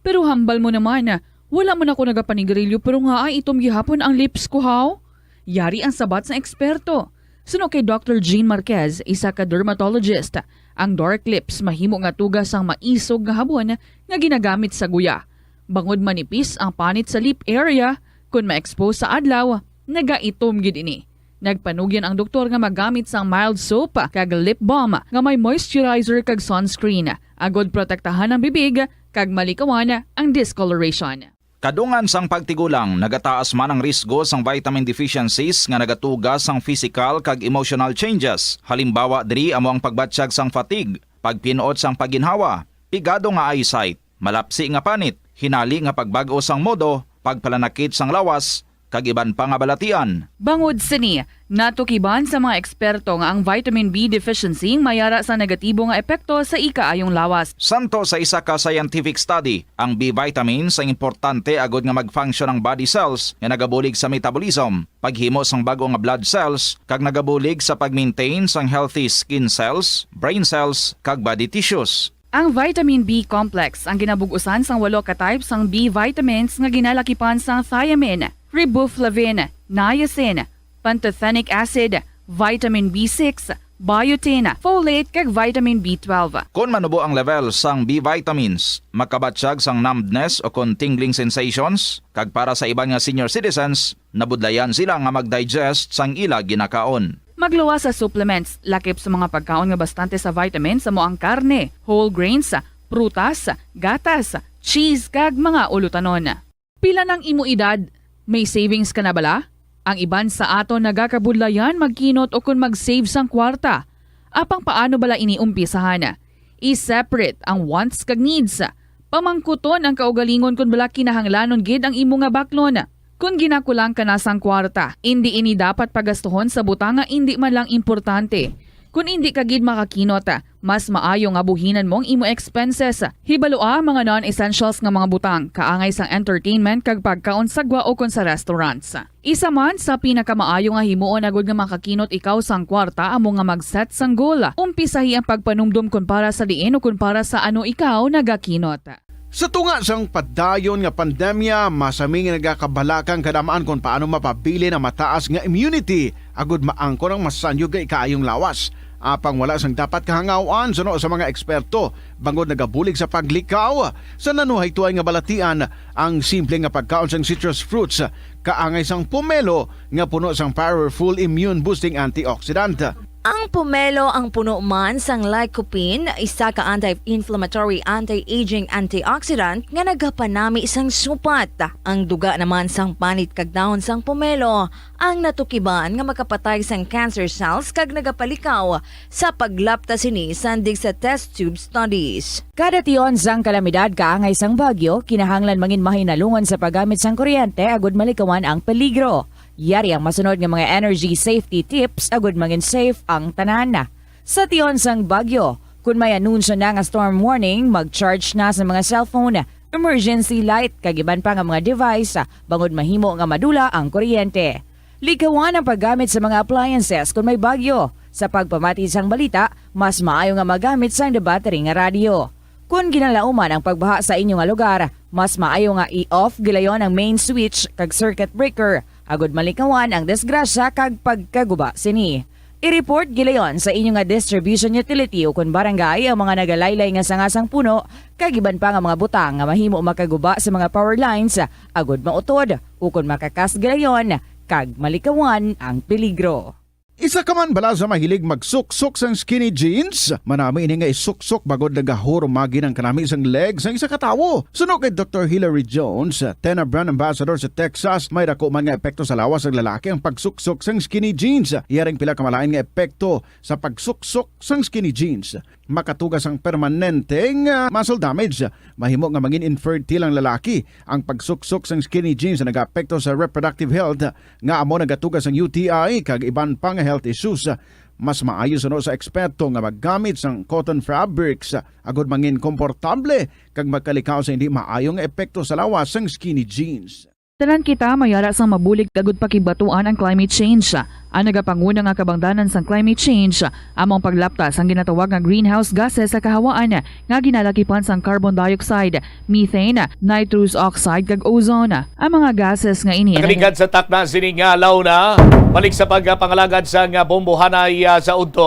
Pero hambal mo naman, wala man ako nagapanigarilyo pero nga ay itom gihapon ang lips ko haw. Yari ang sabat sa eksperto. Suno kay Dr. Jean Marquez, isa ka dermatologist, ang dark lips mahimo nga tugas ang maisog nga habon nga ginagamit sa guya. Bangod manipis ang panit sa lip area, kung ma-expose sa adlaw, nagaitom gid ini. Nagpanugyan ang doktor nga magamit sang mild soap kag lip balm nga may moisturizer kag sunscreen, agod protektahan ang bibig kag malikawan ang discoloration. Kadungan sang pagtigulang, nagataas man ang risgo sang vitamin deficiencies nga nagatugas sang physical kag emotional changes. Halimbawa diri amo ang pagbatsyag sang fatigue, pagpinuot sang paginhawa, pigado nga eyesight, malapsi nga panit, hinali nga pagbag-o sang modo, pagpalanakit sang lawas, kag iban pa nga balatian. Bangod sini, natukiban sa mga eksperto nga ang vitamin B deficiency mayara sa negatibo nga epekto sa ikaayong lawas. Santo sa isa ka scientific study, ang B vitamins ang importante agod nga mag-function ang body cells nga nagabulig sa metabolism, paghimo sang bago nga blood cells, kag nagabulig sa pag-maintain sang healthy skin cells, brain cells, kag body tissues. Ang vitamin B complex ang ginabugusan sang 8 ka types sang B vitamins nga ginalakipan sang thiamine, riboflavin, niacin, pantothenic acid, vitamin B6, biotin, folate kag vitamin B12. Kung manubo ang level sang B vitamins, makabatsyag sang numbness o kung tingling sensations, kag para sa iban nga senior citizens, nabudlayan sila nga mag-digest sang ila ginakaon. Magluwa sa supplements, lakip sa mga pagkaon nga bastante sa vitamins sa moang karne, whole grains, prutas, gatas, cheese kag mga ulutanon. Pila ng imo edad? May savings ka na bala? Ang iban sa ato nagakabudlayan magkinot o kung mag-save sang kwarta. Apang paano bala iniumpisahan? I-separate ang wants kag needs. Pamangkuton ang kaugalingon kung bala kinahanglanon gid ang imo nga baklon. Kung ginakulang ka na sang kwarta, hindi ini dapat pagastuhon sa butang nga hindi man lang importante. Kung hindi ka gid makakinot, mas maayo nga buhinan mong imo expenses. Hibalua mga non-essentials nga mga butang, kaangay sang entertainment kag pagkaon sa gwa o kon sa restaurants. Isa man sa pinakamaayo nga himuon agud nga makakinot ikaw sang kwarta amo nga mag-set sang goal. Umpisahi ang pagpanumdum kun para sa diin o kun para sa ano ikaw nagakinot. Sa tunga sang padayon nga pandemya, masaming nagakabalakang kadamaan kung paano mapabili na mataas nga immunity agud maangkon ang masanyo ga ikaayong lawas. Apang wala sang dapat kahangawan sa mga eksperto bangod nagabulig sa paglikaw sa nanuhay tuay nga balatian ang simple nga pagkaon sang citrus fruits kaangay sang pomelo nga puno sang powerful immune boosting antioxidant. Ang pomelo ang puno man sang lycopene, isa ka anti-inflammatory, anti-aging antioxidant nga nagapanami isang supat. Ang duga naman sang panit kag dahon sang pomelo ang natukiban nga makapatay sang cancer cells kag nagapalikaw sa paglapta sini sandig sa test tube studies. Kada tion sang kalamidad kaangay sang bagyo, kinahanglan mangin mahinalungon sa paggamit sang kuryente agud malikawan ang peligro. Yari ang masunod nga mga energy safety tips agud mangin safe ang tanan. Sa tion sang bagyo, kung may anunsyo na nga storm warning, mag-charge na sa mga cellphone, emergency light kag iban pa nga mga device bangod mahimo nga madula ang kuryente. Likawan ang paggamit sa mga appliances kung may bagyo. Sa pagpamati sang balita, mas maayo nga magamit sang battery nga radio. Kung ginalauman ang pagbaha sa inyong nga lugar, mas maayo nga i-off gilayon ang main switch kag circuit breaker agud malikawan ang disgrasya kag pagkaguba sini. I-report gilayon sa inyong nga distribution utility o kun barangay ang mga nagalaylay nga sangasang puno kag iban pa nga mga butang nga mahimo makaguba sa mga power lines agud mautod o kun makakas gilayon kag malikawan ang peligro. Isa ka man bala sa mahilig magsuksok sang skinny jeans? Manami ini nga isuksok bagod nagahurumagi ng kanami sang leg sang isa katawo. Suno kay Dr. Hilary Jones, Tena brand ambassador sa Texas, may dako man nga epekto sa lawas ng lalaki ang pagsuksok sang skinny jeans. Iyaring pila kamalain nga epekto sa pagsuksok sang skinny jeans. Makatugas ang permanenteng muscle damage. Mahimo nga mangin infertile ang lalaki. Ang pagsuksok sang skinny jeans na nag-apekto sa reproductive health nga amo nagatugas ang UTI kag iban pang health issues. Mas maayo sa eksperto nga maggamit sang cotton fabrics agud mangin komportable kag magkalikaw sa hindi maayong epekto sa lawas sang skinny jeans. Tanan kita mayara sang mabulig dagud pakibatuan ang climate change. Ang nagapanguna nga kabangdanan sang climate change among paglaptas ang ginatawag nga greenhouse gases sa kahawaan nga ginalakipan sang carbon dioxide, methane, nitrous oxide kag ozone. Ang mga gases nga ini Nakaligad sa takna sining law na balik sa pagpangalagad sa bombohanay sa udto.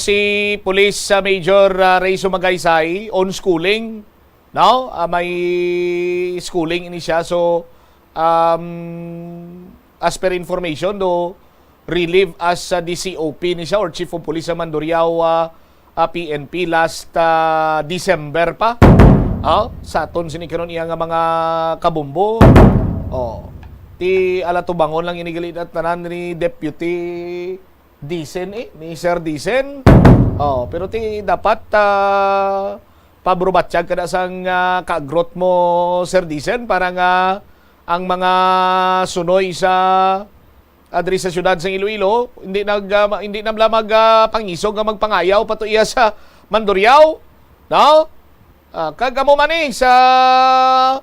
Si Police Major Ray Sumagaysay on schooling. Now, may schooling ini siya. So, as per information, do relieve as DCOP ni siya or Chief of Police sa Mandurriao PNP last December pa. Sa aton sinikaron iya nga mga kabumbo. Ti alatubangon lang inigalit at tanan ni Deputy Dicen ni Sir Dicen. Pero ti dapat pabrubatsyag kada sang kaagrot mo, Sir Dicen, para nga ang mga sunoy sa adri sa syudad sa Iloilo hindi na pangisog nga magpangayaw pato iya sa Mandurriao, no? Kagamo man sa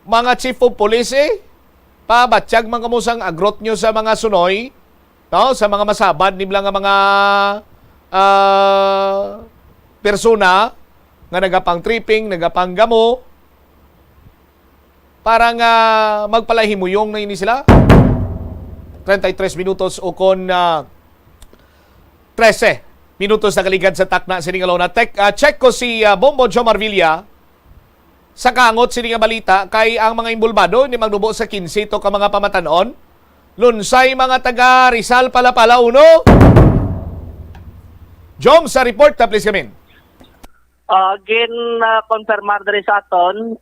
mga chief of police pabatsyag man kamo sang agrot nyo sa mga sunoy, no? Sa mga masabad nibla nga mga persona nga nagapang tripping, nagapang gamo, para nga magpalahimuyong na ini sila. 33 minutos o kon 13 minutos na kaligad sa takna siningalaw na check ko si Bombo Jo Marvilla sa kangot sininga balita kay ang mga imbulbado ni magnubo sa 15 to ka mga pamatanon lunsay mga taga Rizal Palapala uno. Jom sa report ta please kamin. Confirmar diri sa aton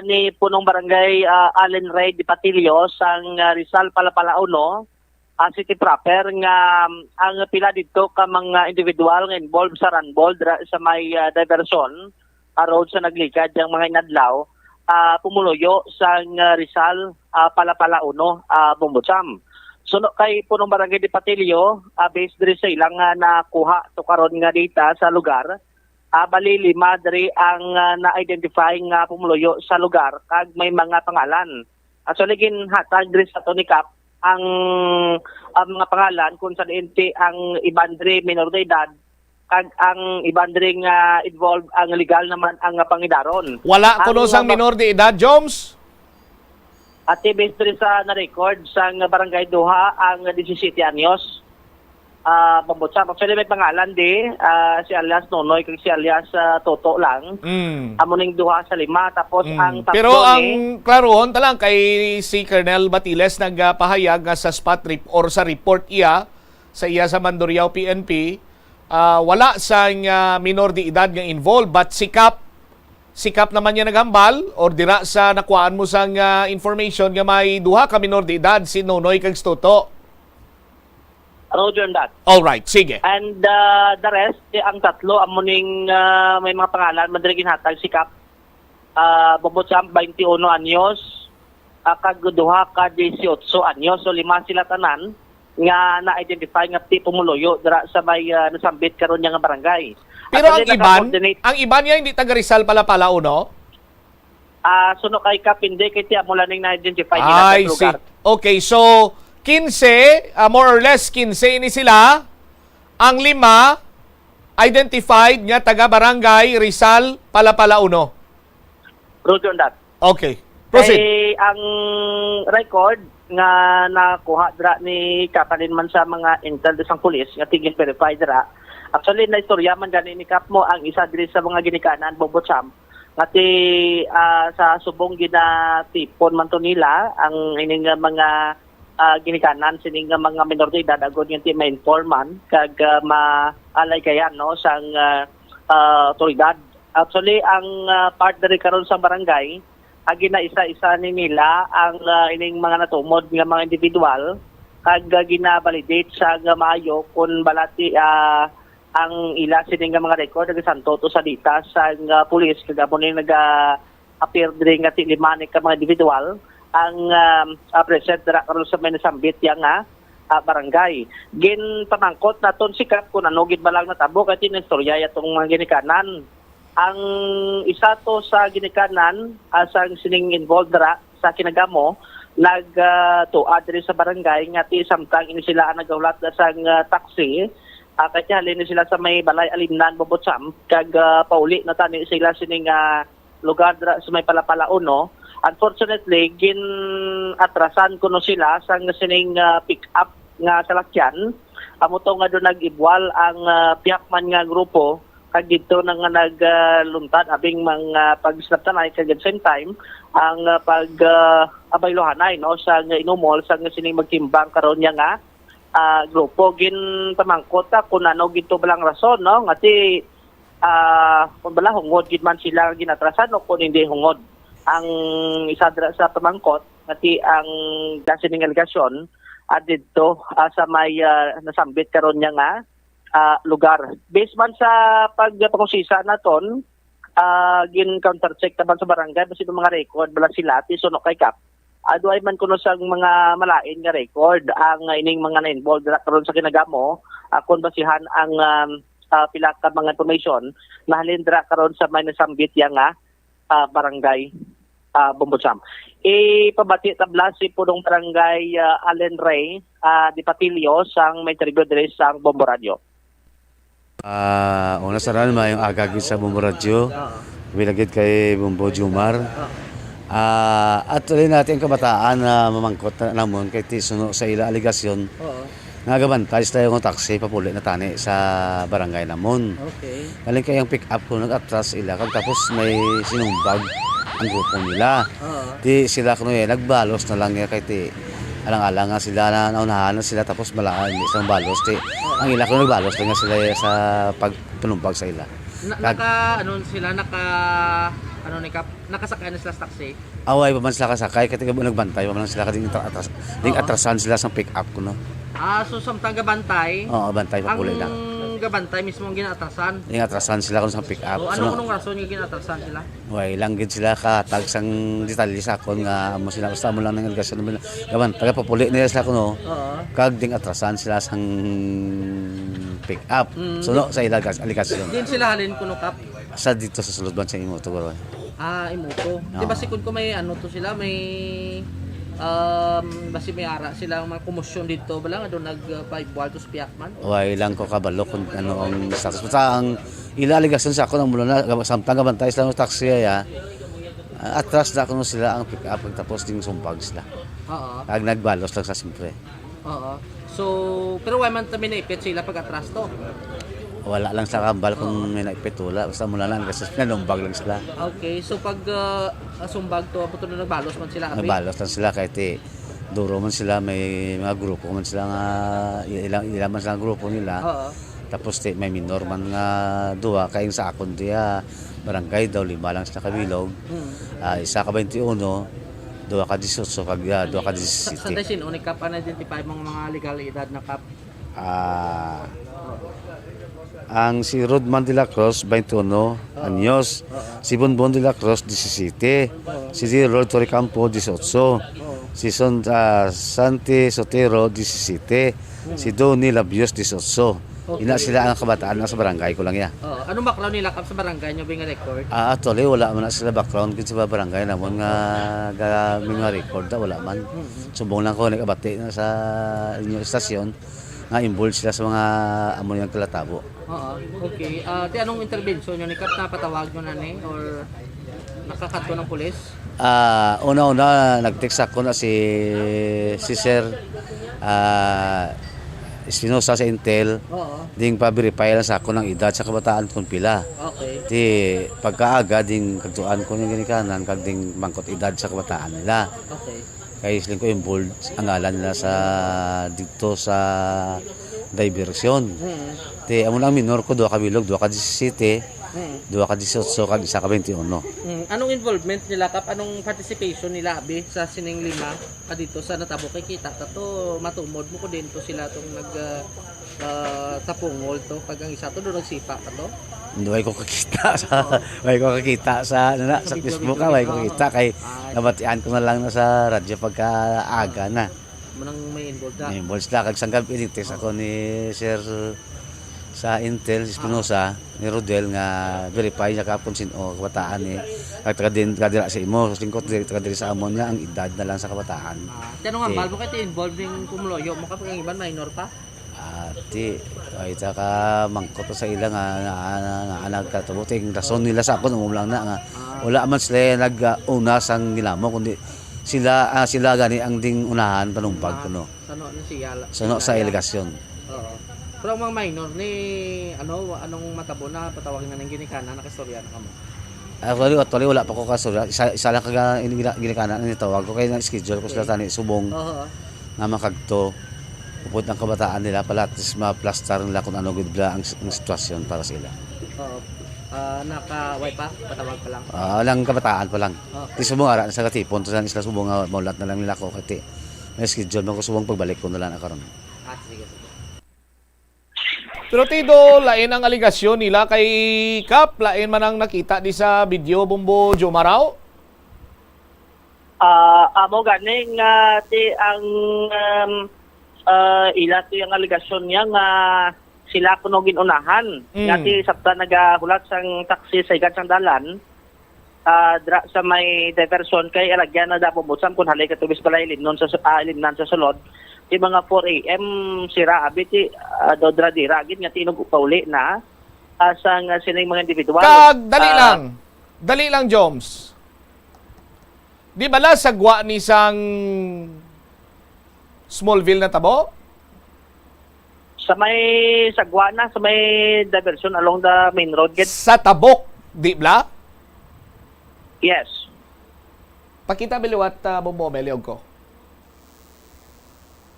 ni punong barangay Allen Ray Di Patillo sang Rizal Palapala 1 city proper nga ang pila dito ka mga individual nga involved sa runball sa may diversion road sa naglikad yang mga inadlaw pumuluyo sang Rizal Palapala 1 Bumbutsam. Suno kay punong barangay Di Patillo based diri sa ilang nakuha to karon nga data sa lugar. Bali 5 diri ang na-identify nga pumuluyo sa lugar kag may mga pangalan. Actually ginhatag diri sa Tonicap ang mga pangalan kung saan inti ang iban diri minor de edad kag ang iban diri nga involved ang legal naman ang pangidaron. Wala kuno sang minor de edad, Joms? At based diri sa na-record sang barangay Duha ang 17 anyos. Bambutsam. Actually may pangalan si alias Nonoy kag si alias Toto lang. Amuning duha sa 5 tapos ang tatlo pero ang klarohon talang kay si Colonel Batiles nagpahayag nga sa spot or sa report sa iya sa Mandurriao PNP wala sang minor de edad nga involved but sikap naman niya naghambal or dira sa nakuhaan mo sang information nga may duha ka minor de edad si Nonoy kag si Toto. Roger that. All right, sige. And the rest, ang tatlo, amuning may mga pangalan, madaling hatag sikap. Bumbutsam, 21 anyos, kaguduha ka 18 anyos. So 5 sila tanan nga na-identify nga pumuluyo dira sa may nasambit karon nga barangay. Pero ang iban niya hindi taga Rizal Palapala uno? Suno kay Kapinde, kay tiya mula ning na-identify nila sa lugar. Okay, so 15, more or less 15 ni sila. Ang 5 identified nga taga barangay Rizal Palapala 1. Roger that. Okay. Proceed. Ang record nga nakuha dra ni Kapanin man sa mga intel sang pulis nga tigil verify dra. Actually na istorya man gani ni Kap mo ang isa diri sa mga ginikanan Bumbutsam ngati sa subong ginatipon man to nila ang ining mga ginikanan sining mga minor de edad agod yung team informant kag maalay kayan no sang otoridad. Actually ang part diri karon sa barangay agi na isa-isa ni nila ang ining mga natumod nga mga individual kag gina-validate sa maayo kung balati ang ila sining mga record ag santo to sa dita sa pulis kag amo ni appear diri nga 5 ka mga individual ang present dira karon sa may nasambit yang barangay. Gin pamangkot naton sikap kung ano gid balang natabo kay tinistorya yatong mga ginikanan. Ang isa to sa ginikanan asang sining involved dira sa sa kinagamo tuad diri sa barangay nga ti samtang ini sila ang nagawlat sang taxi. Kaya halin sila sa may balay alimnan Bobotsam kag pauli na tani sila sining lugar sa may Palapalaon no. Unfortunately gin atrasan kuno sila sang sining pick up nga salakyan. Amo to nga do nag-ibwal ang piyakman nga grupo kag dito na nga nagluntad abing mga pag-snaptanay kag at same time ang abaylohanay no sa inumol sa sining magtimbang karon nga grupo gin pamangkot kung ano gito balang rason no ngati kung bala hungod gid man sila ginatrasan o kung hindi hungod ang isa sa pamangkot ngati ang sining algasyon dito sa may nasambit karon nga lugar. Based man sa pagpangusisa naton, gin counter check naman sa barangay basta mga record bala sila ti suno kay Kap. Aduay man kuno sa mga malain nga record ang ining mga na-involved karon sa kinagamo kung basihan ang pila ka mga information na halindra karon sa may nasambit nga barangay Bombotsam. Pabati tabla si punong barangay Allen Ray di Patilio sang may tribyo dire sang Bombo Radio. Una sa ran yung agagin sa Bombo Radio. Bilagid kay Bombo Jumar. At tuloy natin kabataan na mamangkot na namon kay tisuno sa ila aligasyon. Nagabantay sa yung taxi papuli na tani sa barangay namon. Okay. Kaling kayang pick up ko nag-atras ila kag tapos may sinumbag ang grupo nila. Di sila kuno nagbalos na lang kay ti alang-alang nga sila na naunahan sila tapos malaan isang balos ti ang ila kuno nagbalos lang nga sila sa pagpanumbag sa ila. Nakasakay na sila sa taxi? Away pa man sila kasakay kaya nagbantay pa man sila kading atrasan sila sa pick up kuno. So samtang gabantay? Oo, bantay pa pulay lang. Ang gabantay mismo ang ginatrasan? Atrasan sila kuno sa pick up. Anong rason nga ginatrasan sila? Way lang gid sila katag sang detalye sa akon nga amo sila basta mo lang ng gasyon gaban taga papuli nila sila kuno. Kag ding atrasan sila sang pick up. Suno sa ila aligasyon. Din sila halin kuno Kap? Sa dito sa sulod ban sa Imoto guro. Imoto. Di ba sikod ko may to sila may basi may ara sila mga komosyon dito bala nga do nag 5 waltos piakman. Way lang ko kabalo kung ano ang status. Basta ang ila aligasyon sa ako nang mula na samtang gabantay sila ng taxi atras na kuno sila ang pick up tapos ding sumpag sila. Kag nagbalos lang sa simpre. So pero why man tamin naipit sila pag atras to? Wala lang sa kambal kung may naipitula. Basta mula lang kasi nalumbag lang sila. Okay, so pag sumbag to, apo to na nagbalos man sila? Nagbalos lang sila kahit duro man sila, may mga grupo man sila nga, ilang man sila grupo nila. Tapos may minor man nga duwa, kayong sa akon diya, barangay daw, 5 lang sila kabilog. Isa ka 21, duwa ka 18, kag duwa ka 17. Sa dasin, unik Kap, identify mga legal edad na Kap? Ang si Rodman de la Cruz, 21 anyos. Si Bonbon de la Cruz, 17. Si Rod Torrecampo, 18. Si Santi Sotero, 17. Si Donnie Labios, 18. Ina sila ang kabataan na sa barangay ko lang ya. Anong background nila Kap sa barangay nyo bing record? Actually, wala man na sila background kasi sa barangay namon nga mga record wala man. Sumbong lang ko nagabati na sa inyong istasyon nga involved sila sa mga amo yang kalatabo. Okay. Anong intervention nyo ni Kap na patawag nyo na ni or nakakato ng pulis? Una-una nag-text ako na si Sir Espinosa sa Intel. Ding pa-verify lang sa ako ng edad sa kabataan kung pila. Okay. Di pagkaaga ding kagtuan ko ng ginikanan kag ding mangkot edad sa kabataan nila. Okay. Kaya isling ko involved ang ngalan nila sa dito sa diversyon. Te amo lang minor ko 2 ka bilog, 2 ka 17, 2 ka 18, kag 1 ka 21. Anong involvement nila Kap? Anong participation nila abi sa sining 5 dito sa natabo kay kita to matumod mo ko din to sila tong nag tapungol to pag ang isa to do nagsipa pa to. Way ko kakita sa sa Facebook way ko kita kay nabatian ko na lang na sa radyo pagka aga na. Manang may involved na. May involved sila kag sanggab iligtis ako ni Sir sa Intel Espinosa ni Rodel nga verify niya kapon sino kabataan ni taga dira sa imo lingkod taga diri sa amon nga ang edad na lang sa kabataan. Tanong nga balbo kay involved ning kumuloyo mo ka pag iban minor pa? Ti ay ka mangkot sa ila nga nagkatubuting rason nila sa akon lang na nga wala man sila nag-una sang ginamo kundi sila gani ang ding unahan panumpag kuno. Sano sa alegasyon. Oo. Pero ang mga minor ni anong matabo na patawagin na ng ginikana nakastorya na kamo. Actually wala pa ko kasurya. Isa lang kaga ginikana ni tawag ko kay na schedule ko sila tani subong. Nga makagto upod ang kabataan nila palatis ma-plaster nila kung ano gud ang sitwasyon para sa ila. Oo. Naka-way pa? Patawag pa lang? Lang kabataan pa lang. Di subong ara sa katipon to sa isla subong nga maulat na lang nila ko kati. May schedule man ko subong pagbalik ko na lang karon. Sige. Pero Tido, lain ang aligasyon nila kay Kap, lain man ang nakita di sa video Bombo Jomaraw? Amo ganing ti ang ila ti ang aligasyon niya nga sila kuno ginunahan. Nga ti sabta nagahulat sang taxi sa ikan sang dalan. Dra sa may diversion kay alagyan na dapo butsam kun halay katubis balay limnon sa limnan sa sulod. Di mga 4 AM sira abi ti dodra dira gid nga tinog pauli na sang sila mga individual. Kag dali lang Joms. Di bala sagwa ni sang Smallville na tabo? Sa may sagwa na sa may diversion along the main road gid. Sa Tabok, di bala? Yes. Pakita biliwat Bombo meliog ko.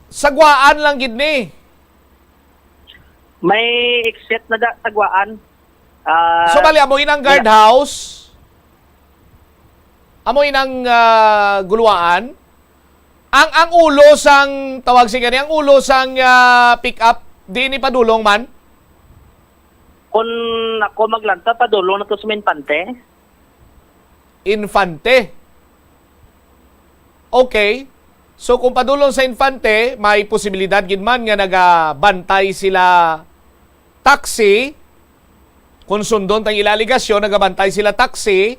Sagwaan lang gid ni. May exit na sagwaan. So bali amoy nang guardhouse. Amoy nang guluwaan. Ang ulo sang tawag si gani ang ulo sang pick up di ni padulong man. Kung ako maglanta padulong na to sa Infante. Infante. Okay. So kung padulong sa Infante, may posibilidad gid man nga nagabantay sila taxi. Kung sundon tang ilaligasyon, nagabantay sila taxi.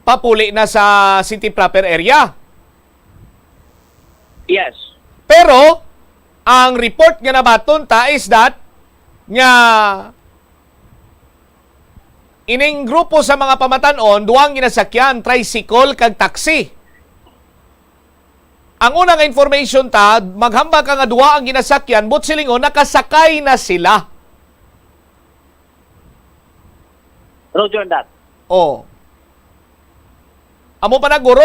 Papuli na sa city proper area. Yes. Pero ang report nga nabaton ta is that nga ining grupo sa mga pamatanon duwang ginasakyan tricycle kag taxi. Ang unang information ta, maghamba ka nga duwa ang ginasakyan, but silingon, nakasakay na sila. Roger that. Oh. Amo pa na guro,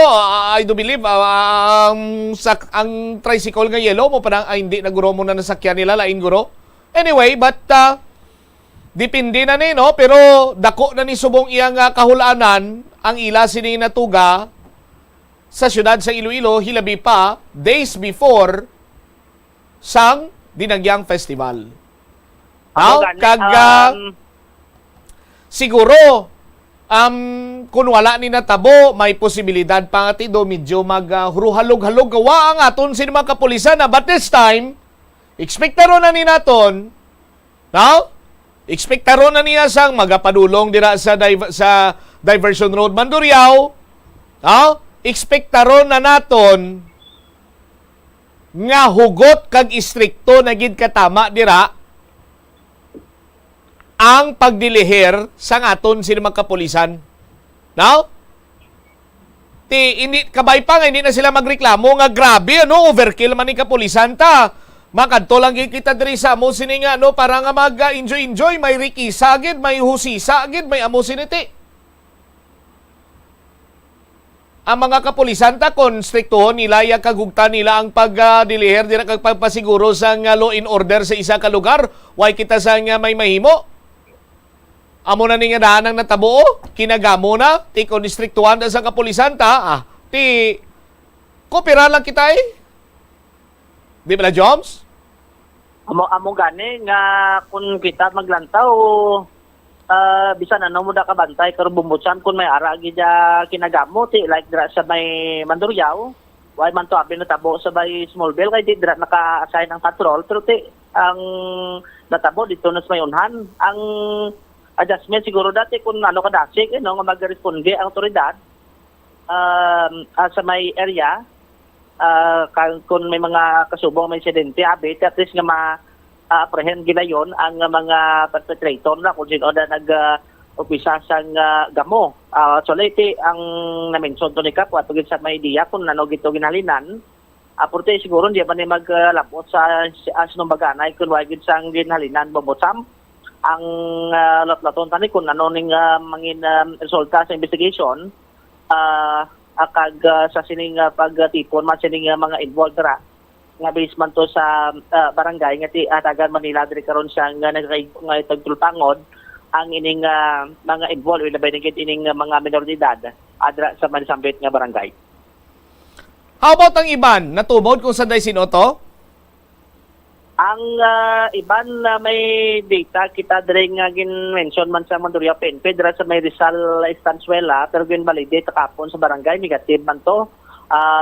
I do believe, ang tricycle nga yellow mo pa na, hindi na guro mo na nasakyan nila, lain guro. Anyway, but, dipindi na ni, no? Pero, dako na ni subong iyang kahulanan, ang ila sini natuga, sa syudad sa Iloilo, hilabi pa, days before, sang Dinagyang Festival. Siguro, kung wala ni natabo, may posibilidad pa nga tido, medyo maghuruhalog-halog gawa ang aton sin mga kapulisan na, but this time, expectaro na ni naton, no? Expectaro na niya sang magapadulong dira sa Diversion Road Mandurriao, no? Expectaron na naton nga hugot kag istrikto na gid katama dira ang pagdilihir sa aton sila magkapulisan. Now, hindi kabay pa nga hindi na sila magreklamo nga grabe overkill man ni kapulisan ta. Makadto lang gid kita diri sa amo sini nga para nga mag-enjoy, may rikisa gid, may husisa gid, may amo siniti. Ang mga kapulisan ta kon striktohon nila ya kagugta nila ang pagdilihir dira kag pagpasiguro sa law and order sa isa ka lugar, way kita sa nga may mahimo. Amo na ni nga daan ang natabo, kinagamo na ti kon striktuhan sa kapulisan ta, ti kopira lang kita Di ba Joms? Amo gani nga kung kita maglantaw bisan mo da kabantay karo bumbutsan kun may ara gid kinagamo ti like dira sa may Mandurriao way man to abi natabo sa may Smallville kay di dira naka-assign ang patrol pero ti ang natabo dito na sa mayunhan. Ang adjustment siguro dati kung ano kadasik, nga mag-responde ang otoridad sa may area, kung may mga kasubong may insidente, abit, at least nga ma-apprehend gilayon ang mga perpetrator na kung sino na nag-upisa sa gamo. So lately, ang na-mention to ni Kapwa, tugid sa may idea kung ano gito ginhalinan, porte siguro hindi man maglabot sa asinong baganay kung wagid sang ginhalinan bobotsam. Ang laton tani kung ano ning mangin resulta sa investigation, akag sa sining pagtipon man sining mga involved ra nga based man to sa barangay nga ti Atagan Manila diri karon siya nga tagtulpangod ang ining mga involved labay nigit ining mga minor de edad adra sa Manisambit nga barangay. How about ang iban? Natumod kung saan sinoto? Ang iban na may data kita diri nga gin-mention man sa Manduria PNP dira sa may Rizal Estanzuela pero gin-validate kapon sa barangay negative man to.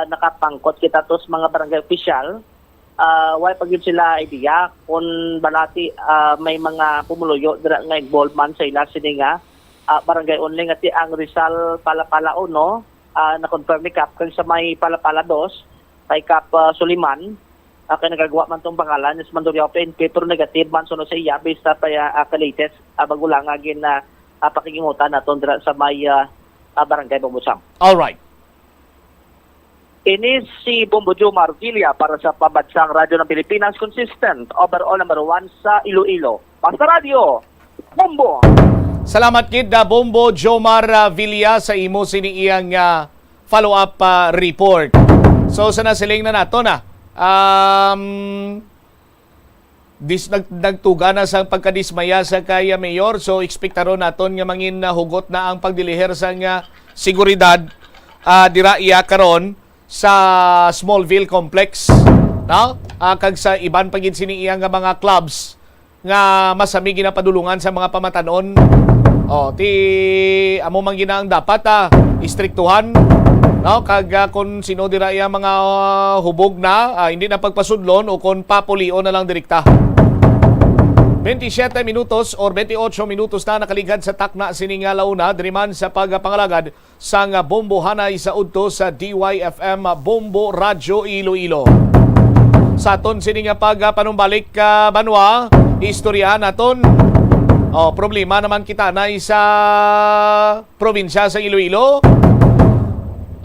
Nakapangkot kita to sa mga barangay official. Why pag yun sila idea kung balati may mga pumuluyo dira nga involved man sa ila sini nga barangay only nga ti ang Rizal Palapala 1 na-confirm ni Kap kung sa may Palapala 2 kay Kap Suliman kaya nagagawa man itong pangalan is Mandurriao PNP pero negative man sunod sa iya based sa ka-latest bagulang agin na pakikingutan natin sa may barangay Bombosam. Alright. Ini si Bombo Jomar Villa para sa Pambansang Radyo ng Pilipinas, consistent overall number 1 sa Iloilo. Basta Radio, Bombo! Salamat kid Bombo Jomar Villa sa imo siniiyang follow-up report. So sa nasiling na nato na nagtuga na sa pagkadismaya sa kay Mayor, so ekspektaron naton nga mangin hugot na ang pagdiliher sa nga seguridad dira iya karon sa Smallville Complex, no? Kag sa iban pagid siniiya nga mga clubs nga masami ginapadulungan sa mga pamatanon. Amo man gina ang dapat istriktuhan, no? Kag kung sino dira iya mga hubog na hindi na pagpasudlon o kung papulion na lang direkta. 27 minutos or 28 minutos na nakaligad sa takna sining launa diriman sa pagpangalagad sa Bombo Hanay sa udto sa DYFM Bombo Radyo Iloilo. Sa aton sining pagpanumbalik banwa, istoryahan naton problema naman kita na sa probinsya sa Iloilo.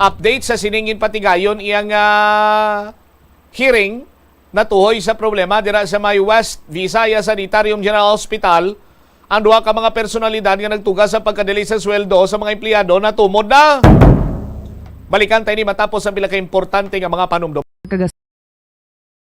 Update sa siningin patigayon iyang hearing natuhoy sa problema dira sa may West Visayas Sanitarium General Hospital. Ang duha ka mga personalidad nga nagtugas sa pagkadili sa sweldo sa mga empleyado na tumod na. Balikan tayo ni matapos ang pila ka importante nga mga panumdum.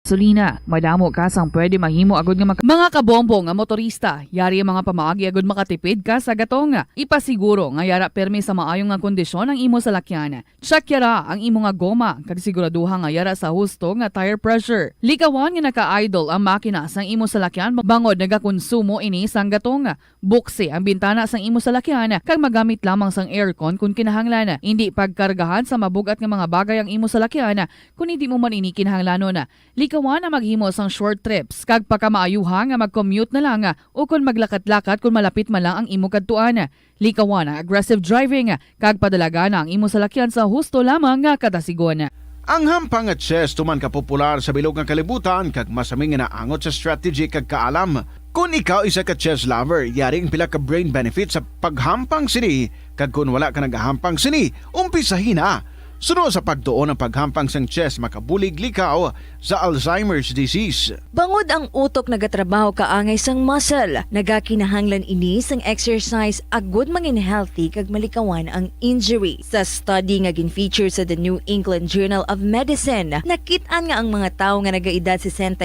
Gasolina, madamo ka sang pwede mahimo agud nga mga kabombo nga motorista, yari ang mga pamaagi agud makatipid ka sa gatong. Ipasiguro nga yara permi sa maayong nga kondisyon ang imo salakyan. Check yara ang imo nga goma, kag siguraduha nga yara sa husto nga tire pressure. Likawan nga naka-idle ang makina sang imo salakyan bangod nagakonsumo ini sang gatong. Buksi ang bintana sang imo salakyan kag magamit lamang sang aircon kung kinahanglan. Hindi pagkargahan sa mabugat nga mga bagay ang imo salakyan kung hindi mo man ini kinahanglanon. Likawan na maghimo sang short trips kag pagkamaayuha nga mag-commute na lang o kung maglakat-lakat kung malapit man lang ang imo kadtuan. Likawan ang aggressive driving kag padalaga na ang imo salakyan sa husto lamang nga kadasigon. Ang hampang at chess tuman ka popular sa bilog nga kalibutan kag masaming naangot sa strategy kag kaalam. Kung ikaw isa ka chess lover, yaring pila ka brain benefit sa paghampang sini kag kung wala ka nagahampang sini, umpisahin na. Sunod sa pagtuon ng paghampang sang chess makabulig likaw sa Alzheimer's disease. Bangod ang utok nagatrabaho kaangay sang muscle, nagakinahanglan ini sang exercise agud mangin healthy kag malikawan ang injury. Sa study nga gin-feature sa The New England Journal of Medicine, nakit-an nga ang mga tawo nga nagaedad 65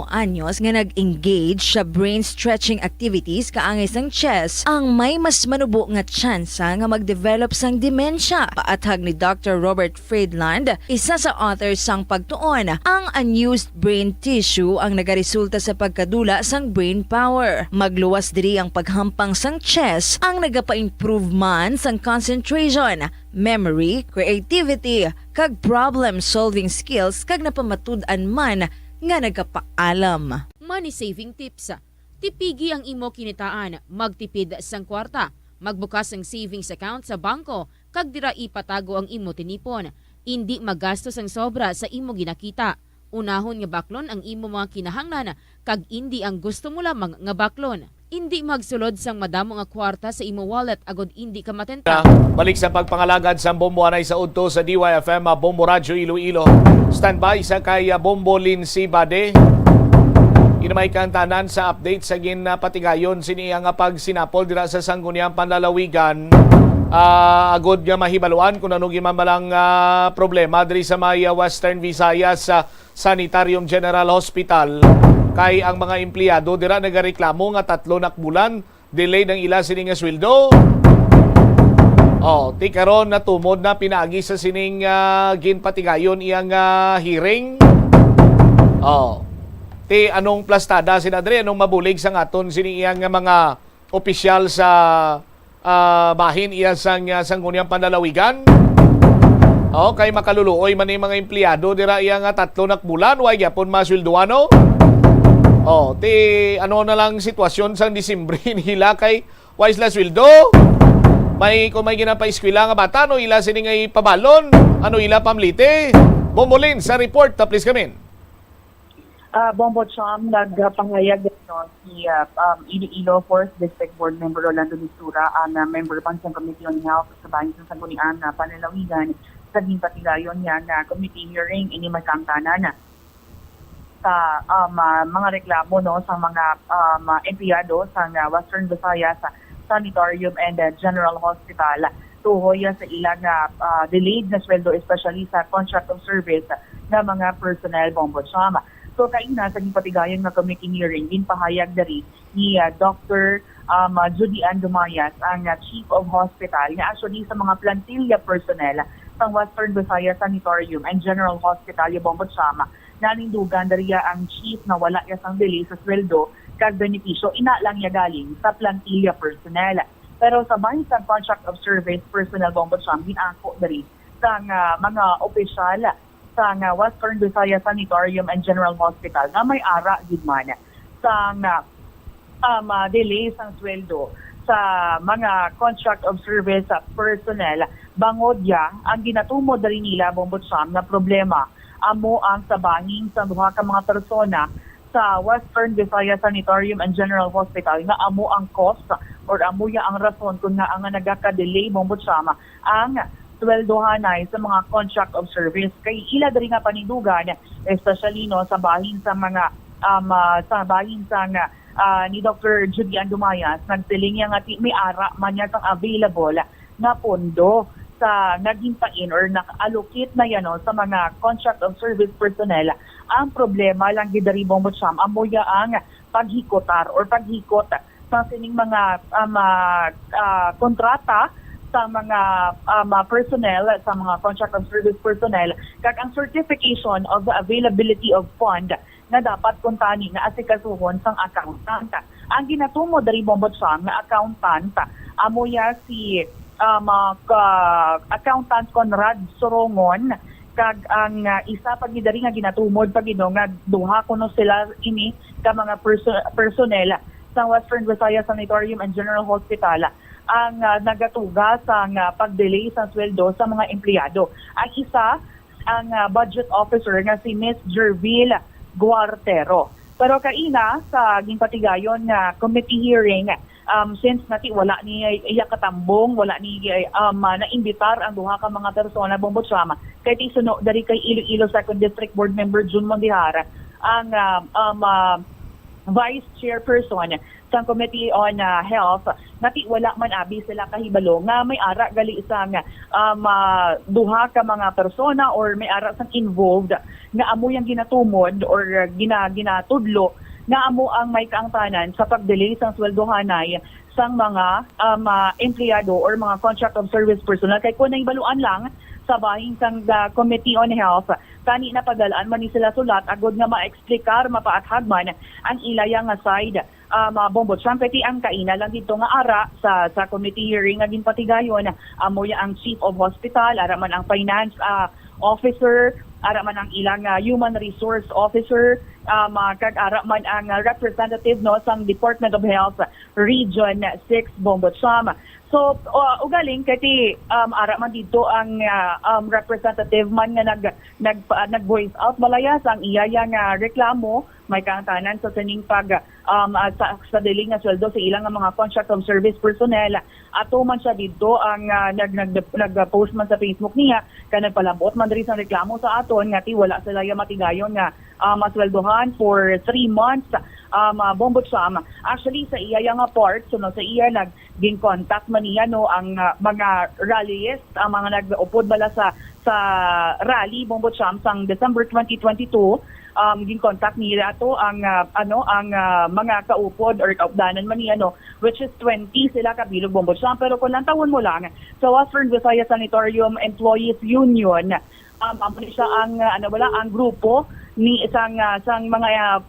anyos nga nag-engage sa brain stretching activities kaangay sang chess ang may mas manubo nga tsansa nga mag-develop sang demensya. Paathag ni Dr. Robert Friedland, isa sa authors sang pagtuon, ang unused brain tissue ang nagaresulta sa pagkadula sang brain power. Magluwas diri ang paghampang sang chess ang nagapa-improve man sang concentration, memory, creativity, kag problem-solving skills kag napamatud-an man nga nagapaalam. money saving tips. Tipigi ang imo kinitaan, magtipid sang kwarta, magbukas ng savings account sa bangko, kag dira ipatago ang imo tinipon. Hindi magastos ang sobra sa imo ginakita. Unahon nga baklon ang imo mga kinahanglan, kag hindi ang gusto mo lamang nga baklon. Hindi magsulod sang madamo nga kwarta sa imo wallet agod hindi ka matenta. Balik sa pagpangalagad sa Bombo Anay sa udto sa DYFM Bombo Radyo Iloilo. Standby sa kay Bombo Lindsay Bade. Inamay kantanan sa update sa ginapatigayon siniya nga pagsinapol dira sa Sangguniang Panlalawigan. Agod nga mahibaluan kung ano gimamalang problema diri sa may Western Visayas sa Sanitarium General Hospital. Kay ang mga empleyado dira nagareklamo nga 3 na bulan delay ng ila sining nga sweldo. Ti karon natumod na pinaagi sa sining ginpatigayon iyang hearing. Ti anong plastada sinadre anong mabulig sa ngaton sining iyang mga opisyal sa bahin iya sang Sangguniang Panlalawigan. Kay makaluluoy man yung mga empleyado dira iya nga 3 na bulan way gyapon masweldoano. Ti ano na lang sitwasyon sang Disyembre nila kay wais la sweldo. Kung may ginapa-eskwela nga bata, ano ila sini nga ipabalon? Ano ila pamlite? Bombolin sa report, please come in. Bombo Cham, nagpangayag no, si Iloilo 4th District Board Member Rolando Mistura, ang member Pansang Committee on Health sa Bahin ng Sangguniang Panlalawigan sa ginpatigayon niya na committee hearing ini magkangtanan sa mga reklamo no sa mga empleyado sa Western Visayas Sanatorium and General Hospital tuhoy sa ilang delayed na sweldo, especially sa contract of service na mga personnel. Bombo Chama. So kaina sa gipatigayon nga committee hearing ginpahayag diri ni Dr. Judy Ann Dumayas, ang Chief of Hospital, nga actually sa mga plantilla personnel sa Western Visayas Sanatorium and General Hospital Bombo Chama nanindugan dariya ang chief na wala ya sang delay sa sweldo kag benepisyo ina lang ya galing sa plantilla personnel. Pero sa bahin sa contract of service personnel Bombo Cham ginako diri sa mga opisyal sa Western Visayas Sanatorium and General Hospital nga may ara gid man sa delay sang sweldo sa mga contract of service personnel bangod ya ang ginatumo diri nila Bombo Cham na problema amo ang sabanging sa duha ka mga persona sa Western Visayas Sanatorium and General Hospital nga amo ang cost or amo ya ang rason kung nga ang nagaka-delay Bombo Chama ang sweldohanay sa mga contract of service kay ila diri nga panindugan especially no sa bahin sa mga ni Dr. Judy Ann Dumayas nagpiling nga may ara man yatang available na pondo sa naghimpain or naka-allocate na yan sa mga contract of service personnel. Ang problema lang gidari Bombo Cham amoya ang paghikotar or paghikot sa sining mga kontrata sa mga personnel, sa mga contract of service personnel, kag ang certification of the availability of fund na dapat kuntani na asikasuhon sang accountant. Ang ginatumo dari Bombo Cham na accountant amoya si accountant Conrad Sorongon kag ang isa pag gidari nga ginatumod pag nga duha kuno sila ini ka mga personnel sa Western Visayas Sanatorium and General Hospital ang nagatuga sa pag-delay sa sweldo sa mga empleyado. Ang isa ang budget officer nga si Miss Jerville Guartero. Pero kaina sa ginpatigayon nga committee hearing since nati wala ni iya katambong, wala ni naimbitar ang duha ka mga persona Bombo Chama kay tisuno dari kay Iloilo 2nd District Board Member June Mondihara ang Vice Chairperson sa Committee on Health nati wala man abi sila kahibalo nga may ara gali isang duha ka mga persona or may ara sang involved nga amo yang ginatumod or ginatudlo nga amo ang may kaangtanan sa pag-delay sang sweldohanay sang mga empleyado or mga contract of service personnel kay kun naibaluan lang sa bahin sang Committee on Health kani na padalaan man ni sila sulat agod nga ma-explikar mapaathag man ang ilayang side Bombo Cham kay ang kaina lang dito nga ara sa committee hearing nga ginpatigayon amo ya ang Chief of Hospital ara man ang Finance officer, ara man ang ilang human resource officer, kag ara man ang representative no sang Department of Health Region 6 Bombotsam. So ugaling kati ara man dito ang representative man nga nag voice out malayas ang iyaya nga reklamo may kaangtanan sa sining pag sa dili nga sweldo sa ilang mga contract of service personnel. Ato man siya dito ang nag-post man sa Facebook niya kay nagpalabot man diri sa reklamo sa aton nga ti wala sila ya matigayon nga masweldohan for 3 months. Bombotsam. Actually sa iya nga part so no, sa iya naging contact man niya no ang mga rallyist ang mga nag-upod bala sa rally Bombotsam sang December 2022 ging contact nila ato ang mga kaupod or kaupdanan man niya no which is 20 sila kabilog Bombotsam pero kung tawon mo lang sa Western Visayas Sanatorium Employees Union siya ang grupo ni isang mga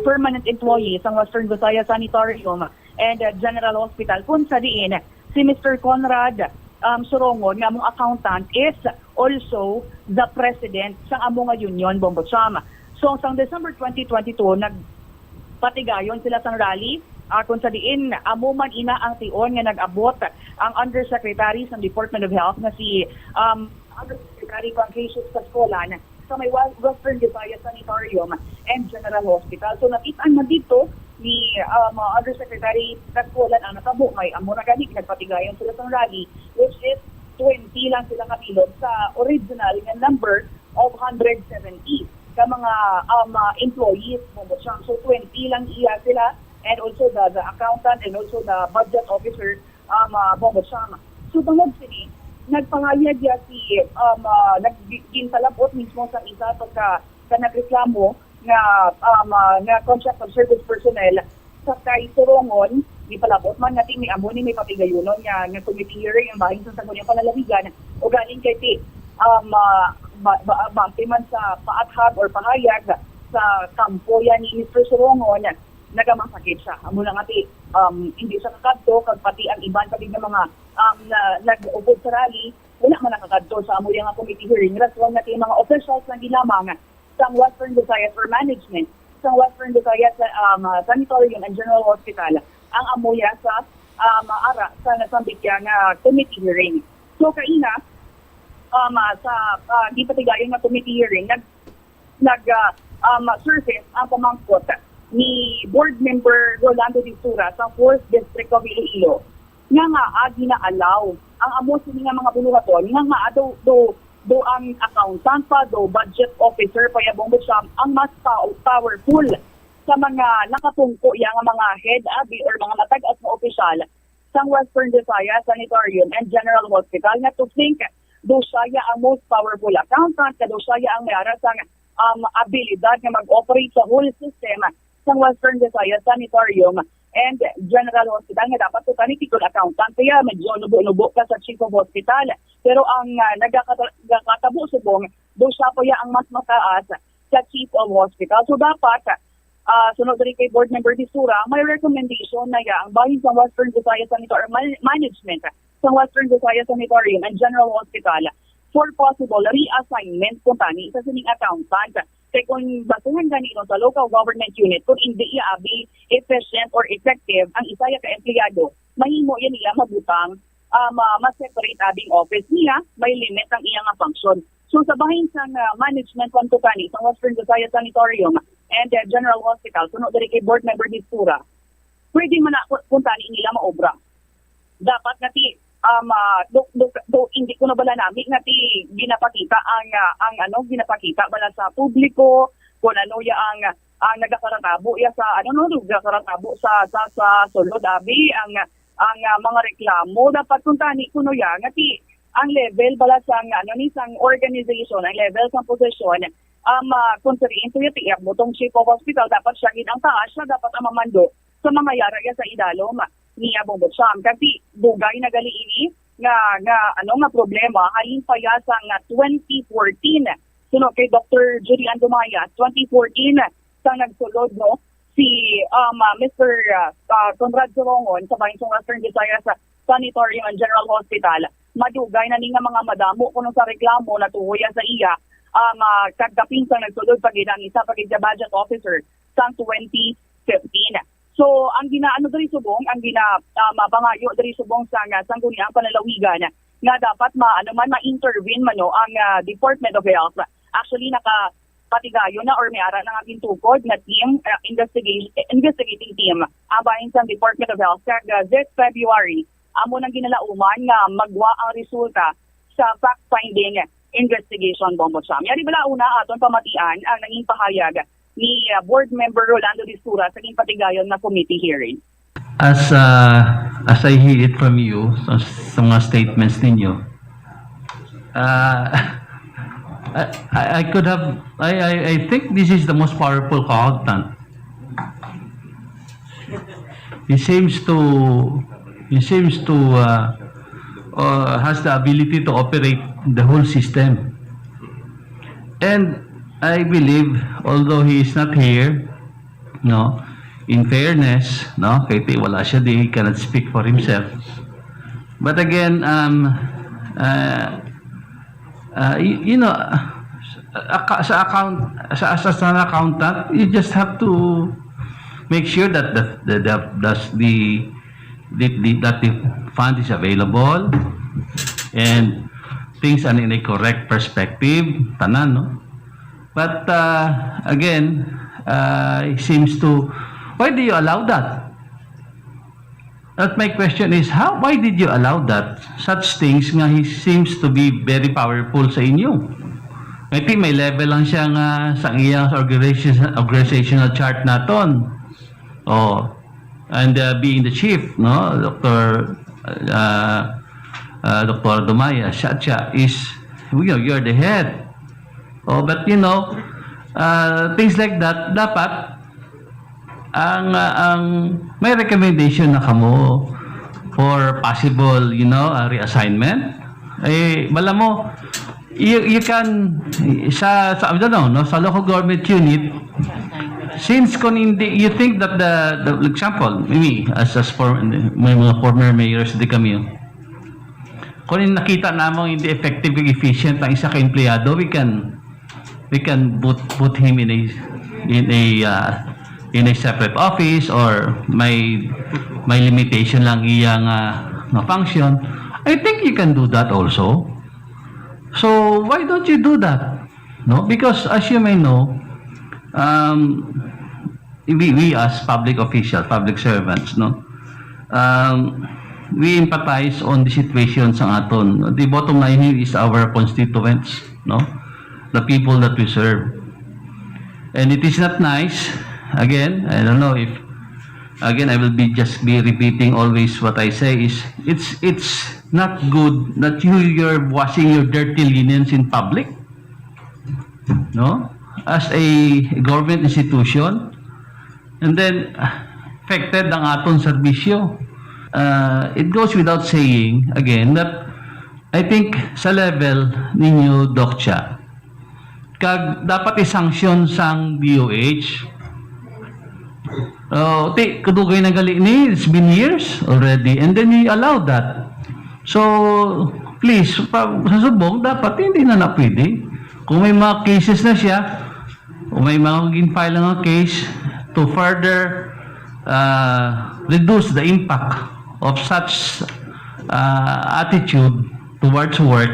permanent employees ng Western Visayas Sanatorium and General Hospital kung sa diin si Mr. Conrad Surongon nga among accountant is also the president sa among union Bombotsam. So sang December 2022 nagpatigayon sila sang rally kung sa diin amo man ina ang tion nga nag-abot ang undersecretary sa Department of Health na si Undersecretary Pancratius Cascolan sa may Western Visayas Sanatorium and General Hospital. So nakitaan man dito ni Undersecretary Cascolan ang natabo may amo na gani nagpatigayon sila sa rally which is 20 lang sila kabilog sa original nga number of 170 ka mga employees mo siyang. So 20 lang iya sila and also the accountant and also the budget officer Bombotsam. So tungod sini nagpangayag ya si naggintalabot mismo sa isa pagka nagreklamo nga contract of service personnel sa kay Surongon di palabot man natin ni amo ni may papigayunon nga committee hearing ang bahin sa Sangguniang Panlalawigan o galing kay ti bante man sa paathag or pahayag sa kampo yan ni Mr. Surongon nagamasakit siya. Amo lang ati hindi siya kakadto kag pati ang iban pati ng mga nag-upod sa rally wala man nakakadto sa amo yang committee hearing rason natin mga officials na gilamang sa Western Visayas for management sa Western Visayas Sanatorium and General Hospital ang amoya sa ara sa nasambit nga committee hearing. So kaina sa di patigayon nga committee hearing surface ang pamangkot ni board member Rolando Distura sa 4th District of Iloilo nga gina-allow ang amo sini nga mga buluhaton nga do ang accountant pa do budget officer pa ya Bombotsam ang mas powerful sa mga nakatungko yang mga head abi or mga matag-as na opisyal sa Western Visayas Sanatorium and General Hospital nga to think do siya ang most powerful accountant do siya ang mayara sa abilidad nga mag-operate sa whole system sa Western Visayas Sanatorium and General Hospital nga dapat ito tikol accountant kaya medyo nubo-nubo ka sa Chief of Hospital pero ang nagkakatabo subong do siya pa ang mas mataas sa Chief of Hospital. So dapat sunod rin kay Board Member Distura may recommendation na ang bahin sa Western Visayas Sanatorium management sa Western Visayas Sanatorium and General Hospital for possible reassignment kung tani sa sining accountant. Kaya kung basuhan ganito sa local government unit, kung hindi iabi efficient or effective ang isaya ka-empleyado, mahimo yan niya mabutang ma-separate abing office niya, may limit ang iyang function. So sa bahin sa management kung tani sa Western Visayas Sanatorium and General Hospital, sunod rin kay Board Member Distura, pwede man kung tani nila maobra. Dapat nati hindi ko na bala namin ngati ginapakita ang ginapakita bala sa publiko kung ano ya ang nagakaratabo ya sa nagakaratabo sa sulod abi ang mga reklamo dapat kung tani kuno ya ngati ang level bala sa sang organization ang level sa posisyon kung sariin to yati butong Chief of Hospital dapat siya ang taas siya dapat ang mamando sa mga yara ya sa idalom ni Bombotsam kasi dugay na gali ini nga problema halin pa ya sa 2014 suno kay Dr. Julian Dumaya 2014 sa nagsulod no si Mr. Conrad Surongon sa bahin sa Western Visayas Sanatorium and General Hospital madugay na ni nga mga madamo kuno sa reklamo na tuhoyan sa iya kagkapinsang nagsulod pag ang isa pag budget officer sa 2015. So ang ginaano diri subong ang mapangayo diri subong sa sangguniang panalawigan nga dapat ma-intervene man no ang Department of Health. Actually patigayo na or may ara ng ating tukod na team, investigating team abahin sa Department of Health kag this February amo nang ginalauman nga magwa ang resulta sa fact-finding investigation, Bombo Cham. Yari bala una aton pamatian ang naging pahayag ni Board Member Rolando Distura sa naging patigayon na committee hearing. As I hear it from you sa mga statements ninyo, I think this is the most powerful accountant. He seems to has the ability to operate the whole system. And I believe, although he is not here, no, in fairness, no, kahit wala siya di, he cannot speak for himself. But again, you know, as an accountant, you just have to make sure that the fund is available and things are in a correct perspective, tanan, no? But again, it seems to, why do you allow that? That my question is, why did you allow that? Such things nga, he seems to be very powerful sa inyo. I think may level lang siya nga sa iyang organizational chart naton. Oh, and being the chief, no, Dr. Dumaya, siya is, you're the head. Oh, but you know, things like that, dapat ang may recommendation na kamo for possible, you know, reassignment. Eh, bala mo, you can sa I don't know, no, sa local government unit, since kung hindi, you think that the example, maybe as may mga former mayors di kami, kung nakita namang hindi effective and efficient ang isa ka empleyado, we can put him in a separate office, or may limitation lang iyang function. I think you can do that also. So why don't you do that? No, because as you may know, we as public officials, public servants, no, we empathize on the situation sa aton. The bottom line here is our constituents, no, the people that we serve. And it is not nice, again, I don't know if, again, I will just be repeating always what I say is, it's not good that you're washing your dirty linens in public, no, as a government institution, and then affected ang aton serbisyo. It goes without saying, again, that I think sa level ninyo, Doc Cha, kag dapat i-sanction sang DOH. Kadugay na gali ni, it's been years already, and then you allow that. So, please, sa subong, dapat hindi na pwede. Kung may mga cases na siya, kung may mga gin-file ng case to further reduce the impact of such attitude towards work,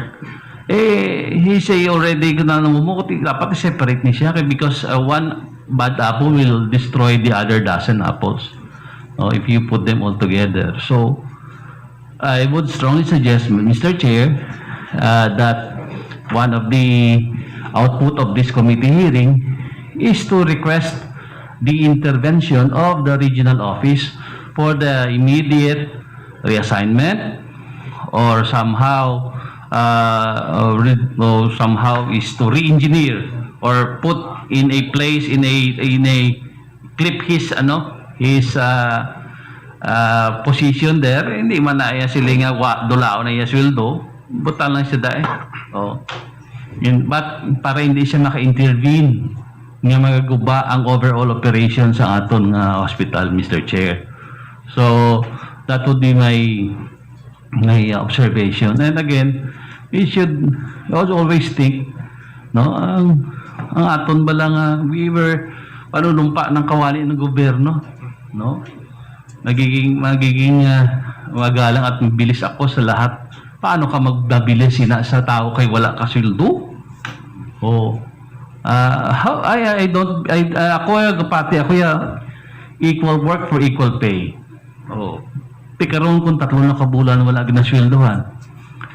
he say already na namumukot, dapat i-separate niya siya because one bad apple will destroy the other dozen apples if you put them all together. So I would strongly suggest, Mr. Chair, that one of the output of this committee hearing is to request the intervention of the regional office for the immediate reassignment, or somehow somehow is to re-engineer or put in a place, in a clip his position there. Hindi man na iya sila nga dulao na iya sweldo, butan lang siya dahil. But para hindi siya maka-intervene nga magaguba ang overall operation sa aton hospital, Mr. Chair. So that would be my may observation. And again, we should always think, no, ang aton ba lang, we were panunumpa ng kawali ng gobyerno, no? Magiging magalang at mabilis ako sa lahat. Paano ka magbabilis sa tao kay wala ka sweldo? Equal work for equal pay. Tikaroon kung 3 na kabulan wala ginasweldohan.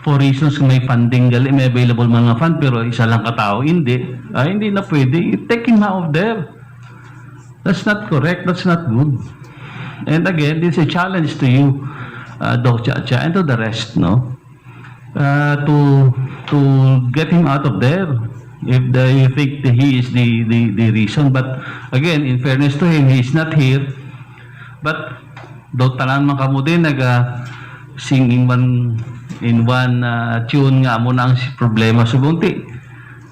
For reasons may funding may available mga fund pero isa lang katao, hindi na pwede. Take him out of there. That's not correct. That's not good. And again, this is a challenge to you, Doc Chacha, and to the rest, no? To get him out of there if you think that he is the reason. But again, in fairness to him, he is not here. But daw tanan man kamo din singing in one tune nga mo na ang problema subunti.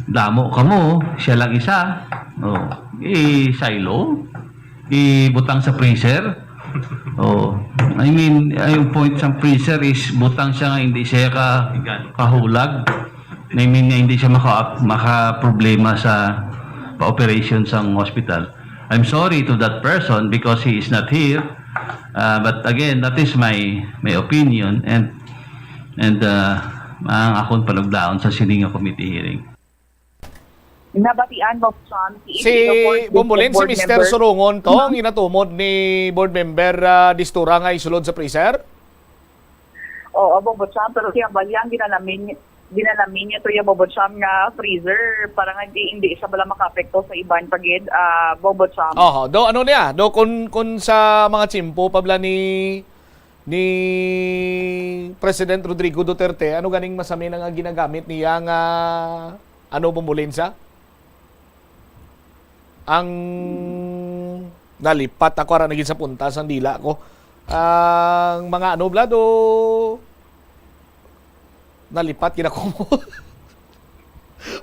Damo kamo, siya lang isa. Silo, butang sa freezer. I mean, yung point sa freezer is butang siya nga hindi siya kahulag. I mean, hindi siya maka-problema sa pa-operation sa hospital. I'm sorry to that person because he is not here. But again, that is my opinion and ang akong panagdaon sa Sininga Committee hearing. Nabatian mo si Bombolin, si Mr. Surungon to, ang inatumod ni board member Distura nga isulod sa freezer? Oo, Bobotsam, pero siya balyang ginalamin niya to yung Bobotsam nga freezer para nga hindi isa bala makapekto sa ibang pagid, Bobotsam. Do ano niya? Do kun sa mga chimpo pabla ni President Rodrigo Duterte, ano ganing masami nga ginagamit niya nga Bombolin sa? Ang nalipat ako ara naging sa puntas ang dila ko. Ang mga blado nalipat kinako mo.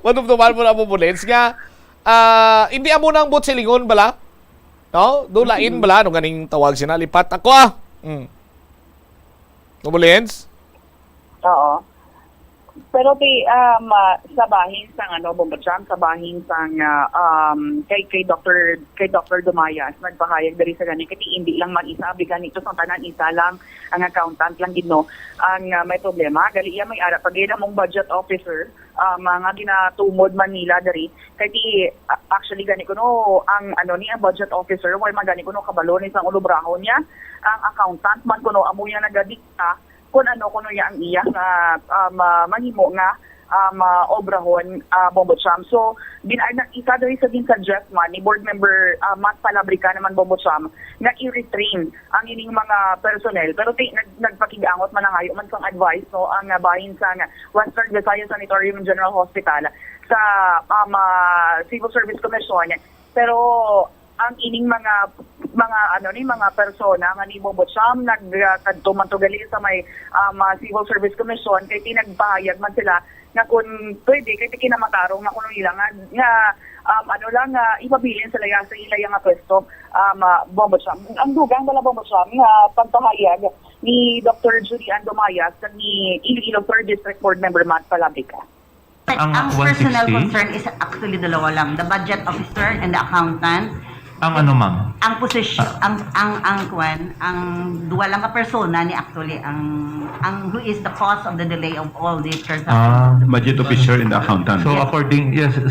Manumduman mo na mo bulens nga hindi amo nang bot silingon bala. No? Dulain bala no ganing tawag sina lipat ako Bulens? Oo. Pero sa bahin sang Bobotsam, sa bahin sang kay Dr. Dumayas nagpahayag diri sa gani kay hindi lang mag-isa bigan ito sa tanan isa lang ang accountant lang gid no ang may problema gali iya may ara pagid among budget officer mga ginatumod Manila diri kay actually gani kuno ang ang budget officer why magani kuno kabalo ni sang ulubrahon niya ang accountant man kuno amo ya nagadikta kung kuno yang iya nga mahimo nga obrahon Bobotsam. So isa diri sa suggest man ni board member Matt Palabrica naman Bobotsam nga i-retrain ang ining mga personnel pero nagpakigangot man nangayo man sang advice no ang bahin sa Western Visayas Sanatorium and General Hospital sa Civil Service Commission pero ang ining mga persona nga ni Bobotsam nagkadtumantugali sa may Civil Service Commission kay tinagbayad man sila nga kung pwede kay kinamatarong nga kuno nila nga ipabilin sila sa ilaya nga pwesto Bobotsam. Ang dugang bala Bobotsam nga pagpahayag ni Dr. Julian Dumayas ni Iloilo 3rd District Board Member Matt Palabrica. Ang personal concern is actually dalawa lang, the budget officer and the accountant. Ang ma'am? Ang posisyon, ang duwa lang ka persona ni actually ang who is the cause of the delay of all these transactions. Budget officer and the accountant.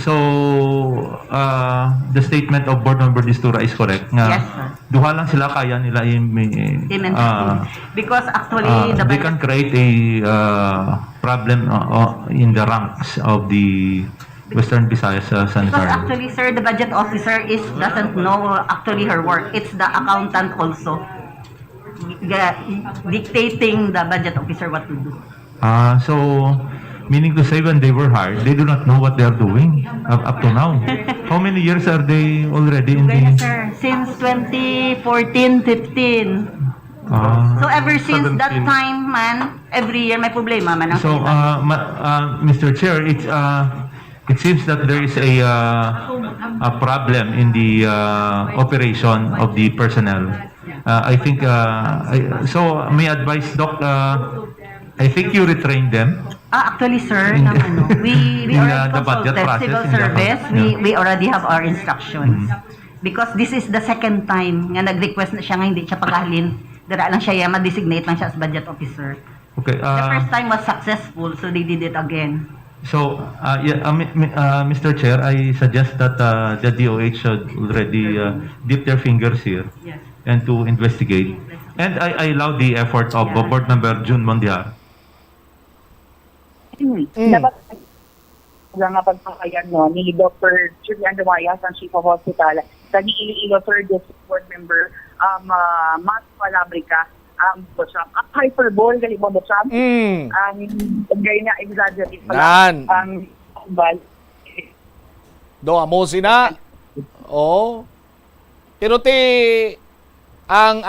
So the statement of board member Distura is correct nga. Yes, sir. Duha lang sila kaya nila because actually they can create a problem in the ranks of the Western Visayas Sanitarium. Because actually, sir, the budget officer doesn't know actually her work. It's the accountant also dictating the budget officer what to do. So meaning to say when they were hired, they do not know what they are doing up to now. How many years are they already in the... Sir, since 2014-15. So ever since 17. that time, man, every year may problema man. So, Mr. Chair, it seems that there is a problem in the operation of the personnel. I think so. May advise Doc I think you retrained them. Actually, sir, In- we in, already the budget consulted process, civil in the- service. yeah. We already have our instructions. Because this is the second time nga nag-request na siya nga hindi siya paghalin. Dira lang siya ma-designate lang siya as budget officer. Okay. The first time was successful, so they did it again. So, Mr. Chair, I suggest that the DOH should already dip their fingers here Yes. and to investigate. And I allow the effort of Board Member June Mondiar. Dapat nga pagpakayan ni Dr. Julian Dumayas, ang Chief of Hospital, sa ni Iloilo 3rd District Board Member, Matt Palabrica, Bocham. Ang hyperbole, gali mo, Bocham. Ang gaya na exaggerate pala. Ang bal. Do amo sina. Oh. Pero ang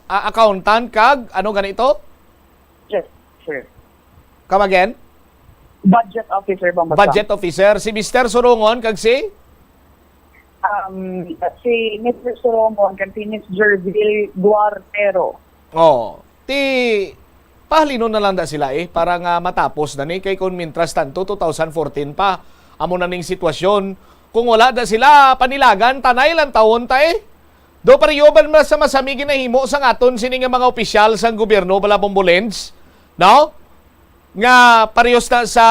accountant kag ano ganito? Yes, sir. Come again? Budget officer bang Bocham? Budget officer si Mr. Surungon kag si Si Mr. Solomon kan si Ms. Jerville Duartero. Pahalino na lang da sila para nga matapos na ni kay kung mintras tanto 2014 pa amo na ning sitwasyon. Kung wala da sila panilagan tanay lang taon ta do pariyoban ba sa masami ginahimo sa aton sini nga mga opisyal sang gobyerno bala Bombolens, no? Nga parehos na sa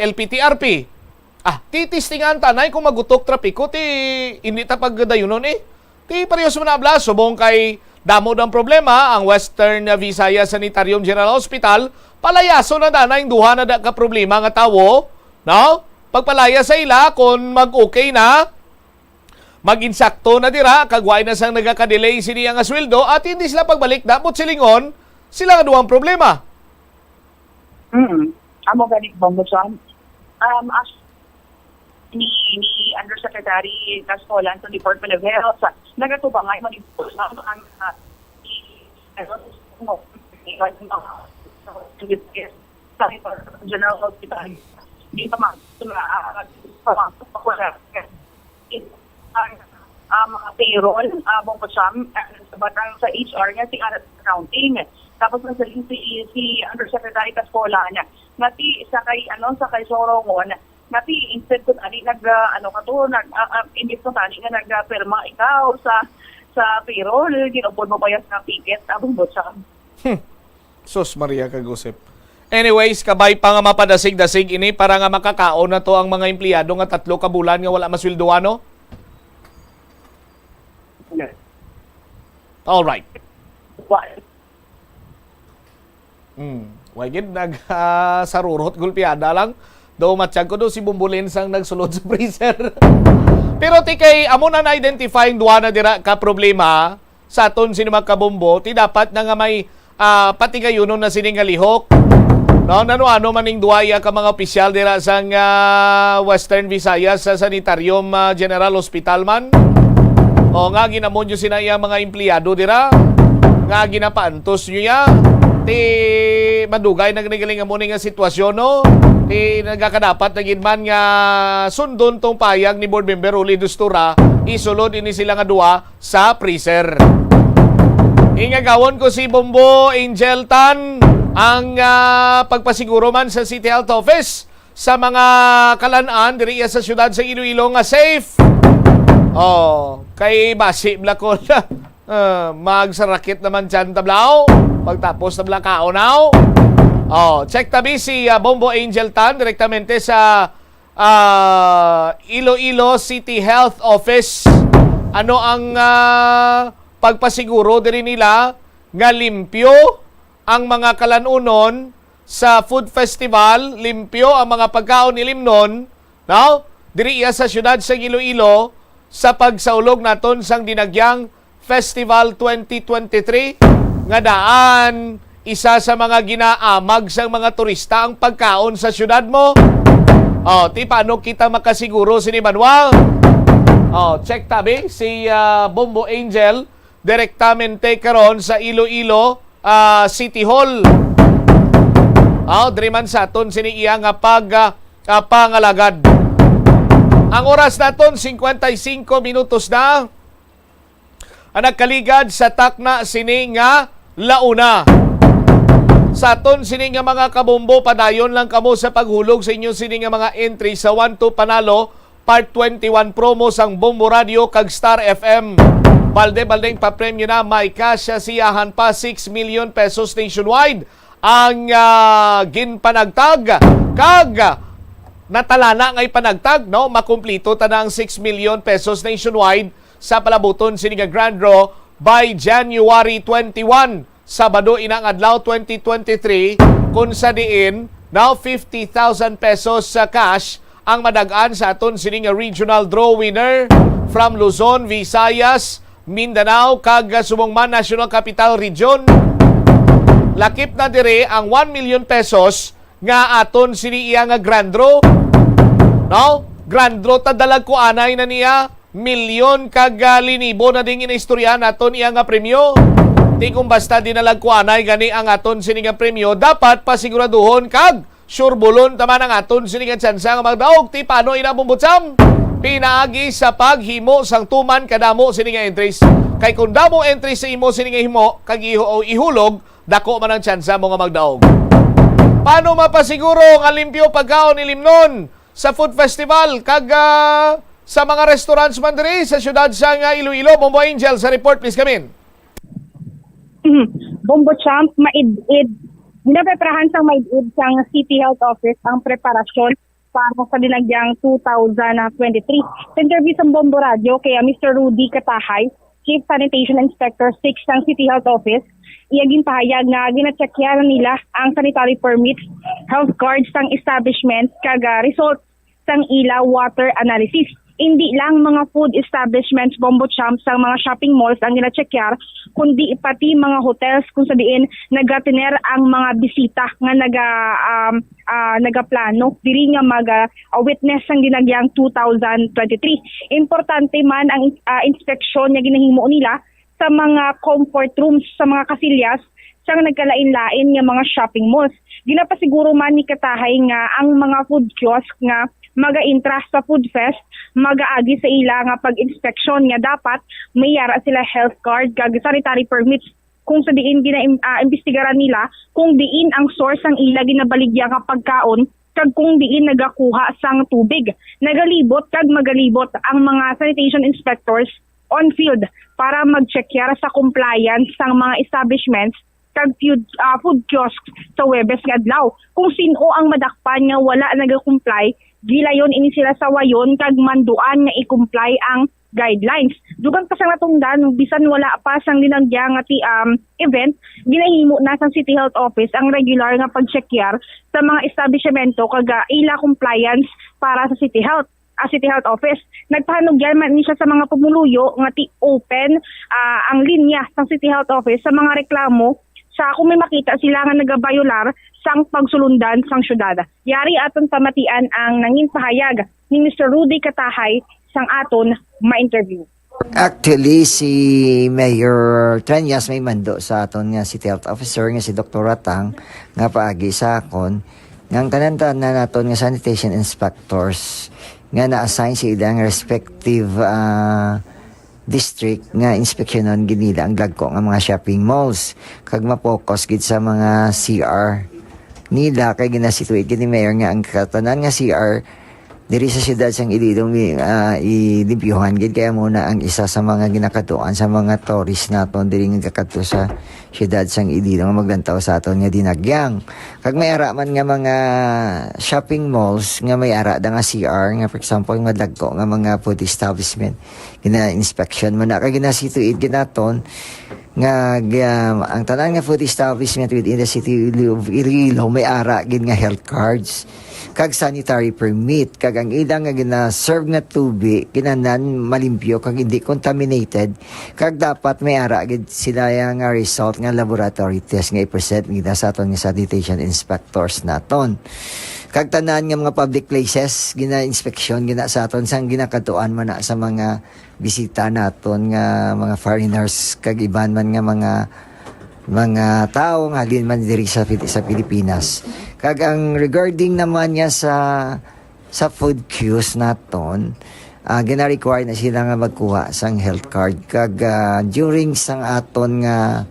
LPTRP. Titistingan tanay kung magutok trapiko hindi ta pagdayunon Ti parehos mo na abla subong kay damo ng problema ang Western Visayas Sanitarium General Hospital, palayaso na danay duha na da ka problema nga tawo, no? Pagpalaya sa ila kung mag-okay na, mag-insakto na dira, kagway na sang nagaka-delay sini nga sweldo at hindi sila pagbalik dapat silingon, sila nga duwang problema. Amo ganit bang Bocham? Ni Undersecretary Castolan sa Department of Health, nagatubangay man ito ang General Hospital. Di pa mga payroll, bang Bocham, batang sa HR niya, si accounting. Tapos nasaling si Undersecretary Castolan, nati sa kay Sorongon, nati instead ko tani imbis ko tani nga nagperma ikaw sa payroll, ginupod mo pa yan sa picket, abang Bocham. Sus Maria Kagusep. Anyways, kabay pa nga mapadasig-dasig ini para nga makakaon na to ang mga empleyado nga 3 ka bulan nga wala masweldoano. All right. Wagid sarurot gulpiada lang. Do matsyag ko do si Bumbulins ang nagsulod sa freezer. Pero kay amo na na-identifying duha na dira ka problema sa aton sini magkabombo, ti dapat na nga may patigayunon na sining lihok. No, ano maning duaya ka mga opisyal dira sang Western Visayas sa Sanitarium General Hospital man. O nga ginamon nyo sinayang mga empleyado dira. Nga ginapaantos nyo ya. Ti madugay nagnigaling mo nga sitwasyon no. Ti nagkakadapat na ginman nga sundon tong payag ni Board Member Uli Dustura, isulod ini sila nga duwa sa freezer. Ingagawon ko si Bombo Angel Tan ang pagpasiguro man sa City Health Office sa mga kalan-an diri sa syudad sa Iloilo nga safe. Kay basi blakon magsarakit naman dyan tablaw pagtapos tabla kaonaw. Check tabi si Bombo Angel Tan direktamente sa Iloilo City Health Office. Ano ang pagpasiguro diri nila nga limpyo ang mga kalanunon sa food festival, limpyo ang mga pagkaon nilimnon, no? Diri sa syudad sa Iloilo sa pagsaulog naton sang dinagyang Festival 2023 nga daan isa sa mga ginaamag sang mga turista ang pagkaon sa syudad mo. Ti paano kita makasiguro sini Manuel? Check tabi si Bombo Angel direktamente karon sa Iloilo City Hall. Diri man sa aton sini iya nga pangalagad. Ang oras naton 55 minutos na. Ang nagkaligad sa takna sini nga launa. Sa aton sini nga mga kabombo, padayon lang kamo sa paghulog sa inyo sini nga mga entry sa 1-2 Panalo, Part 21 promos ang Bombo Radio kag Star FM. Balde-baldeng papremyo na, may kasya siyahan pa 6 million pesos nationwide ang ginpanagtag kag natalana ngay panagtag, no, makumplito tanang 6 million pesos nationwide sa palabuton sini nga grand draw by January 21, Sabado inang adlaw 2023, kung sa diin now 50,000 pesos sa cash ang madagaan sa aton sini nga regional draw winner from Luzon, Visayas, Mindanao kag Sumangman National Capital Region. Lakip na dire ang 1 million pesos nga aton sini iya nga grand draw. No? Grand draw ta dalag ko anay na niya milyon kag linibo na ding inaistorya naton iya nga premyo. Di kung basta dinalag ko anay gani ang aton sini nga premyo, dapat pasiguraduhon kag surebulon taman ang aton sini nga tsansa nga magdaog ti paano ina bumbutsam. Pinaagi sa paghimo sang tuman kadamo sini nga entries. Kay kung damo entries sa imo sini nga himo kag ihulog, dako man ang tsansa mo nga magdaog. Paano mapasiguro nga limpyo pagkaon ni limnon sa food festival kag sa mga restaurants man diri sa syudad sa Iloilo? Bombo Angel sa report, please come in. Bombo Champ, maid-id. Ginapreparahan sang maid-id sang City Health Office ang preparasyon para sa dinagyang 2023. Sa interview sa Bombo Radio kay Mr. Rudy Katahay, Chief Sanitation Inspector 6 ng City Health Office, iyaging pahayag na ginacheckyaran nila ang sanitary permits, health cards sang establishment kag result sang ila water analysis. Hindi lang mga food establishments, Bombo Champ, sa mga shopping malls ang ginachekyar, kundi pati mga hotels kung sa diin nagatiner ang mga bisita nga nagaplano diri nga witness ang dinagyang 2023. Importante man ang inspeksyon nga ginahimo nila sa mga comfort rooms, sa mga kasilyas sa nagkalain-lain nga mga shopping malls. Ginapasiguro man ni Katahay nga ang mga food kiosk nga maga-intra sa food fest, magaagi sa ila nga pag-inspeksyon nga dapat may yara sila health card kag sanitary permits kung sa diin imbestigaran nila kung diin ang source ang ila ginabaligya nga pagkaon kag kung diin nagakuha sang tubig. Nagalibot kag magalibot ang mga sanitation inspectors on field para mag-check sa compliance sang mga establishments kag food kiosks sa Webes nga adlaw. Kung sino ang madakpan nga wala nagakomply, gilayon ini sila sa wayon kag manduan nga i-comply ang guidelines. Dugang pa sa natungdan, bisan wala pa sang dinagya nga event, ginahimo na sa City Health Office ang regular nga pag-checkyer sa mga establishmento kag ila compliance para sa City Health Office. Nagpahanugyan man ni siya sa mga pumuluyo nga open ang linya sa City Health Office sa mga reklamo sa kung may makita sila nga nagabayular sang pagsulundan sang syudad. Yari aton pamatian ang nangin pahayag ni Mr. Rudy Katahay sang aton ma-interview. Actually, si Mayor Trenyas may mando sa aton nga City Health Officer nga si Dr. Ratang nga paagi sa akon nga tanan na naton nga sanitation inspectors nga na-assign sa ilang respective district nga inspeksyonon ginila ang dagko nga mga shopping malls kag ma-focus gid sa mga CR nila kay ginasituate gid ni Mayor nga ang katanan nga CR diri sa siyudad sang Iloilo ilimpyuhan gid kaya muna ang isa sa mga ginakatuan sa mga tourist naton diri nga kakadto sa siyudad sang Iloilo nga maglantaw sa aton nga dinagyang kag may ara man nga mga shopping malls nga may ara da nga CR nga for example nga dagko nga mga food establishment gina-inspection man na kag ginasituate gid naton nga ang tanan nga food establishment within the city of Iloilo may ara gid nga health cards kag sanitary permit kag ang ilang nga gina-serve nga tubig kinanan malimpyo kag hindi contaminated kag dapat may ara gid sila nga result nga laboratory test nga i-present gid sa aton nga sanitation inspectors naton kag tanan nga mga public places gina-inspeksyon gina sa aton sang ginakatuan man na sa mga bisita naton nga mga foreigners kag iban man nga mga tao nga halin man diri sa Pilipinas. Kag ang regarding naman niya sa food queues naton, gina-require na sila nga magkuha sang health card kag during sang aton nga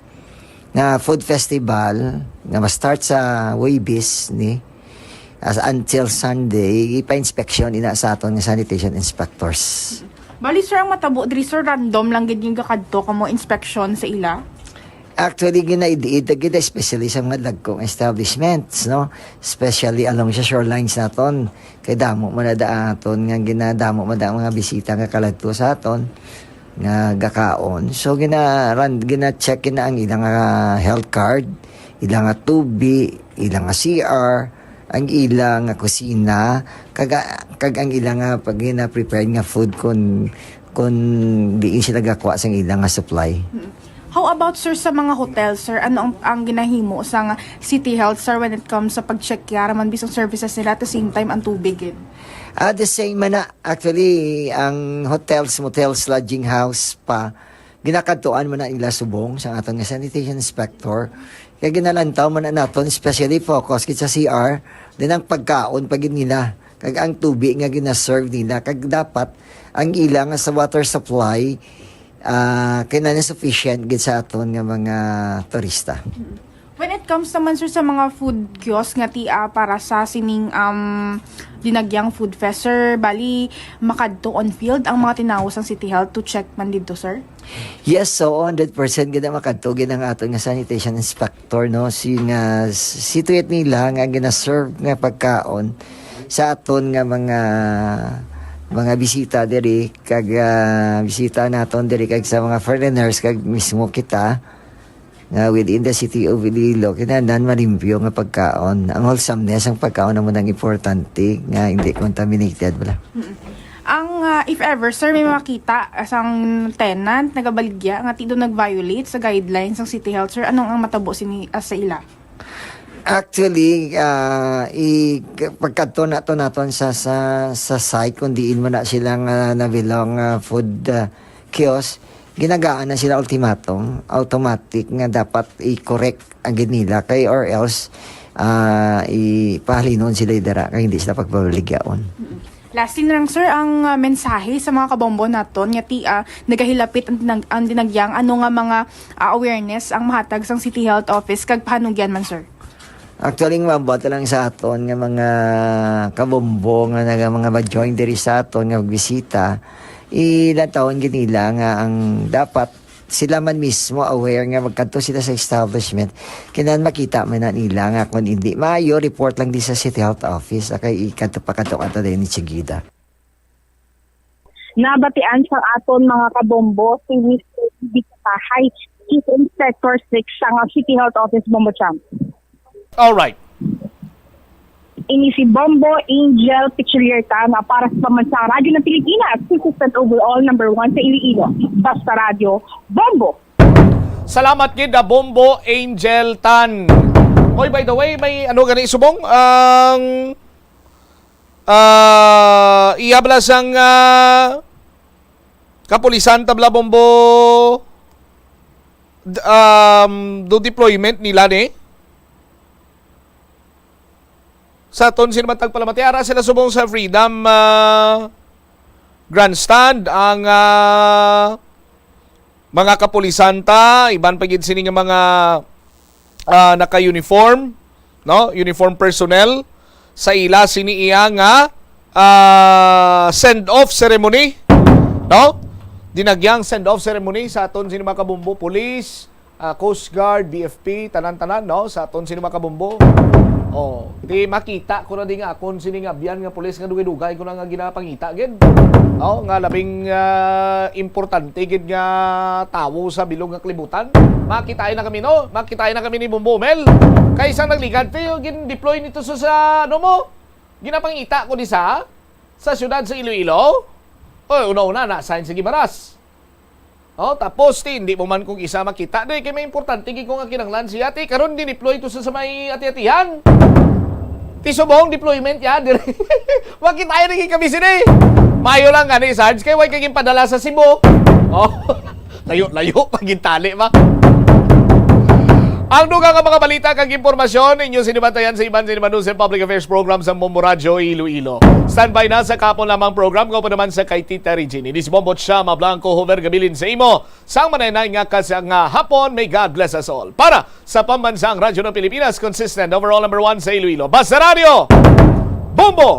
nga food festival nga ma-start sa Waybis ni as until Sunday ipa-inspection ina sa aton nga sanitation inspectors. Bali sir, ang matabo diri sir, random lang gid yung kakadto kamo inspection sa ila. Actually, ginaid gina especially sa mga dagkong establishments, no? Especially along sa shorelines naton. Kay damo man na aton nga ginadamo man mga bisita nga kaladto sa aton nga gakaon. So gina-check na ang ilang health card, ilang tubi, ilang CR, ang ilang kusina, kag ang ilang pag gina-prepare nga food kun diin sila gakuha sa ilang supply. How about sir sa mga hotel sir? Ano ang ginahimo sa City Health sir when it comes sa pag-check man bisang services nila at the same time ang tubig gid? The same man na. Actually, ang hotels, motels, lodging house pa, ginakadtuan mo na ila subong sa aton nga sanitation inspector. Kaya ginalantaw mo na naton, especially focus kit sa CR, din ang pagkaon pagin nila. Kag ang tubig nga gina-serve nila. Kag dapat, ang ilang sa water supply, kailangan sufficient gid sa aton nga mga turista. When it comes naman sir sa mga food kiosk nga para sa sining dinagyang food fest sir, bali makadto on field ang mga tinawas ng City Health to check man dito sir? Yes, so 100% gid makadto gid ang aton nga sanitation inspector, no? Situate nila nga gina-serve nga pagkaon sa aton nga mga bisita diri kag bisita naton diri kag sa mga foreigners kag mismo kita nga within the city of Iloilo kinahanglan malimpyo nga pagkaon. Ang wholesomeness ang pagkaon naman ang importante nga hindi contaminated bala. Ang if ever sir may makita asang tenant nagabaligya nga tido nag-violate sa guidelines ng City Health sir, anong ang matabo sa ila? Actually, pagkadto naton sa site kung diin mo na silang nabilong food kiosk, ginagaan na sila ultimatum, automatic nga dapat i-correct ang nila kay or else ipahalinon sila idara kay hindi sila pagbabaligyaon. Lastly na lang sir, ang mensahe sa mga kabombo naton nga nagahilapit ang dinagyang ano nga mga awareness ang mahatag sang City Health Office kag pahanugyan man sir? Actually, mabot lang sa aton nga mga kabombo nga mga ma-join diri sa aton nga bisita, ilatawon ginila nga ang dapat sila man mismo aware nga magkanto sila sa establishment, kinahanglan makita man na nila nga kung hindi maayo report lang di sa City Health Office kay ikanto pa kanto ni Chigida. Nabatian sa aton mga kabombo si Mr. Bitahay, Chief Inspector 6 sa City Health Office Bombo-Champ. All right. Ini si Bombo Angel Pichilierta na para sa pamansang radyo ng Pilipinas, consistent overall number 1 sa Iloilo. Basta Radio, Bombo! Salamat gid Bombo Angel Tan. Oy, by the way, may ano gani subong ang iabla sang kapulisan tabla Bombo do deployment nila ni sa aton sinumatag palamatiara sila subong sa Freedom Grandstand ang mga kapulisanta, iban pagid sini nga mga naka-uniform, no? Uniform personnel sa ila sini iya nga send-off ceremony, no? Dinagyang send-off ceremony sa aton sini mga kabumbo, police, Coast Guard, BFP, tanan-tanan, no? Sa aton sini mga kabumbo. Oh, di makita ko na di nga akon sini nga biyan nga pulis nga dugay-dugay ko na nga ginapangita gid. Oh, nga labing importante gid nga tawo sa bilog nga kalibutan. Makitain na kami no, makitain na kami ni Bumbumel. Kaysa nagligad tayo gin deploy nito sa ano mo. Ginapangita ko di sa syudad sa Iloilo. Oy, una-una na sign sa Gibaras. Oh, tapos hindi mo man kung isa makita di kay may importante gid ko nga kinahanglan siya ti karon di-deploy to sa may ati-atihan. Ti subong deployment ya dire. Wa kita ay naging kami sini. Mayo lang gani Sarge kay way kaging padala sa Cebu. Oh. Layo pagintali ba. Ang dugang mga balita kag impormasyon inyo sinibantayan sa Iban Sinimanus Public Affairs Program sa Bombo Radio Iloilo. Standby na sa kapon lamang program ko pa naman sa kay Tita Regine. Ini si Bombot siya, Mablanco, Hover, Gabilin sa imo. Sang manay nga kasi nga hapon, may God bless us all. Para sa pambansang radyo ng Pilipinas, consistent overall number 1 sa Iloilo. Basta Radio! Bombo!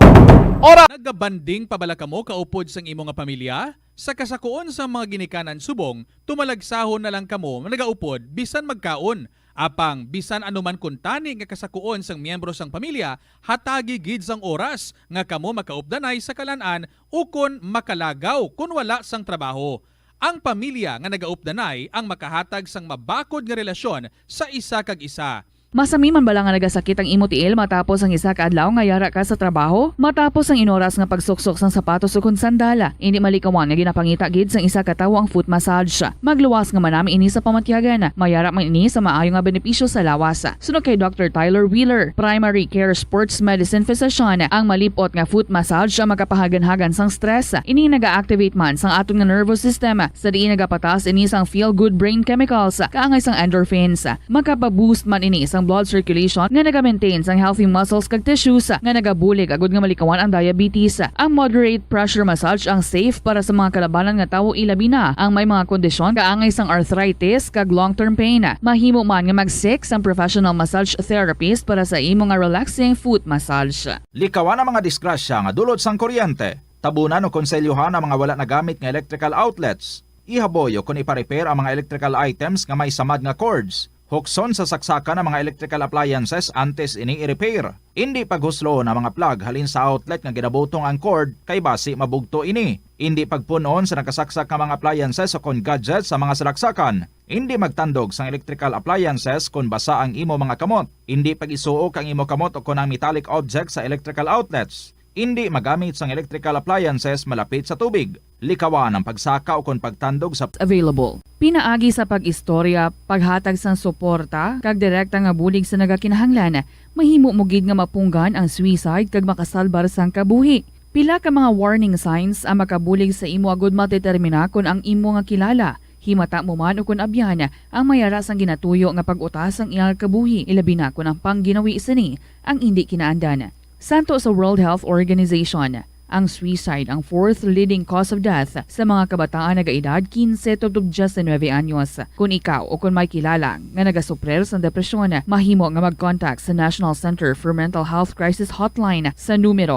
Ora! Nagabanding pabalaka mo kaupod sang imo nga pamilya? Sa kasakuon sa mga ginikanan subong, tumalagsahon na lang kamo nagaupod bisan magkaon. Apang bisan anuman kuntani nga kasakuon sang miyembro sang pamilya, hatagi gid sang oras nga kamo makaupdanay sa kalanan ukon makalagaw kun wala sang trabaho. Ang pamilya nga nagaupdanay ang makahatag sang mabakod nga relasyon sa isa kag isa. Masami man bala nga nagasakit ang imo tiil matapos ang isa ka adlaw nga yara ka sa trabaho? Matapos ang inoras nga pagsuksok sang sapatos ukon sandala, hindi malikawan nga ginapangita gid sang isa ka tawo ang foot massage. Magluwas nga manami ini sa pamatyagan. Mayara man ini sa maayo nga benepisyo sa lawas. Sunod kay Dr. Tyler Wheeler, Primary Care Sports Medicine Physician, ang malipot nga foot massage ang makapahagan-hagan sang stress. Ini naga-activate man sang aton nga nervous system. Sa diin nagapatas ini sang feel-good brain chemicals, kaangay sang endorphins. Makapaboost man ini sang blood circulation nga naga-maintain sang healthy muscles kag tissues nga nagabulig agud nga malikawan ang diabetes. Ang moderate pressure massage ang safe para sa mga kalabanan nga tawo ilabi na ang may mga kondisyon kaangay sang arthritis kag long-term pain. Mahimo man nga mag-seek sang professional massage therapist para sa imo nga relaxing foot massage. Likawan ang mga disgrasya nga dulot sang kuryente. Tabunan o konselyuhan ang mga wala nagamit nga electrical outlets. Ihaboyo kung ipa-repair ang mga electrical items nga may samad nga cords. Hukson sa saksakan ng mga electrical appliances antes ini i-repair. Hindi paghuslo na mga plug halin sa outlet nga ginabutong ang cord kay basi mabugto ini. Hindi pagpunon sa nakasaksak nga mga appliances o kon gadgets sa mga salaksakan. Hindi magtandog sa electrical appliances kung basa ang imo mga kamot. Hindi pag-isuok ang imo kamot o kon ang metallic objects sa electrical outlets. Hindi magamit sang electrical appliances malapit sa tubig. Likawan ang pagsaka o kon pagtandog sa available. Pinaagi sa pag-istorya, paghatag sang suporta, kag direkta nga bulig sa nagakinahanglan, mahimo mo gid nga mapunggan ang suicide kag makasalbar sang kabuhi. Pila ka mga warning signs ang makabulig sa imo agud matetermina kung ang imo nga kilala. Himata mo man o kung abyan ang mayara sang ginatuyo nga pag-utas ang iyang kabuhi, ilabi na kung ang pangginawi sini ang hindi kinaandan. Santo sa World Health Organization, ang suicide ang fourth leading cause of death sa mga kabataan nagaedad 15 to 19 anyos. Kung ikaw o kung may kilala nga nagasuprer sa depresyon, mahimo nga mag-contact sa National Center for Mental Health Crisis Hotline sa numero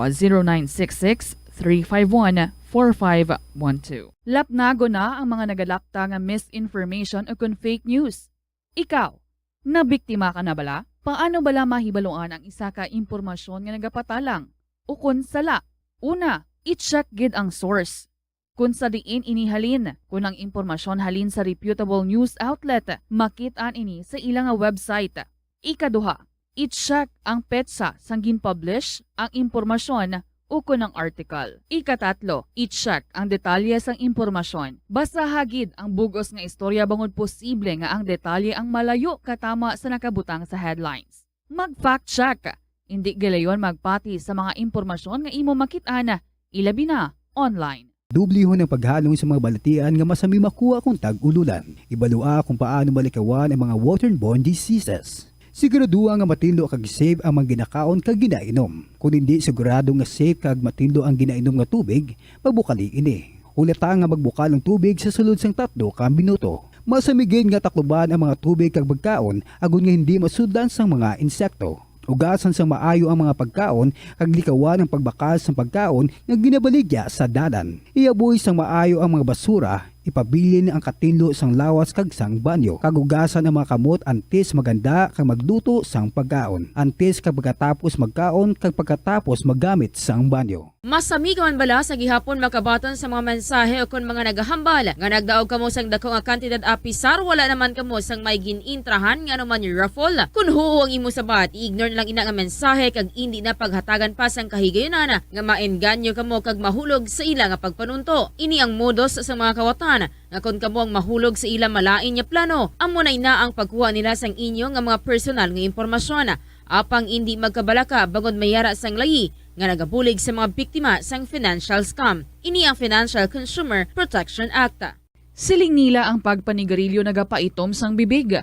0966-351-4512. Lapnago na ang mga nagalakta nga misinformation o kung fake news. Ikaw, nabiktima ka na bala? Paano bala mahibaloan ang isa ka impormasyon nga nagapatalang? O kun sala? Una, i-check gid ang source. Kung sa diin inihalin, kung ang impormasyon halin sa reputable news outlet, makit-an ini sa ilang website. Ikaduha, i-check ang petsa sang gin-publish ang impormasyon o kun ang article. Ikatatlo, i-check ang detalye sang impormasyon. Basta hagid ang bugos nga istorya bangod posible nga ang detalye ang malayo katama sa nakabutang sa headlines. Mag-fact check. Hindi galayon magpati sa mga impormasyon nga imo makit-ana, ilabi na online. Dublihon ang paghalong sa mga balatian nga masami makuha kung tag-ululan. Ibalua kung paano malikawan ang mga waterborne diseases. Siguraduha nga matindlo kag safe ang mga ginakaon kag ginainom. Kung hindi sigurado nga safe kag matindlo ang ginainom nga tubig, magbukali ini. Hulata nga magbukal ang tubig sa sulod sang 3 ka minuto. Masamigin nga takluban ang mga tubig kag pagkaon agon nga hindi masudlan sang mga insekto. Ugasan sa maayo ang mga pagkaon kag likawan ang pagbakal sa pagkaon nga ginabaligya sa dalan. Iaboy sang maayo ang mga basura, ipabilin ang katinlo sang lawas kag sang banyo. Kagugasan ang mga kamot antes maganda kag magluto sang pagkaon. Antes kag pagkatapos magkaon kag pagkatapos maggamit sang banyo. Masami ka man bala sa gihapon makabaton sa mga mensahe o kung mga nagahambal nga nagdaog kamo sang dako nga kantidad apisar wala naman kamo sang may ginintrahan nga naman yung raffle. Kung huo ang imo sabat, i-ignore lang ina nga mensahe kag hindi na paghatagan pa sang kahigayunan nga maengganyo kamo kag mahulog sa ila nga pagpanunto. Ini ang modus sa mga kawatan nga kung kamo ang mahulog sa ila malain nya plano, amo na ang pagkuha nila sang inyo nga mga personal nga impormasyon. Apang hindi magkabalaka bagod mayara sang layi nga nagabulig sa mga biktima sang financial scam. Ini ang Financial Consumer Protection Act. Siling nila ang pagpanigarilyo nagapaitom sang bibig.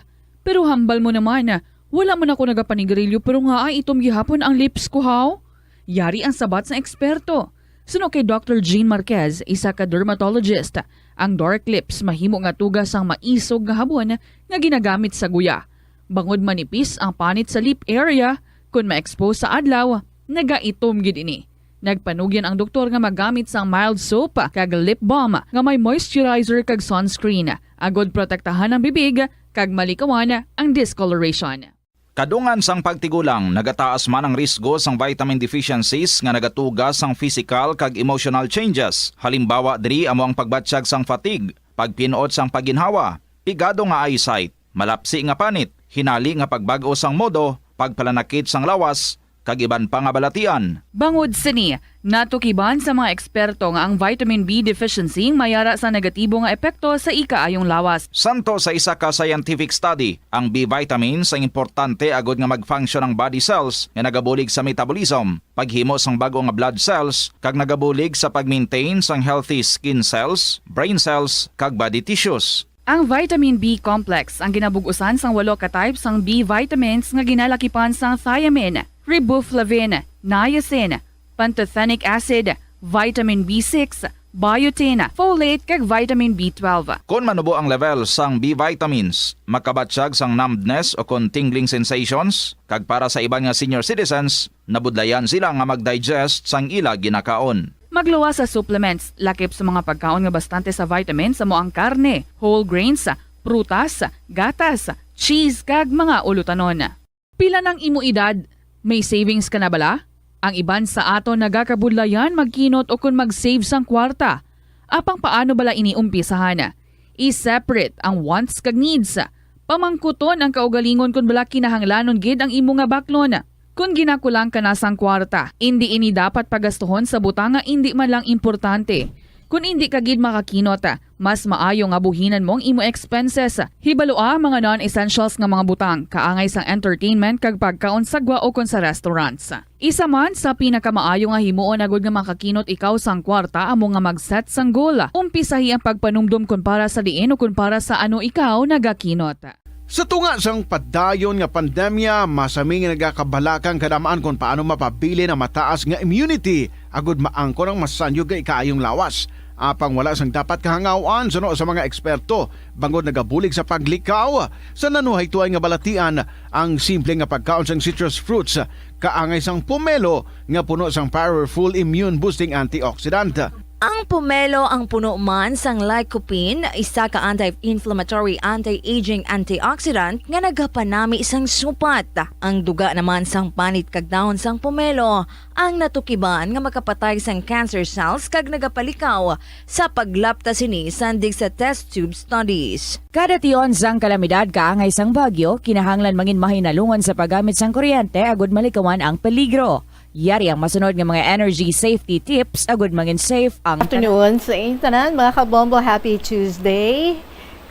Pero hambal mo naman, wala man ako nagapanigrilyo pero nga ay itom gihapon ang lips ko haw. Yari ang sabat sa eksperto. Suno kay Dr. Jean Marquez, isa ka dermatologist, ang dark lips mahimo nga tugas ang maisog nga habon nga ginagamit sa guya. Bangod manipis ang panit sa lip area, kung ma-expose sa adlaw, nagaitom gid ini. Nagpanugyan ang doktor nga magamit sang mild soap kag lip balm nga may moisturizer kag sunscreen, agod protektahan ang bibig kag malikawan ang discoloration. Kadungan sang pagtigulang, nagataas man ang risgo sang vitamin deficiencies nga nagatugas sang physical kag emotional changes. Halimbawa diri amo ang pagbatsyag sang fatigue, pagpinuot sang paginhawa, pigado nga eyesight, malapsi nga panit, hinali nga pagbag-o sang modo, pagpalanakit sang lawas, kag iban pa nga balatian. Bangod sini, natukiban sa mga eksperto nga ang vitamin B deficiency mayara sa negatibo nga epekto sa ikaayong lawas. Santo sa isa ka scientific study, ang B vitamins ang importante agod nga mag-function ang body cells nga nagabulig sa metabolism, paghimo sang bago nga blood cells, kag nagabulig sa pag-maintain sang healthy skin cells, brain cells, kag body tissues. Ang vitamin B complex ang ginabugusan sang 8 ka types sang B vitamins nga ginalakipan sang thiamine, riboflavin, niacin, pantothenic acid, vitamin B6, biotin, folate kag vitamin B12. Kung manubo ang level sang B vitamins, makabatsyag sang numbness o kung tingling sensations, kag para sa iban nga senior citizens, nabudlayan sila nga mag-digest sang ila ginakaon. Magluwas sa supplements, lakip sa mga pagkaon nga bastante sa vitamins sa moang karne, whole grains, prutas, gatas, cheese kag mga ulutanon. Pila ng imo edad, may savings ka na bala? Ang iban sa ato nagakabudlayan magkinot o kung mag-save sang kwarta. Apang paano bala iniumpisahan? I-separate ang wants kag needs. Pamangkuton ang kaugalingon kung bala kinahanglanon gid ang imo nga baklon. Kung ginakulang ka na sang kwarta, hindi ini dapat pagastuhon sa butang nga hindi man lang importante. Kung hindi ka gid makakinot, mas maayo nga buhinan mong imo expenses. Hibalua mga non-essentials nga mga butang, kaangay sang entertainment kag pagkaon sa gwa o kon sa restaurants. Isa man sa pinakamaayo nga himuon agud nga makakinot ikaw sang kwarta amo nga mag-set sang goal. Umpisahi ang pagpanumdum kun para sa diin o kun para sa ano ikaw nagakinot. Sa tunga sang padayon nga pandemya, masaming nagakabalakang kadamaan kung paano mapabili na mataas nga immunity agud maangkon ang masanyog nga ikaayong lawas. Apang wala sang dapat kahangawan suno sa mga eksperto bangod nagabulig sa paglikaw sa nanuhay tuay nga balatian ang simple nga pagkaon sang citrus fruits kaangay sang pomelo nga puno sang powerful immune boosting antioxidant. Ang pomelo ang puno man sang lycopene, isa ka anti-inflammatory, anti-aging antioxidant nga nagapanami sang supat. Ang duga naman sang panit kag dahon sang pomelo ang natukiban nga makapatay sang cancer cells kag nagapalikaw sa paglapta sini sandig sa test tube studies. Kada tion sang kalamidad kaangay sang bagyo, kinahanglan mangin mahinalungan sa paggamit sang kuryente agud malikawan ang peligro. Yari ang masunod ng mga energy safety tips agud mangin safe ang afternoon sa tanan mga kabombo. Happy Tuesday.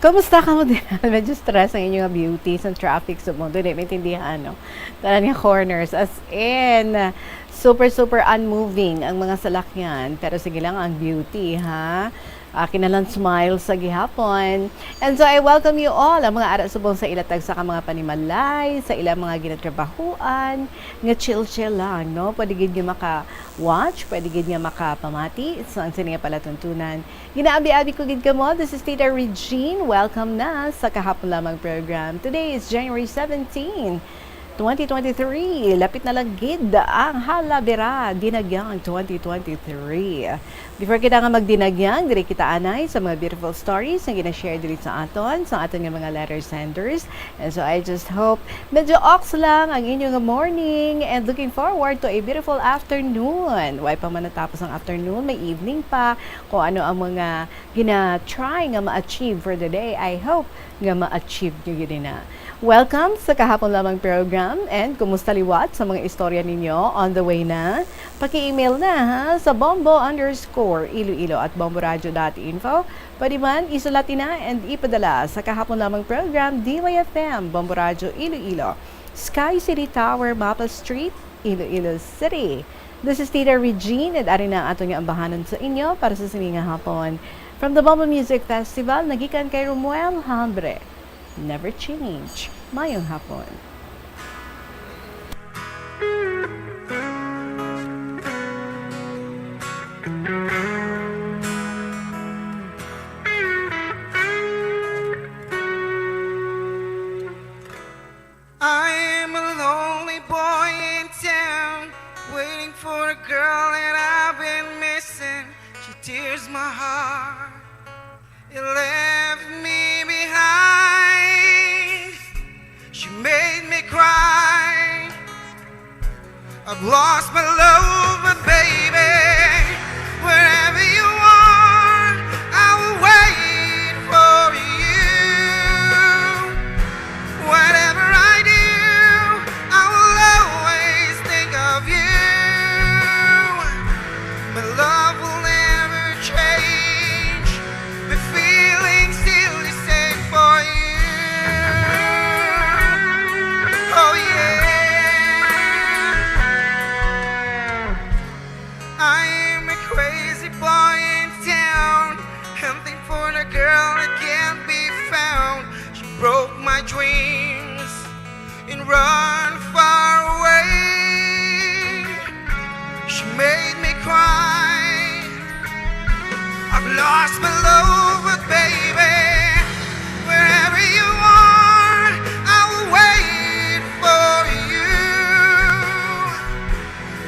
Kumusta ka mo din? Medyo stress ang inyong beauty sa traffic sa mundo. Hindi maintindihan, no? Tanan nga corners. As in, super unmoving ang mga salakyan. Pero sige lang ang beauty, ha? Kinalang smile sa gihapon. And so I welcome you all, ang mga ara subong sa ilatag sa mga panimalay, sa ilang mga ginatrabahuan, nga chill lang, no? Pwede gid nga maka-watch, pwede gid nga makapamati. So ang sininga pala tuntunan. Ginaabi-abi ko gid kamo. This is Tita Regine. Welcome na sa kahapon lamang program. Today is January 17, 2023. Lapit na lang gid ang halabira dinagyang 2023. Before kita nga magdinagyang, diri kita anay sa mga beautiful stories na gina-share diri sa aton nga mga letter senders. And so I just hope medyo ox lang ang inyong morning and looking forward to a beautiful afternoon. Why pa man natapos ang afternoon, may evening pa. Kung ano ang mga gina-try nga ma-achieve for the day, I hope nga ma-achieve nyo yun na. Welcome sa kahapon lamang program and kumusta liwat sa mga istorya ninyo on the way na. Paki-email na ha sa bombo_iloilo@bomboradio.info. Pwede man isulatin na and ipadala sa kahapon lamang program DYFM Bombo Radio Iloilo, Sky City Tower, Maple Street, Iloilo City. This is Tita Regine at ari na ato nga ambahanan sa inyo para sa sininga hapon. From the Bombo Music Festival, nagikan kay Romuel Hambre. Never change. Mayong hapon. I'm a lonely boy in town, waiting for a girl that I've been missing. She tears my heart. It left me behind. She made me cry. I've lost my love, but baby, wherever you are, I will wait for you. Whatever I do, I will always think of you. My love will never change. My feelings still the same for you. Oh yeah. I'm a crazy boy in town, hunting for the girl that can't be found. She broke my dreams and run far away. She made me cry. I've lost my love, but baby, wherever you are, I will wait for you.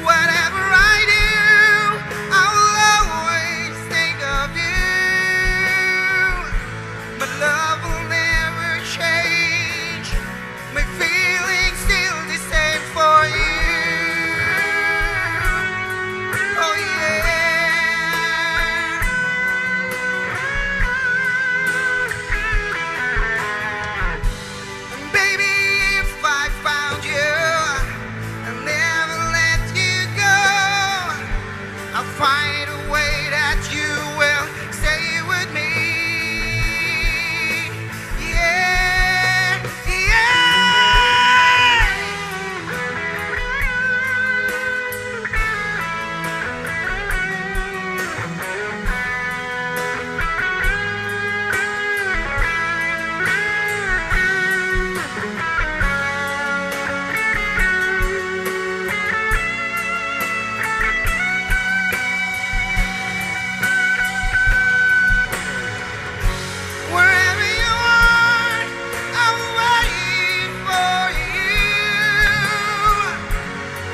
Whatever I do, I will always think of you. My love will never change. My feelings still the same for you. Oh yeah. And baby, if I found you, I'll never let you go. I'll find a way that you will stay with me. Yeah, wherever you are, I will wait for you.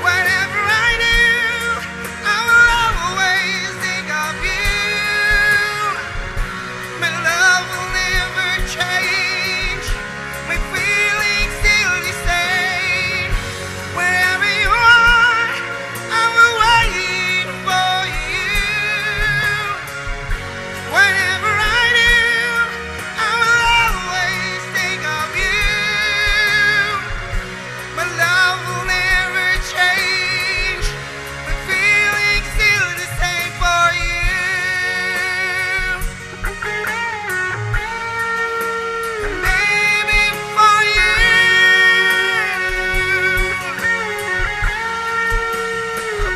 Whatever I do, I will always think of you. My love will never change. My feelings still the same. Wherever you are, I will wait for you. Whatever I do, I will always think of you. My love will never change. My feelings still the same for you. Baby, for you.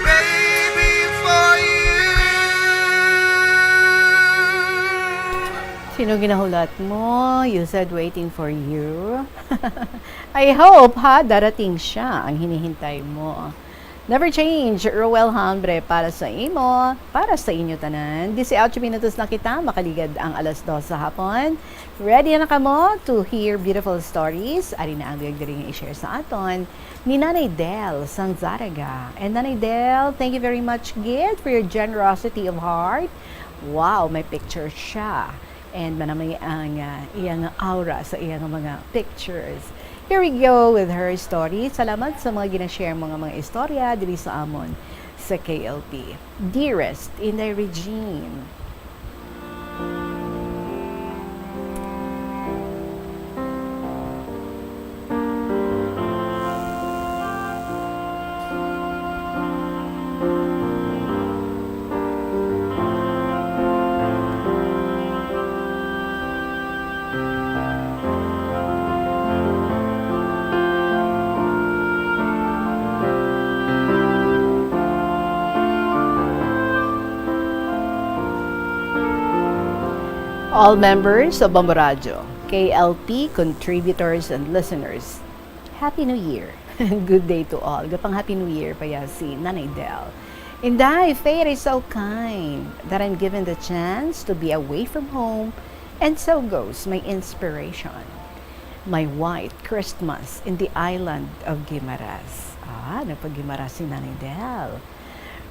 Baby, for you. Sino ginahulat mo? You said waiting for you. I hope ha, darating siya ang hinihintay mo. Never change, Roel Hambre, para sa imo, para sa inyo tanan. 18 minutos na kita, makaligad ang 2:00 sa hapon. Ready na kamo to hear beautiful stories? Ari na ang biyag i-share sa aton ni Nanay Del sang Zaraga. And Nanay Del, thank you very much, Gid, for your generosity of heart. Wow, may picture siya. And manamay ang iyang aura sa iyang mga pictures. Here we go with her story. Salamat sa mga ginashare mga istorya dili sa amon sa KLP. Dearest, Inday Regine. All members of Bombo Radio, KLP contributors and listeners. Happy New Year and good day to all. Gapang Happy New Year pa yan si Nanay Del. Inday, fate is so kind that I'm given the chance to be away from home, and so goes my inspiration. My white Christmas in the island of Guimaras. Nagpag-Guimaras si Nanay Del.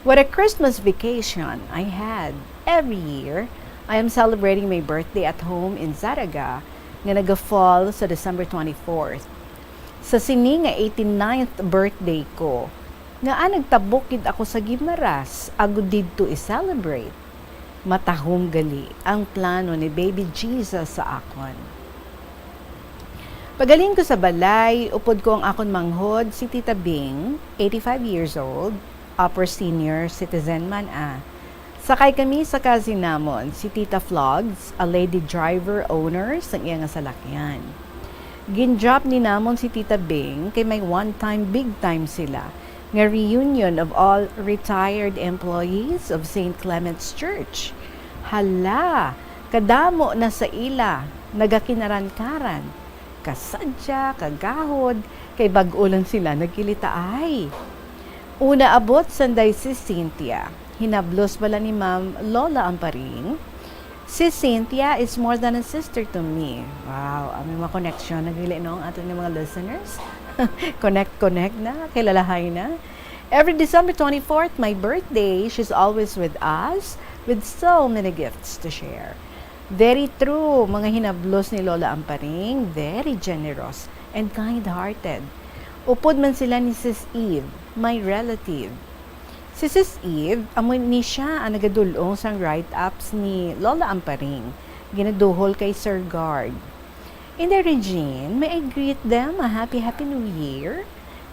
What a Christmas vacation I had. Every year, I am celebrating my birthday at home in Zaraga nga nag-fall sa December 24th. Sa sini nga 89th birthday ko, nga nagtabukid ako sa Guimaras, agud didto i-celebrate. Matahom gali ang plano ni Baby Jesus sa akon. Pagaling ko sa balay, upod ko ang akon manghod si Tita Bing, 85 years old, upper senior citizen man Sakay kami sa cousin namon, si Tita Flogs, a lady driver owner sa iyang salakyan. Gin-drop ni namon si Tita Bing kay may one-time big time sila, nga reunion of all retired employees of St. Clement's Church. Hala, kadamo na sa ila, nagakinaran-karan. Kasadya, kagahod, kay bag-ulan sila nagkilita ay. Una abot sanday si Cynthia. Hinablos bala ni Ma'am Lola Amparing. Si Cynthia is more than a sister to me. Wow, may mga connection nagili no ang ating mga listeners. Connect na, kilalahay na. Every December 24th, my birthday, she's always with us with so many gifts to share. Very true, mga hinablos ni Lola Amparing, very generous and kind-hearted. Upod man sila ni Sis Eve, my relative. Si Sis Eve, amoy ni siya ang nagadulong sa write-ups ni Lola Amparing, ginaduhol kay Sir Guard. In the Regine, may I greet them a happy New Year?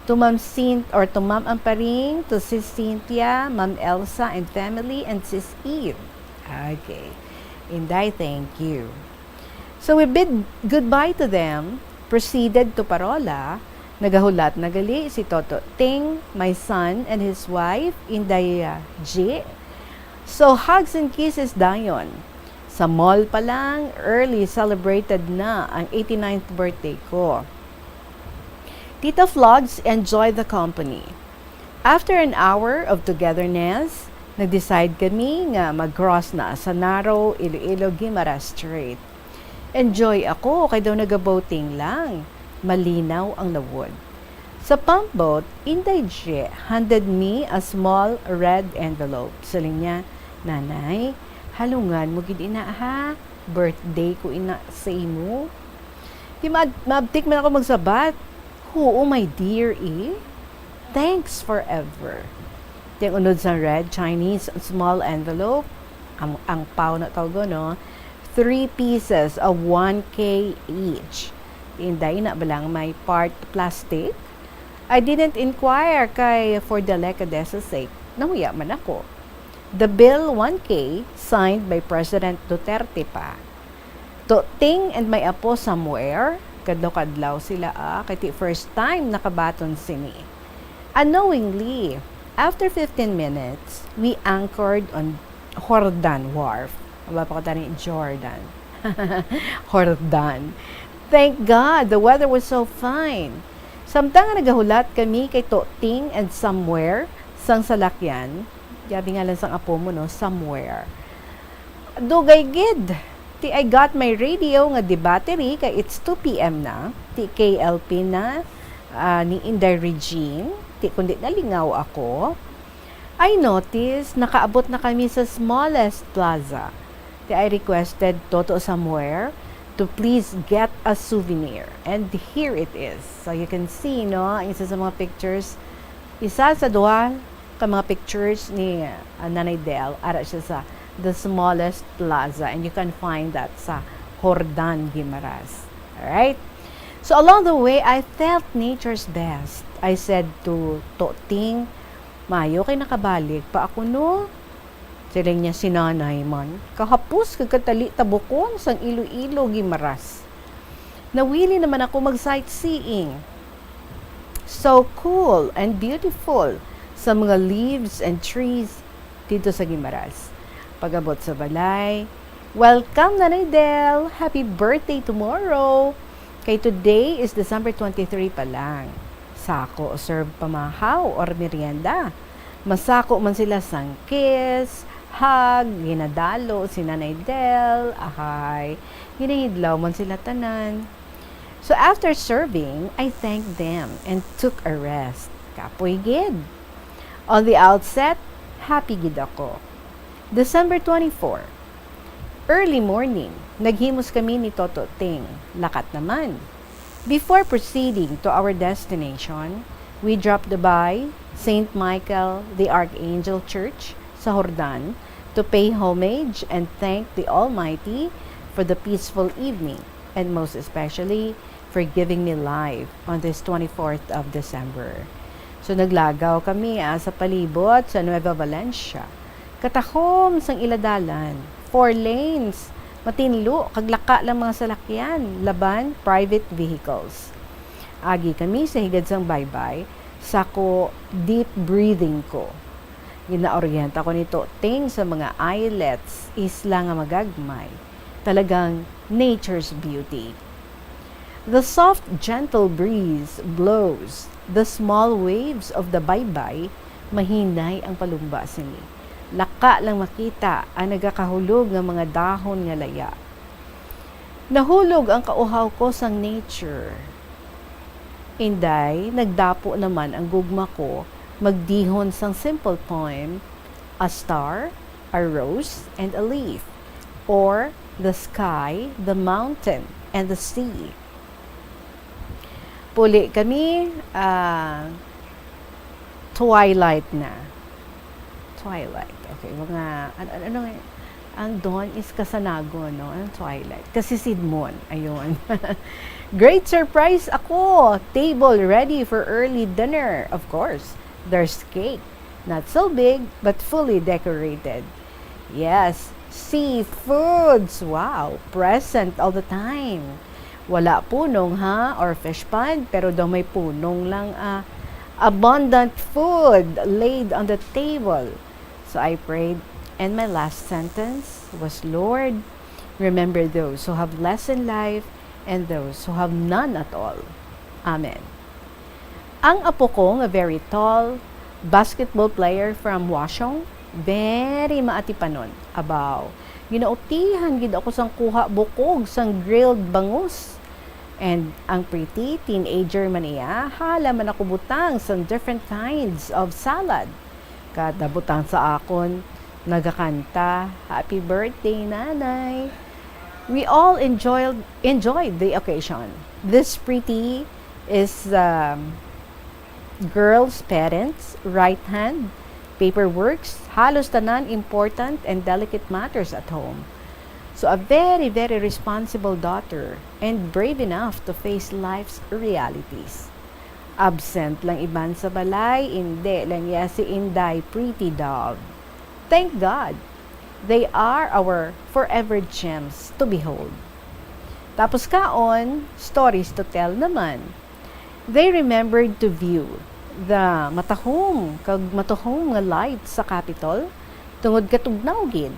To Ma'am Amparing, to Sis Cynthia, Ma'am Elsa and family, and Sis Eve. Okay. Inday, thank you. So we bid goodbye to them, proceeded to Parola, nagahulat nagali si Toto Ting, my son, and his wife, Inday G. So hugs and kisses dayon. Sa mall pa lang, early celebrated na ang 89th birthday ko. Tita Vlogs enjoyed the company. After an hour of togetherness, nag-decide kami nga mag-cross na sa narrow Iloilo Guimaras Strait. Enjoy ako, kay daw nag-boating lang. Malinaw ang lawod. Sa pump boat, Inday J handed me a small red envelope. Saling niya, Nanay, halungan mo gid ina ha. Birthday ko ina sa imo. Di maabtik man ako magsabat. Oo, my dear Thanks forever. Yung unod sa red Chinese small envelope, ang pao na tawag no, 3 pieces of 1K each. Inday na balang may part plastic. I didn't inquire kay for the delicadezza's sake. Nahuya man ako. The bill 1K signed by President Duterte pa. To Ting and my apo somewhere, kadlaw-kadlaw sila kay first time nakabaton sini. Unknowingly, after 15 minutes, we anchored on Jordan Wharf. Jordan. Jordan. Thank God, the weather was so fine. Samtang nagahulat kami kay Toting and somewhere, sang salakyan, gabi nga lang sang apo mo, no, somewhere. Dugay gid. Ti I got my radio nga di battery kay it's 2 p.m. na. Ti KLP na ni Inday Regine. Kundi nalingaw ako, I noticed nakaabot na kami sa smallest plaza. I requested Toto somewhere to please get a souvenir. And here it is. So you can see, no, isa sa mga pictures, isa sa duha ka mga pictures ni Nanay Del, ara siya sa the smallest plaza. And you can find that sa Jordan, Guimaras. Alright? So along the way, I felt nature's best. I said to Toting, Mayo kay nakabalik pa ako no. Siling niya sinanay man. Kahapos kagkatali tabukon sang Iloilo Guimaras. Nawili naman ako mag-sightseeing. So cool and beautiful sa mga leaves and trees dito sa Guimaras. Pag-abot sa balay, Welcome, Nanay Del! Happy birthday tomorrow! Kay today is December 23 pa lang. Sako o serve pamahaw or merienda. Masako man sila sang kiss, hug, ginadalo si Nanay Del, ahay, ginahidlaw man sila tanan. So after serving, I thanked them and took a rest. Kapoy gid. On the outset, happy gid ako. December 24. Early morning, naghimos kami ni Toto Ting. Lakat naman. Before proceeding to our destination, we dropped by St. Michael the Archangel Church sa Hordan to pay homage and thank the Almighty for the peaceful evening and most especially for giving me life on this 24th of December. So naglagaw kami sa palibot sa Nueva Valencia. Katahom sang iladalan, 4 lanes, matinlo, kaglaka lang mga salakyan, laban private vehicles. Agi kami sa higad sang baybay, sako deep breathing ko. Ginaoryenta ko nito ting sa mga islets, isla nga magagmay. Talagang nature's beauty. The soft, gentle breeze blows. The small waves of the baybay, mahinay ang palumba sini. Laka lang makita ang nagakahulog ng mga dahon nga laya. Nahulog ang kauhaw ko sang nature. Inday, nagdapo naman ang gugma ko, magdihon sang simple poem, a star, a rose, and a leaf, or the sky, the mountain, and the sea. Puli kami, twilight na. Twilight. Okay, mga, ano ang dawn is kasanago, no? Ang twilight. Kasi Sidmon, ayun. Great surprise ako! Table ready for early dinner. Of course, there's cake. Not so big, but fully decorated. Yes, seafoods. Wow, present all the time. Wala punong or fish pond, pero daw may punong lang abundant food laid on the table. So I prayed, and my last sentence was, Lord, remember those who have less in life and those who have none at all. Amen. Ang apo ko nga very tall, basketball player from Washong, very maatipanon. Abaw, ginautihan gid ako sang kuha bukog sang grilled bangus. And ang pretty teenager man iya, hala man ako butang sang different kinds of salad. Kada butang sa akon, nagakanta, happy birthday nanay. We all enjoyed the occasion. This pretty is girl's parents' right hand, paperworks, halos tanan important and delicate matters at home. So a very, very responsible daughter and brave enough to face life's realities. Absent lang iban sa balay, hindi lang ya si Inday pretty dog. Thank God, they are our forever gems to behold. Tapos kaon, stories to tell naman. They remembered to view the matahong nga lights sa Capitol tungod katugnaw gid.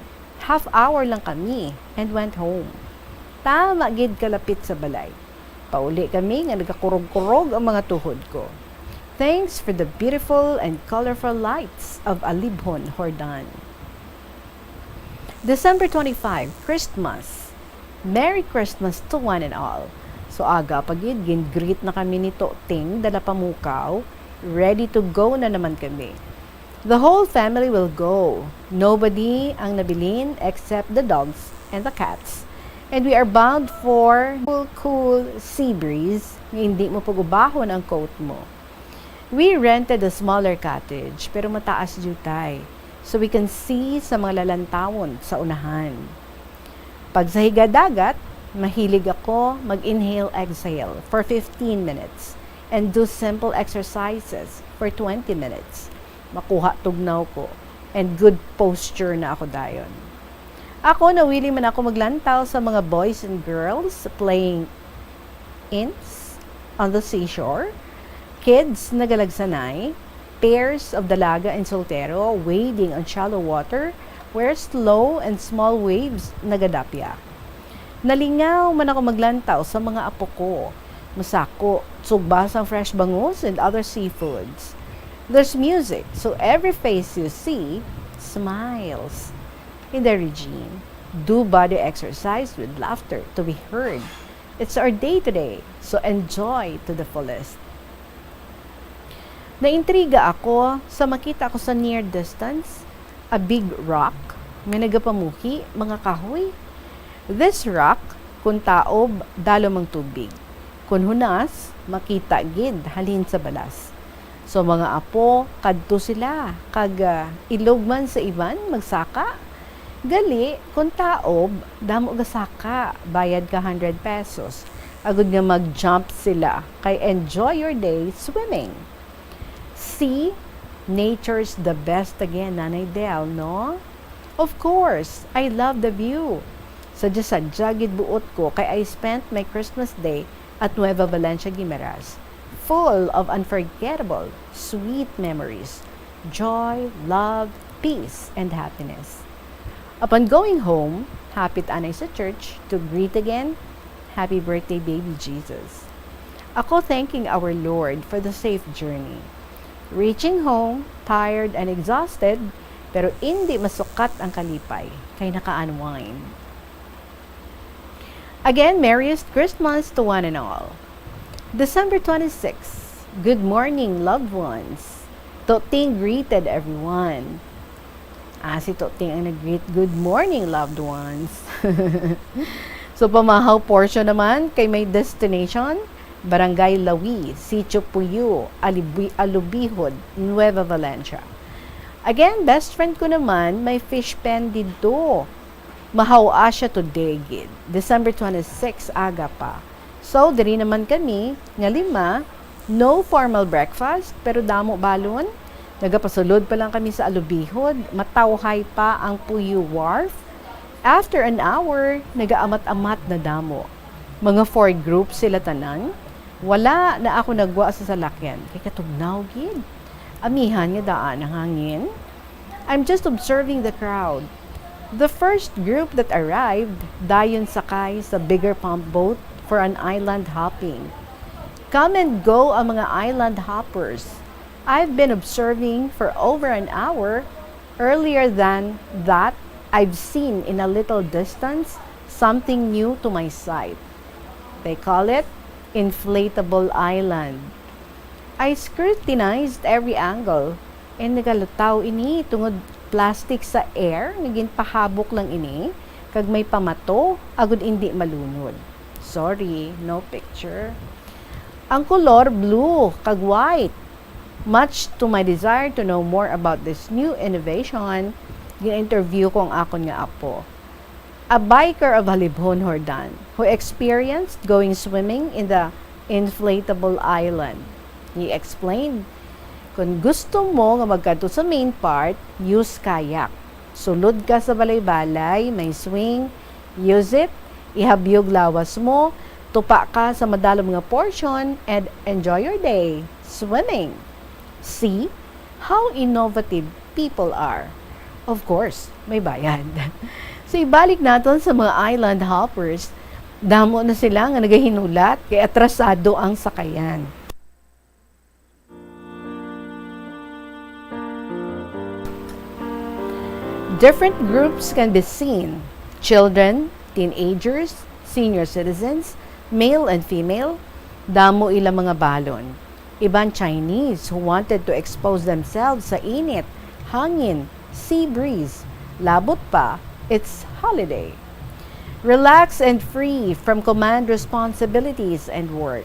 Half hour lang kami and went home. Tama gid kalapit sa balay. Pauli kami nga nagakurog-kurog ang mga tuhod ko. Thanks for the beautiful and colorful lights of Alibhon, Hordan. December 25, Christmas. Merry Christmas to one and all. So aga pagid gin-greet na kami ni Ting dala pamukaw. Ready to go na naman kami. The whole family will go. Nobody ang nabilin except the dogs and the cats. And we are bound for cool sea breeze. Hindi mo pag-ubahon ang coat mo. We rented a smaller cottage pero mataas jutay. So we can see sa mga lalantawon sa unahan. Pag sa higadagat, mahilig ako mag-inhale-exhale for 15 minutes and do simple exercises for 20 minutes. Makuha tugnaw ko and good posture na ako dayon. Ako nawili man ako maglantaw sa mga boys and girls playing ints on the seashore, kids nagalagsanay, pairs of dalaga and soltero wading on shallow water, where slow and small waves nagadapya. Nalingaw man ako maglantaw sa mga apo ko. Masako, sugbas ang fresh bangus and other seafoods. There's music, so every face you see smiles. In the Regine, do body exercise with laughter to be heard. It's our day today, so enjoy to the fullest. Naintriga ako sa makita ko sa near distance, a big rock, may nagapamuhi, mga kahoy. This rock, kung taob, dalo mang tubig. Kung hunas, makita gid halin sa balas. So mga apo, kadto sila, kag ilog man sa iban, magsaka. Gali, kung taob, damo gasaka, bayad ka 100 pesos. Agud nga mag-jump sila, kay enjoy your day swimming. See, nature's the best again, Nanay Del, no? Of course, I love the view. Sadya gid buot ko, kay I spent my Christmas day at Nueva Valencia, Guimaras, full of unforgettable, sweet memories, joy, love, peace, and happiness. Upon going home, hapit anay sa church to greet again, happy birthday, baby Jesus. Ako thanking our Lord for the safe journey. Reaching home, tired and exhausted, pero hindi masukat ang kalipay, kay naka-unwind. Again, merriest Christmas to one and all. December 26, good morning, loved ones. Toting greeted everyone. Si Toting ang nag-greet, good morning, loved ones. So, pamahaw portion naman kay may destination, Barangay Lawi, Sitio Puyo, Alubihod, Nueva Valencia. Again, best friend ko naman, may fish pen dito. Mahawa siya today, gid. December 26, aga pa. So, diri naman kami, nga 5, no formal breakfast, pero damo balon. Nagapasulod pa lang kami sa Alubihod, matawhay pa ang Puyo Wharf. After an hour, nagaamat-amat na damo. Mga 4 groups sila tanan. Wala na ako nagwa sa salakyan, kay katugnaw gid. Amihan nga daan ang hangin. I'm just observing the crowd. The first group that arrived, dayon sakay sa bigger pump boat for an island hopping. Come and go ang mga island hoppers. I've been observing for over an hour. Earlier than that, I've seen in a little distance something new to my sight. They call it Inflatable Island. I scrutinized every angle and nagalutaw ini tungod plastic sa air, naging pahabok lang ini, kag may pamato, agud hindi malunod. Sorry, no picture. Ang color blue, kag white. Much to my desire to know more about this new innovation, gin-interview ko ang akon nga apo. A biker of Halibhon, Hordan, who experienced going swimming in the inflatable island. He explained, kung gusto mo nga magkadto sa main part, use kayak. Sulod ka sa balay-balay, may swing, use it, ihabyog lawas mo, tupa ka sa madalom nga portion, and enjoy your day swimming. See how innovative people are. Of course, may bayad. So, ibalik natin sa mga island hoppers, damo na sila nga nagahinulat, kay atrasado ang sakayan. Different groups can be seen. Children, teenagers, senior citizens, male and female, damo ilang mga balon. Ibang Chinese who wanted to expose themselves sa init, hangin, sea breeze. Labot pa, it's holiday. Relax and free from command responsibilities and work.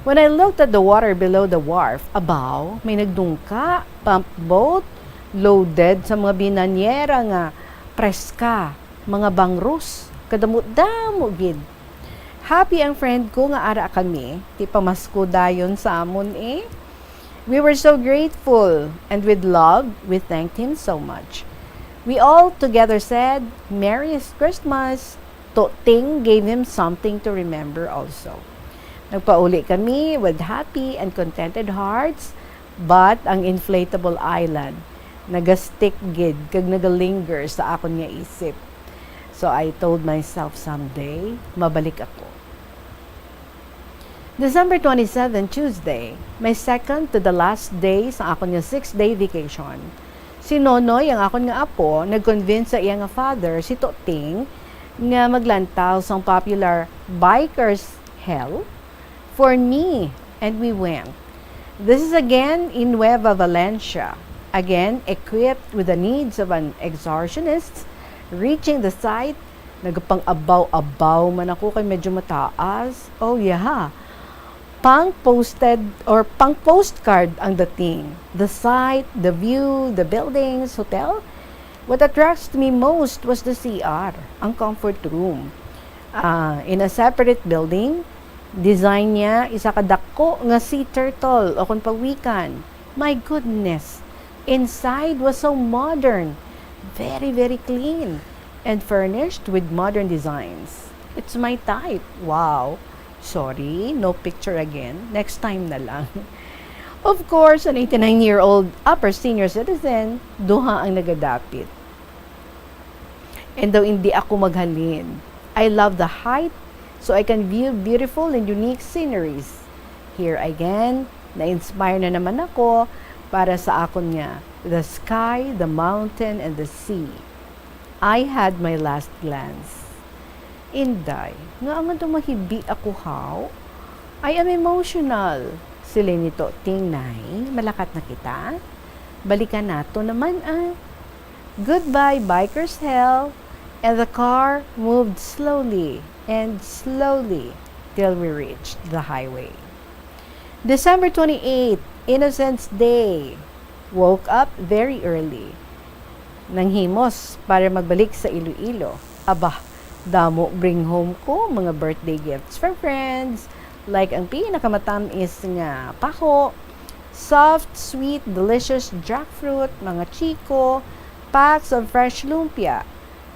When I looked at the water below the wharf, abaw, may nagdungka, pump boat, loaded sa mga binanyera nga preska, mga bangrus, kadamot-damo gid. Happy ang friend ko nga ara kami, ti pamasko dayon sa amon eh. We were so grateful, and with love, we thanked him so much. We all together said, Merriest Christmas. Toting gave him something to remember also. Nagpauli kami with happy and contented hearts, but ang inflatable island Nagastick gid, kag nagalinger sa akon nga isip. So I told myself someday, mabalik ako. December 27, Tuesday, may second to the last day sa akon nga 6-day vacation. Si Nonoy, ang akon nga apo, nag-convince sa iya nga father, si Toting, nga maglantaw sa popular Bikers Hell for me, and we went. This is again in Nueva Valencia, again equipped with the needs of an excursionist. Reaching the site, nagpang-abaw-abaw man ako kay medyo mataas. Oh yeah, pang-postcard ang dating. The site, the view, the buildings, hotel. What attracts me most was the CR, ang comfort room. In a separate building, design niya, isa kadako nga sea turtle o kung pawikan. My goodness, inside was so modern, very, very clean, and furnished with modern designs. It's my type. Wow. Sorry, no picture again. Next time na lang. Of course, an 89-year-old upper senior citizen, duha ang nagadapit. And though hindi ako maghalin, I love the height so I can view beautiful and unique sceneries. Here again, na-inspire na naman ako para sa akon nga, the sky, the mountain, and the sea. I had my last glance. Inday, nga ang mahibi ako how? I am emotional. Sila nito, tingnay, malakat na kita. Balikan nato naman Goodbye, Bikers Hell. And the car moved slowly and slowly till we reached the highway. December 28, Innocents Day. Woke up very early. Nanghimos para magbalik sa Iloilo. Aba, damo bring home ko mga birthday gifts for friends. Like ang pinakamatamis nga pako, soft, sweet, delicious jackfruit, mga chiko, packs of fresh lumpia.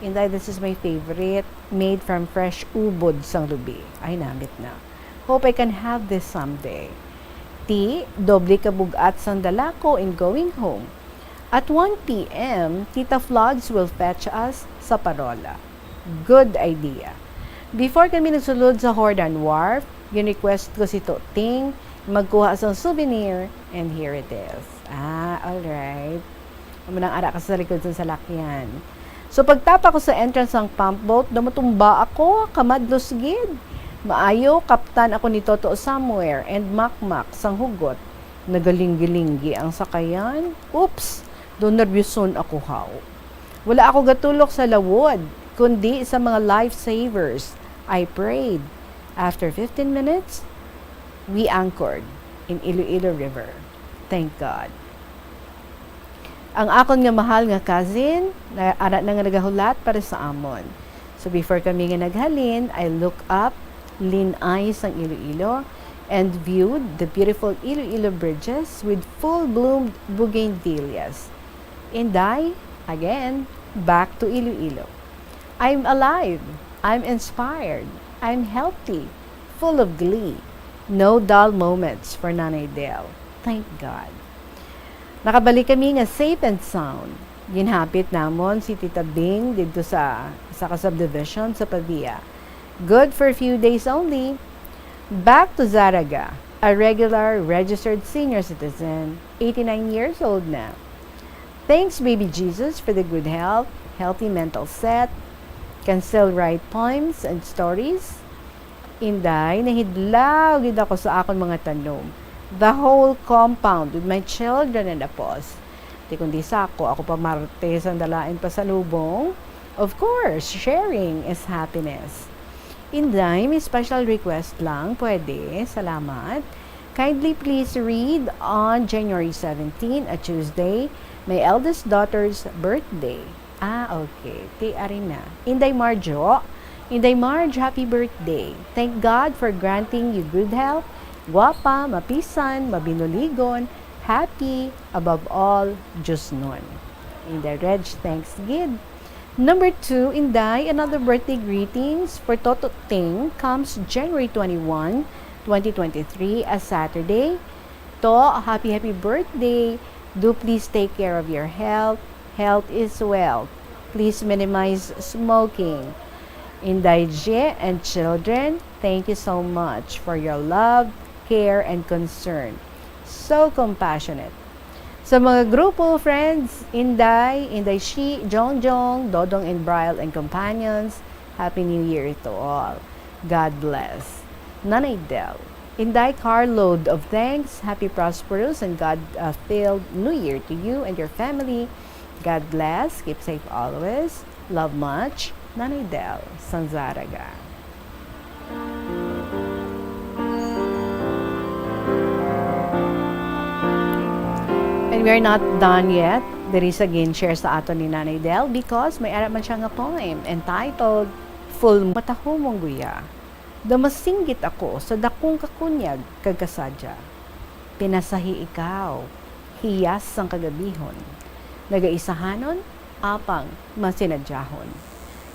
And this is my favorite, made from fresh ubod sang lubi. Ay, namit na. Hope I can have this someday. Tea, doble kabugat sang dala ko in going home. At 1 p.m., Tita Flogs will fetch us sa Parola. Good idea. Before kami nagsulod sa Hordan Wharf, request ko si Toting magkuha sang souvenir, and here it is. Alright. Amunang ara ka sa likod sa salakyan. So pagtapa ko sa entrance ng pump boat, damatumba ako, kamadlos gid. Maayo, kaptan ako ni Toto somewhere and makmak sang hugot. Nagalinggi-linggi ang sakayan. Oops, doon nervyoson ako how. Wala ako gatulok sa lawod, kundi sa mga lifesavers. I prayed. After 15 minutes, we anchored in Iloilo River. Thank God. Ang akon nga mahal nga cousin, ara na nga nagahulat para sa amon. So before kami nga naghalin, I look up, lean eyes ang Iloilo, and viewed the beautiful Iloilo bridges with full-bloomed bougainvilleas. And again, back to Iloilo. I'm alive. I'm inspired. I'm healthy. Full of glee. No dull moments for Nanay Del. Thank God. Nakabalik kami nga safe and sound. Ginhapit namon si Tita Bing dito sa subdivision sa Pavia. Good for a few days only. Back to Zaraga, a regular registered senior citizen, 89 years old na. Thanks, baby Jesus, for the good health, healthy mental set, can still write poems and stories. Inday, nahidlaw gid ako sa akon mga tanom. The whole compound with my children and apos. Di kundi ako pa martes ang dalain pa sa lubong. Of course, sharing is happiness. Inday, may special request lang, pwede, salamat. Kindly please read on January 17, a Tuesday, my eldest daughter's birthday. Okay. Ti Arina. Inday Marjo. Inday Marj, happy birthday. Thank God for granting you good health, guwapa, mapisan, mabinuligon, happy, above all, Diyos nun. Inday Reg, thanks gid. Number 2, Inday, another birthday greetings for Toto Ting comes January 21, 2023, a Saturday. To, happy birthday. Do please take care of your health. Health is wealth. Please minimize smoking. Inday J and children, thank you so much for your love, care, and concern. So compassionate. Sa mga grupo, friends, Inday Shi, Jong, Dodong and Brian and companions, Happy New Year to all. God bless. Nanay Del, Inday carload of thanks, happy, prosperous, and God-filled New Year to you and your family. God bless, keep safe always, love much, Nanay Del, Sanzaraga. And we're not done yet. There is again share sa ato ni Nanay Del because may ara man siya nga poem entitled Full Matahumong Guya. Damasinggit ako sa dakong kakunyag kagasadya. Pinasahi ikaw, hiyas sang kagabihon. Nagaisahanon, apang masinadyahon.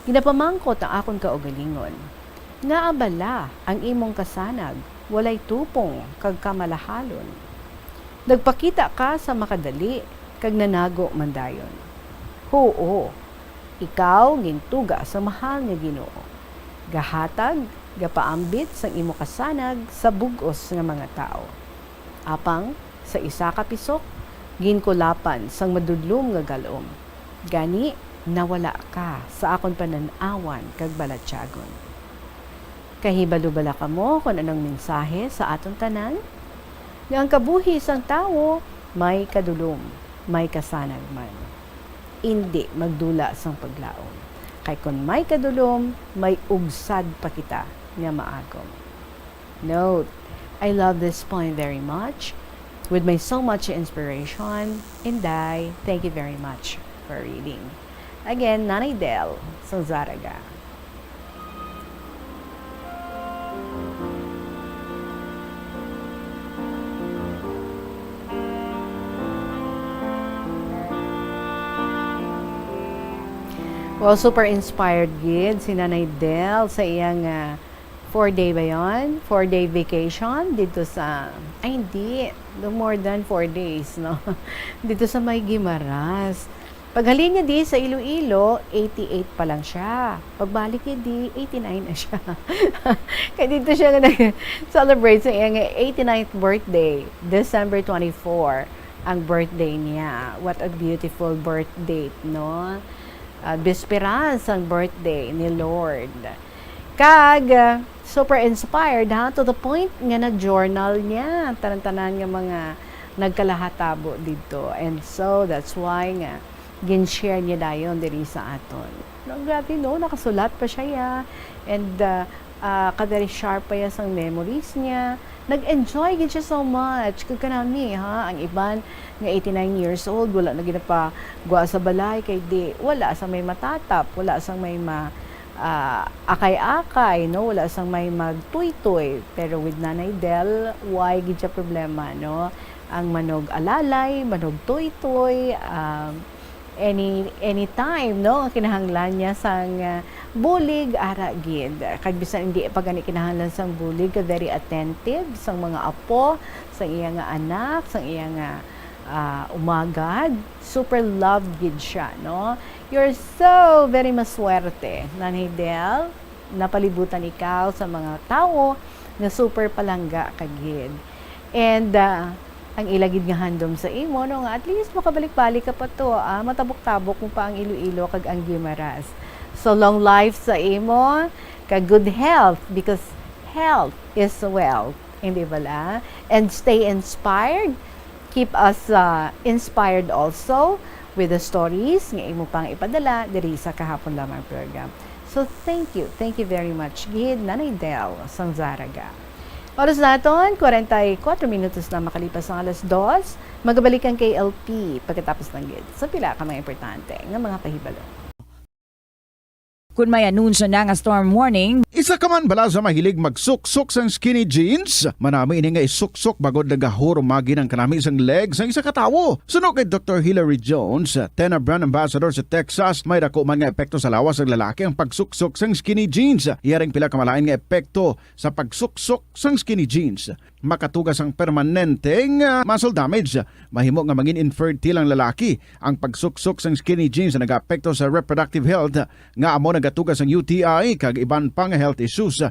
Ginapamangkot ang akong kaugalingon. Nga abala ang imong kasanag, walay tupong kag kamalahalon. Nagpakita ka sa makadali, kag nanago mandayon. Oo, ikaw gintuga sa mahal nga Ginoo. Gahatag, gapaambit sang imo kasanag sa bugos nga mga tao. Apang sa isa ka pisok, ginkulapan sang madudlom nga galom. Gani nawala ka sa akon pananawan kag balatyagon. Kahibalo-bala ka mo kung anong mensahe sa aton tanan? Nga ang kabuhi sang tawo may kadulom, may kasanag man. Hindi magdula sang paglaom. Kay kung may kadulom, may ugsad pa kita nga maagom. Note, I love this poem very much. With my so much inspiration, Inday, thank you very much for reading. Again, Nanay Del, Sanzaraga. Well, super inspired gid si Nanay Del sa iyang 4-day ba yun? 4-day vacation dito sa, ay hindi, no more than 4 days, no? Dito sa May Guimaras. Paghalin niya di sa Iloilo, 88 pa lang siya. Pagbalik niya di, 89 na siya. Kaya dito siya nag-celebrate sa iyang 89th birthday, December 24, ang birthday niya. What a beautiful birth date, no? Bisperas ang birthday ni Lord. Kag, super inspired ha, to the point nga na-journal niya. Tanan-tanan nga mga nagkalahatabo dito. And so, that's why nga, gin-share niya dayon diri sa aton. No, grabe no, nakasulat pa siya ya. And, kadari sharp pa ya sang memories niya. Nag-enjoy gid siya so much. Kag kanami ha, ang iban nga 89 years old, wala na ginapa gwa sa balay kay di wala sang may matatap, wala sang may akay-akay, no, wala sang may magtuy-tuy. Pero with Nanay Del, why gid siya problema, no? Ang manog alalay, manog tuy-tuy, anytime, no, kinahanglan niya sang bulig ara gid. Kag bisan hindi pa gani kinahanglan sang bulig, very attentive sang mga apo, sang iya nga anak, sang iya nga umagad. Super loved gid siya, no? You're so very maswerte, Nanay Del. Napalibutan ikaw sa mga tao na super palangga kagid. And ang ilagid nga handom sa imo, no, nga at least makabalik-balik ka pa to, matabok-tabok mo pa ang Iloilo kag ang Guimaras. So long life sa imo, kag good health, because health is wealth, hindi bala? And stay inspired. Keep us inspired also with the stories nga imo pang ipadala diri sa kahapon lamang program. So thank you very much, gid Nanay Del Sanzaraga. Oras naton, 44 minutos na makalipas ang alas 2. Magabalik ang KLP pagkatapos ng gid. Sa pila ka mga importante nga mga pahibalo. Kung may anunsyo na nga storm warning, isa ka man bala sa mahilig magsuksok sang skinny jeans? Manami ini nga isuksok bagod nagahuro magi ng kanami isang legs ang isa katawo. Suno kay Dr. Hilary Jones, 10 brand ambassador sa Texas, may dako man nga epekto sa lawas ng lalaki ang pagsuksok sang skinny jeans. Iyaring pila kamalain nga epekto sa pagsuksok sang skinny jeans. makatugas ang permanenteng muscle damage. Mahimo nga mangin infertile ang lalaki. Ang pagsuksok sang skinny jeans na nag-apekto sa reproductive health nga amo nagatugas ang UTI kag iban pang health issues.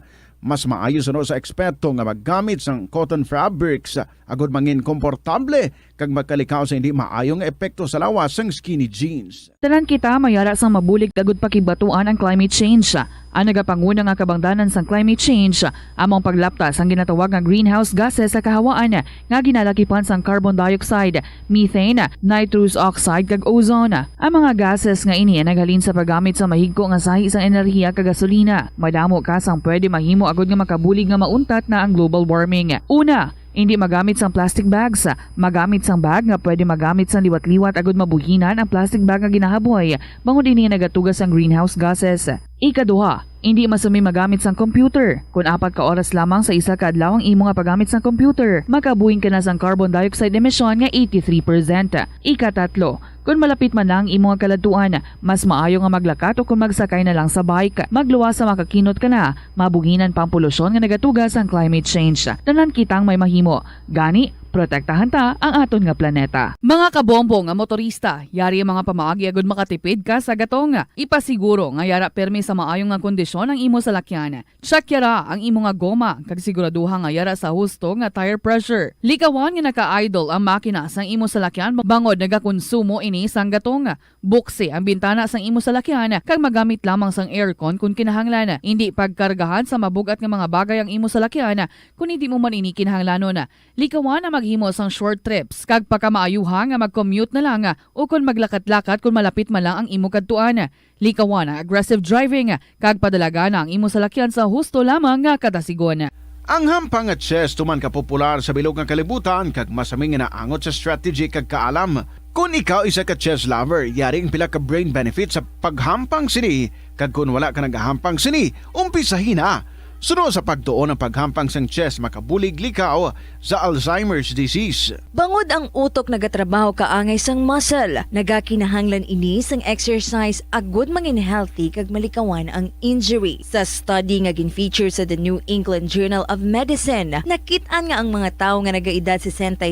Mas maayo sa eksperto nga maggamit sang cotton fabrics agud mangin komportable kag magkalikaw sa hindi maayong epekto sa lawas sang skinny jeans. Tanan kita mayara sang mabulig agud pakibatuan ang climate change. Ang nagapanguna nga kabangdanan sang climate change among paglaptas ang ginatawag nga greenhouse gases sa kahawaan nga ginalakipan sang carbon dioxide, methane, nitrous oxide kag ozone. Ang mga gases nga ini naghalin sa paggamit sa mahigko nga sahi sang enerhiya kag gasolina. Madamo ka sang pwede mahimo agud nga makabulig nga mauntat na ang global warming. Una, hindi magamit sang plastic bags. Magamit sang bag nga pwede magamit sang liwat-liwat agud mabuhinan ang plastic bag nga ginahaboy bangod ini nagatugas ang greenhouse gases. Ikaduha, hindi masumi magamit sang computer. Kung 4 ka oras lamang sa isa ka adlaw ang imo nga paggamit sang computer, makabuhin ka na sang carbon dioxide emission nga 83%. Ikatatlo, kung malapit man lang imo nga kaladuan, mas maayo nga maglakat o kung magsakay na lang sa bike. Magluwas sa makakinot ka na, mabuhinan pang polusyon nga nagatugas ang climate change. Tanan kitang may mahimo. Gani, protektahan ta ang aton nga planeta. Mga kabombo nga motorista, yari ang mga pamaagi agud makatipid ka sa gatong. Ipasiguro nga yara permi sa maayong nga kondisyon ang imo salakyan. Check yara ang imo nga goma kag siguraduha nga yara sa husto nga tire pressure. Likawan nga naka-idle ang makina sang imo salakyan bangod nagakonsumo ini sang gatong. Buksi ang bintana sang imo salakyan kag magamit lamang sang aircon kung kinahanglan. Hindi pagkargahan sa mabugat nga mga bagay ang imo salakyan kung hindi mo man ini kinahanglanon. Likawan ang maghimo sang short trips kag pagkamaayuha nga mag-commute na lang o kung maglakat-lakat kung malapit man lang ang imo kadtuan. Likawan ang aggressive driving kag padalaga na ang imo salakyan sa husto lamang nga kadasigon. Ang hampang at chess tuman ka popular sa bilog nga kalibutan kag masaming naangot sa strategy kag kaalam. Kung ikaw isa ka chess lover, yaring pila ka brain benefit sa paghampang sini kag kung wala ka nagahampang sini, umpisahin na. Sunod sa pagtuon ng paghampang sang chess makabulig likaw sa Alzheimer's disease. Bangod ang utok nagatrabaho kaangay sang muscle, nagakinahanglan ini sang exercise agud mangin healthy kag malikawan ang injury. Sa study nga gin-feature sa The New England Journal of Medicine, nakit-an nga ang mga tawo nga nagaedad 65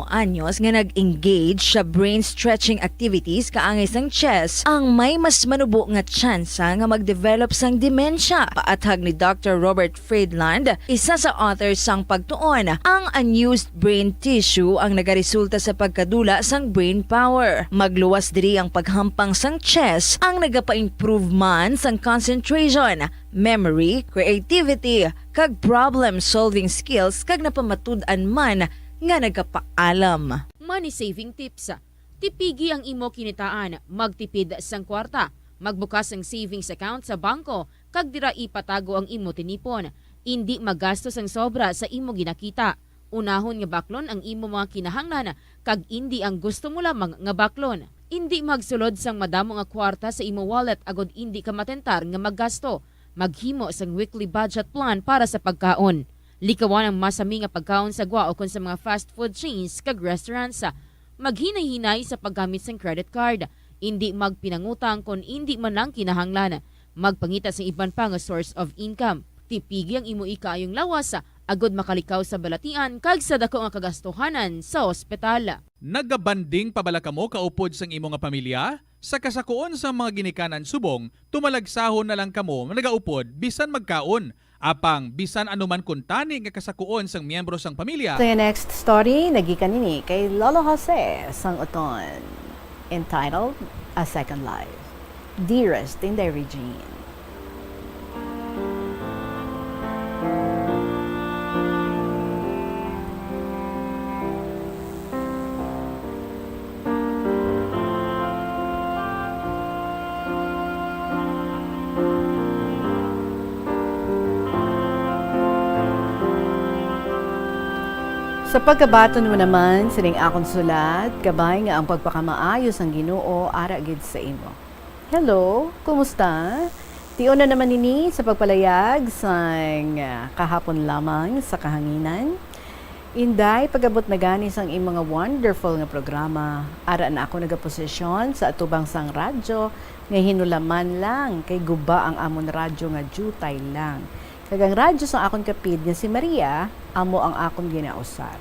anyos nga nag-engage sa brain stretching activities kaangay sang chess ang may mas manubo nga tsansa nga mag-develop sang demensya. Paathag ni Dr. Robert Friedland, isa sa authors sang pagtuon, ang unused brain tissue ang nagaresulta sa pagkadula sang brain power. Magluwas diri ang paghampang sang chess ang nagapa-improve man sang concentration, memory, creativity, kag problem-solving skills kag napamatud-an man nga nagapaalam. Money saving tips. Tipigi ang imo kinitaan, magtipid sang kwarta, magbukas ng savings account sa bangko, kag dira ipatago ang imo tinipon. Hindi magastos ang sobra sa imo ginakita. Unahon nga baklon ang imo mga kinahanglan, kag hindi ang gusto mo lamang nga baklon. Hindi magsulod sang madamo nga kwarta sa imo wallet agod hindi ka matentar nga maggasto. Maghimo sang weekly budget plan para sa pagkaon. Likawan ang masami nga pagkaon sa gwa o kon sa mga fast food chains kag restaurants. Maghinay-hinay sa paggamit sang credit card. Hindi magpinangutang kung hindi man lang kinahanglan. Magpangita sa iban pa nga source of income. Tipigi ang imo ikaayong lawas agod makalikaw sa balatian kag sa dako nga kagastuhanan sa ospital. Nagabanding pabalakamo kaupod sang imo nga pamilya? Sa kasakuon sa mga ginikanan subong, tumalagsahon na lang kamo nagaupod bisan magkaon. Apang bisan anuman kuntani nga kasakuon sang miyembro sang pamilya. So yung next story, nagikan nini kay Lolo Jose sang uton, entitled A Second Life. Dearest Inday Regine. Sa pagkabaton mo naman, sining akong sulat, kabay nga ang pagpakamaayos ang Ginoo ara gid sa imo. Hello, kumusta? Tiyon na naman nini sa pagpalayag sang kahapon lamang sa kahanginan. Inday, pagabot na gani sang imong mga wonderful nga programa. Ara na ako nagaposisyon sa atubang sang radyo nga hinulaman lang kay guba ang amon radyo nga jutay lang. Kagang radyo sa akong kapid nga si Maria, amo ang akong ginausar.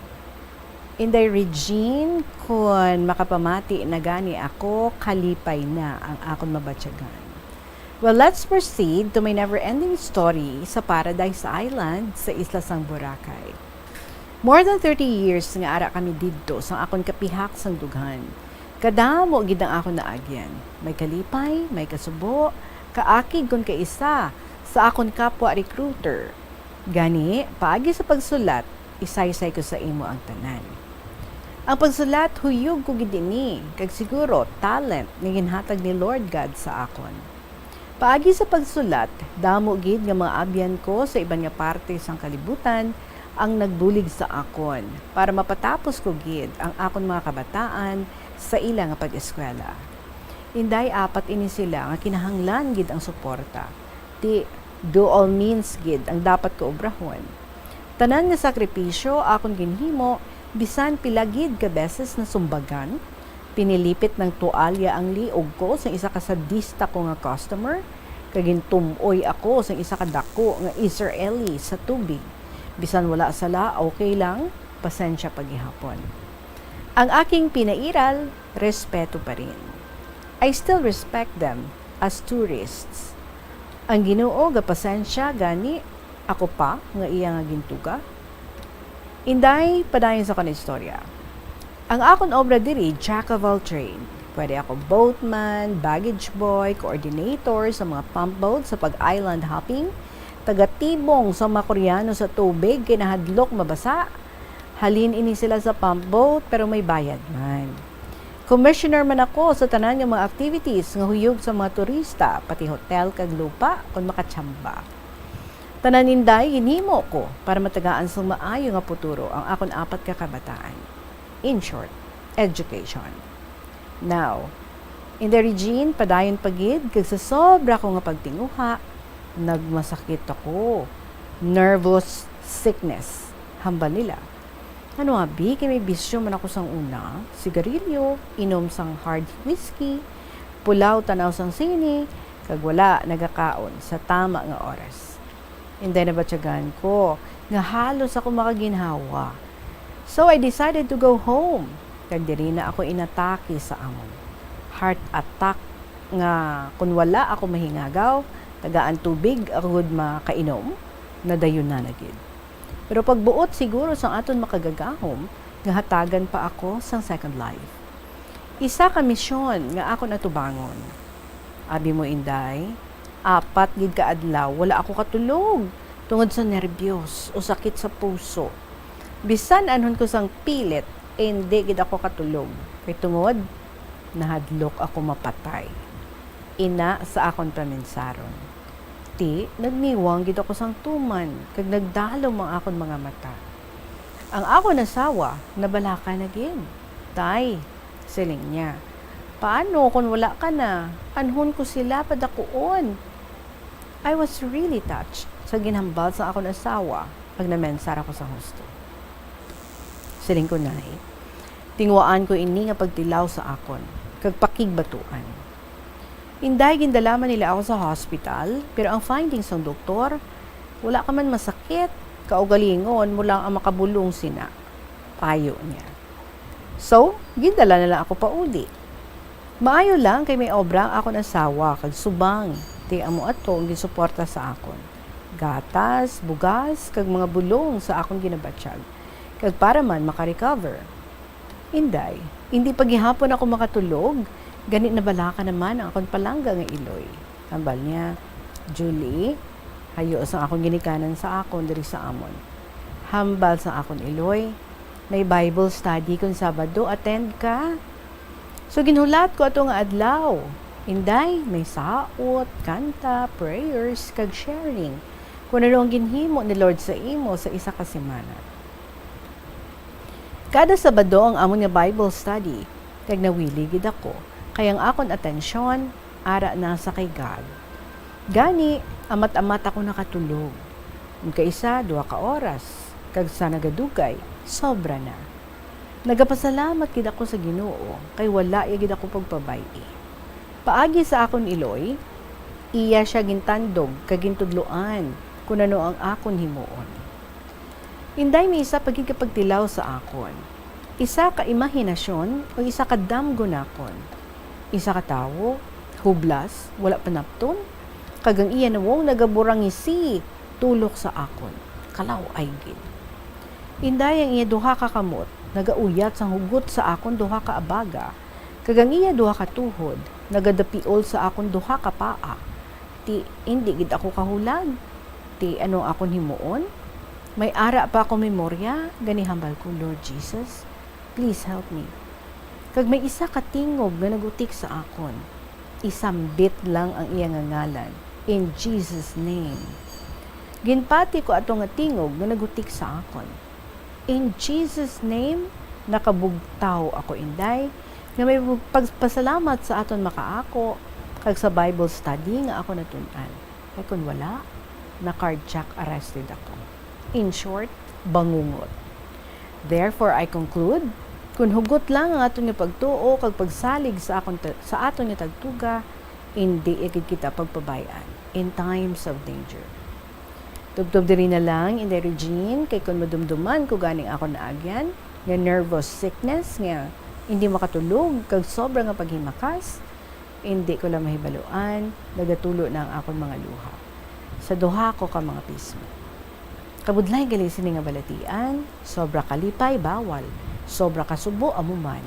Inday Regine, kun makapamati na gani ako, kalipay na ang akong mabatyagan. Well, let's proceed to my never-ending story sa Paradise Island sa Isla sang Boracay. More than 30 years nga ara kami didto sa akong kapihak sang dughan. Kadamo gid ang akong naagyan. May kalipay, may kasubo, kaakig kun kaisa sa akong kapwa recruiter. Gani, paagi sa pagsulat, isaysay ko sa imo ang tanan. Ang pagsulat, huyog ko gidini, kag siguro talent nga ginhatag ni Lord God sa akon. Paagi sa pagsulat, damo gid nga mga abyan ko sa iban nga parte sang kalibutan ang nagbulig sa akon para mapatapos ko gid ang akon mga kabataan sa ila nga pag-eskwela. Inday apat ini sila nga kinahanglan gid ang suporta. Ti do all means gid ang dapat ko obrahon. Tanan nga sakripisyo akon ginhimo bisan pila gid ka beses na sumbagan, pinilipit ng tuwalya ang liog ko sa isa ka sadista ko nga customer, kagintumoy ako sa isa ka dako nga Israeli sa tubig. Bisan wala sala, okay lang, pasensya paghihapon. Ang aking pinairal, respeto pa rin. I still respect them as tourists. Ang Ginoo ga pasensya gani, ako pa nga iya nga gintuga. Inday, padayon sa kanistorya. Ang akon obra diri, jack of all trade. Pwede ako boatman, baggage boy, coordinator sa mga pump boat sa pag-island hopping, tagatibong sa mga Koreano sa tubig, kinahadlok mabasa. Halin ini sila sa pump boat pero may bayad man. Commissioner man ako sa tanan ng mga activities nga huyog sa mga turista, pati hotel kag lupa kung makatsamba. Tanan inday, hinimo ko para matagaan sa maayo nga futuro ang akon apat ka kabataan. In short, education. Now, in the Regine, padayon pagid, kag sa sobra ko nga pagtinguha, nagmasakit ako. Nervous sickness. Hamba nila. Ano abi, kay may bisyo man ako sang una, sigarilyo, inom sang hard whiskey, pulaw tanaw sang sini, kag wala nagakaon sa tama nga oras. Hindi na batyagan ko, nga halos ako makaginhawa. So I decided to go home. Kag diri na ako inatake sa amon. Heart attack nga kun wala ako mahingagaw, tagaan tubig ako gud makainom, nadayon na nagid. Pero pagbuot siguro sa aton makagagahom, nga hatagan pa ako sang second life. Isa ka misyon nga ako natubangon. Abi mo inday, 4 gid ka adlaw wala ako katulog tungod sa nerbiyos o sakit sa puso. Bisan anhon ko sang pilit, hindi gid ako katulog. Kay tungod nahadlok ako mapatay. Ina sa akon paminsaron. Ti nagniwang gid ako sang tuman kag nagdalom ang akon mga mata. Ang akon asawa nabalaka na gid. Tay, siling niya. Paano kung wala ka na? Anhon ko sila padakuon. I was really touched sa ginhambal sa akong asawa pag namensara ko sa husto. Siling ko na tingwaan ko ini nga pagtilaw sa akon, kag pakigbatuan. Inday gindalaman nila ako sa hospital, pero ang findings ng doktor, wala ka man masakit, kaugalingon mo lang ang makabulong sina. Payo niya. So, gindala na lang ako pa uli. Maayo lang kay may obra ang akong asawa, kag subang, ti amo ato ang gisuporta sa akon. Gatas, bugas, kag mga bulong sa akong ginabatsyag. Kag para man makarecover. Inday, hindi paghihapon ako makatulog, ganit na balaka naman ang akong palangga nga iloy. Ambal niya, Julie, hayo sa akong ginikanan sa akon diri sa amon. Hambal sa akon iloy, may Bible study kung Sabado, attend ka. So ginhulat ko ato nga adlaw. Inday, may saot, kanta, prayers, kag sharing. Kung ano ang ginhimo ni Lord sa imo sa isa ka semana. Kada Sabado ang amon nga Bible study, kag nawili gid ako, kay ang akon atensyon ara na sa kay God. Gani, amat-amat ako nakatulog. Kaisa 2 ka oras, kag sa nagadugay, sobra na. Nagapasalamat gid ako sa Ginoo, kay wala gid ako pagpabay-i. Paagi sa akon iloy, iya siya gintandog kag gintudloan kung ano ang akon himuon. Inday may isa pagkikapagtilaw sa akon. Isa ka imahinasyon o isa ka damgo nakon. Isa ka tawo, hublas, wala panapton, kagang iya nawong nagaburang isi, tulok sa akon. Kalaw ay gid. Inday ang iya duha ka kamot, nagauyat sang hugot sa akon duha ka abaga. Kagang iya duha ka tuhod, nagadapiol sa akon duha ka paa. Ti hindi gid ako kahulag. Ti ano akon himuon? May ara pa ako memorya, gani hambal ko, Lord Jesus. Please help me. Kag may isa ka tingog nga nagutik sa akon. Isambit lang ang iya nga ngalan. In Jesus' name. Ginpati ko ato nga tingog nga nagutik sa akon. In Jesus' name, nakabugtaw ako inday, nga may pagpasalamat sa aton makaako, kag sa Bible study nga ako natun-an. Ay kung wala, na cardiac arrested ako. In short, bangungot. Therefore, I conclude, kung hugot lang ang aton nga pagtuo kag pagsalig sa aton nga tagtuga, hindi ikid kita pagpabayaan in times of danger. Tubtob diri na lang in the Regine, kay kung madumduman ko ganing ako naagyan, nga nervous sickness, nga hindi makatulog, kag sobra nga paghimakas, hindi ko lang mahibaluan, nagatulo na ang akong mga luha. Sa duha ko ka mga pismo. Kabudlay gali sini nga balatian, sobra kalipay bawal, sobra kasubo amuman.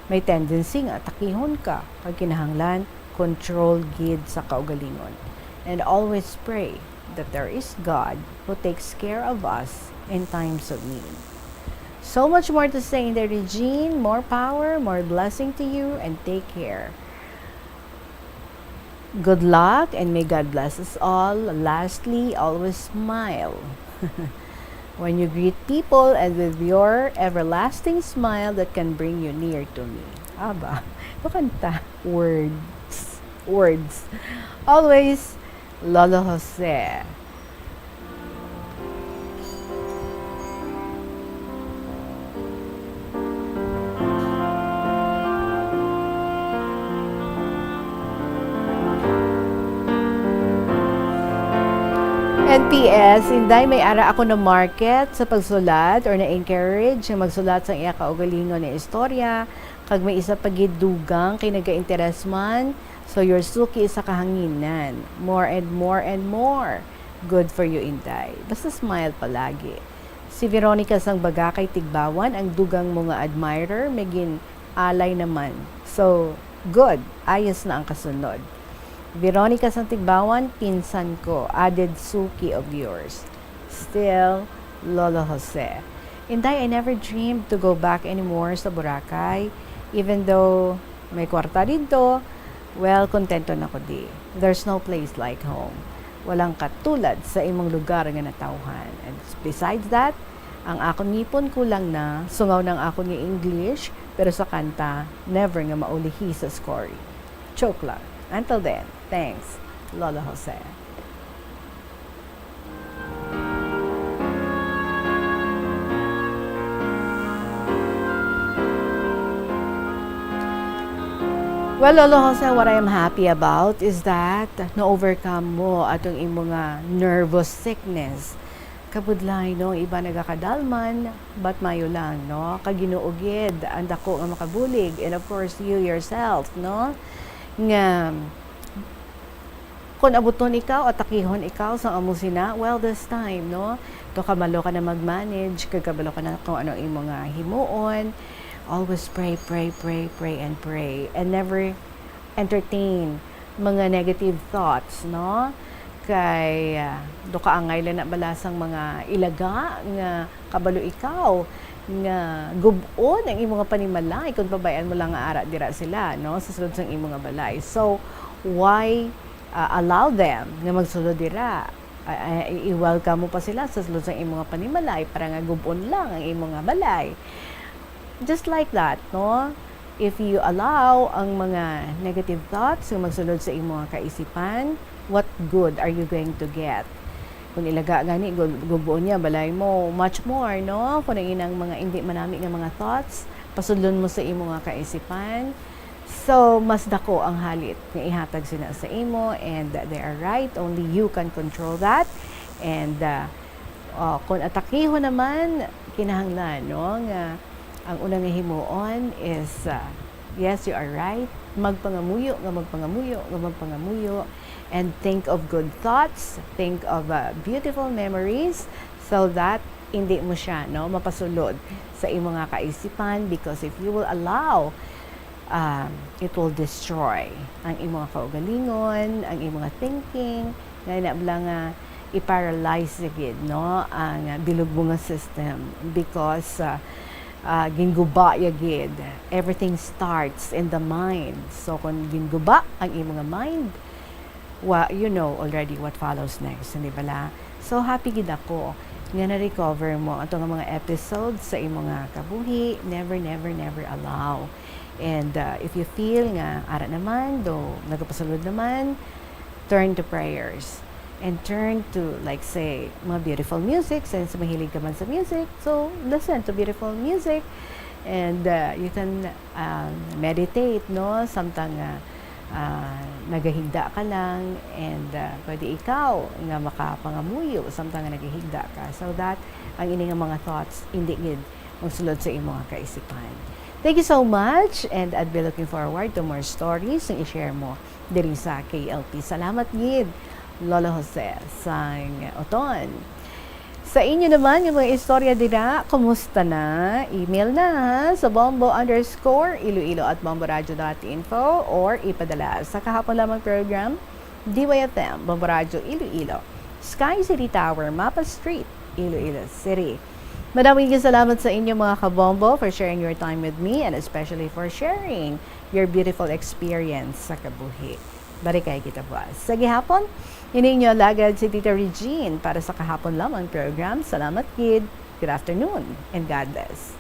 May tendency nga atakihon ka, pag kinahanglan, control gid sa kaugalingon. And always pray that there is God who takes care of us in times of need. So much more to say in the Regine, more power, more blessing to you, and take care. Good luck, and may God bless us all. Lastly, always smile. When you greet people and with your everlasting smile that can bring you near to me. Aba, ito kanta. Words. Always, Lolo Jose. NPS, inday may ara ako na market sa pagsulat or na-encourage na magsulat sa iya kaugalingon na istorya, kag may isa pagid dugang kay naga-interes man, so your suki sa kahanginan. More and more and more. Good for you, inday. Basta smile palagi. Si Veronica sang baga kay Tigbawan, ang dugang mga admirer, megin alay naman. So, good. Ayos na ang kasunod. Veronica Santigbawan, pinsan ko, added suki of yours. Still, Lolo Jose. Inday, I never dreamed to go back anymore sa Boracay. Even though may kwarta dito, well, kontento na ko di. There's no place like home. Walang katulad sa imong lugar nga natawhan. And besides that, ang akong nipon kulang na, sungaw ng ako ni English, pero sa kanta, never nga maulihi sa story. Joke lang. Until then, thanks, Lolo Jose. Well, Lolo Jose, what I am happy about is that na-overcome mo atong imong nervous sickness. Kabudlay, no? Iba nagakadalman, but mayo lang, no? Kaginuugid, ang dako nga makabulig. And of course, you yourself, no? Nga kung abuton ikaw at takihon ikaw sa amusina, well, this time, no? To kabalo ka na mag-manage, kabalo ka na kung ano yung mga himuon. Always pray, and pray. And never entertain mga negative thoughts, no? Kay do ka angay na balasang mga ilaga nga kabalo ikaw nga gubon ang imong panimalay kung pabayaan mo lang nga ara dira sila, no, sa sulod sang imong balay. So why allow them nga magsulod dira? I-welcome mo pa sila sa sulod sang imong panimalay para nga gubon lang ang imong balay. Just like that, no? If you allow ang mga negative thoughts nga magsulod sa imong kaisipan, what good are you going to get? Kung ilaga gani gubuon niya balay mo much more, no? Kung inang mga hindi manami nga mga thoughts pasudlon mo sa imo nga kaisipan, so mas dako ang halit nga ihatag sina sa imo, and they are right, only you can control that. And kung atakiho naman, kinahanglan, no? Nga, ang unang himuon is, yes, you are right, magpangamuyo, and think of good thoughts, think of beautiful memories, so that hindi mo siya, no, mapasulod sa imong nga kaisipan, because if you will allow, it will destroy ang imong kaugalingon, ang imong thinking, nga nga i-paralyze agad, no, ang bilog mo nga system, because ginguba yagid. Everything starts in the mind. So kung ginguba ang imong mind, you know already what follows next, hindi bala? So happy gid ako nga na-recover mo ato nga mga episodes sa imong kabuhi. Never allow. And if you feel nga ara naman, do nagapasulod naman, turn to prayers. And turn to, like say, mga beautiful music, since mahilig ka man sa music, so listen to beautiful music, and you can meditate, no? Samtang nagahigda ka lang, and pwede ikaw nga makapangamuyo samtang nagahigda ka, so that ang ini nga mga thoughts hindi gid magsulod sa imong kaisipan. Thank you so much, and I'd be looking forward to more stories na i-share mo diri sa KLP. Salamat gid, Lolo Jose sang Oton. Sa inyo naman, yung mga istorya dira, kumusta na? Email na sa bombo_iloilo@bomboradio.info or ipadala sa kahapon lamang program, DYFM, Bombo Radio Iloilo, Sky City Tower, Mapa Street, Iloilo City. Maraming salamat sa inyo mga kabombo for sharing your time with me, and especially for sharing your beautiful experience sa kabuhi. Barikay kita buwas. Sa gihapon, ininyo lagad si Tita Regine para sa kahapon lamang program. Salamat, kid. Good afternoon and God bless.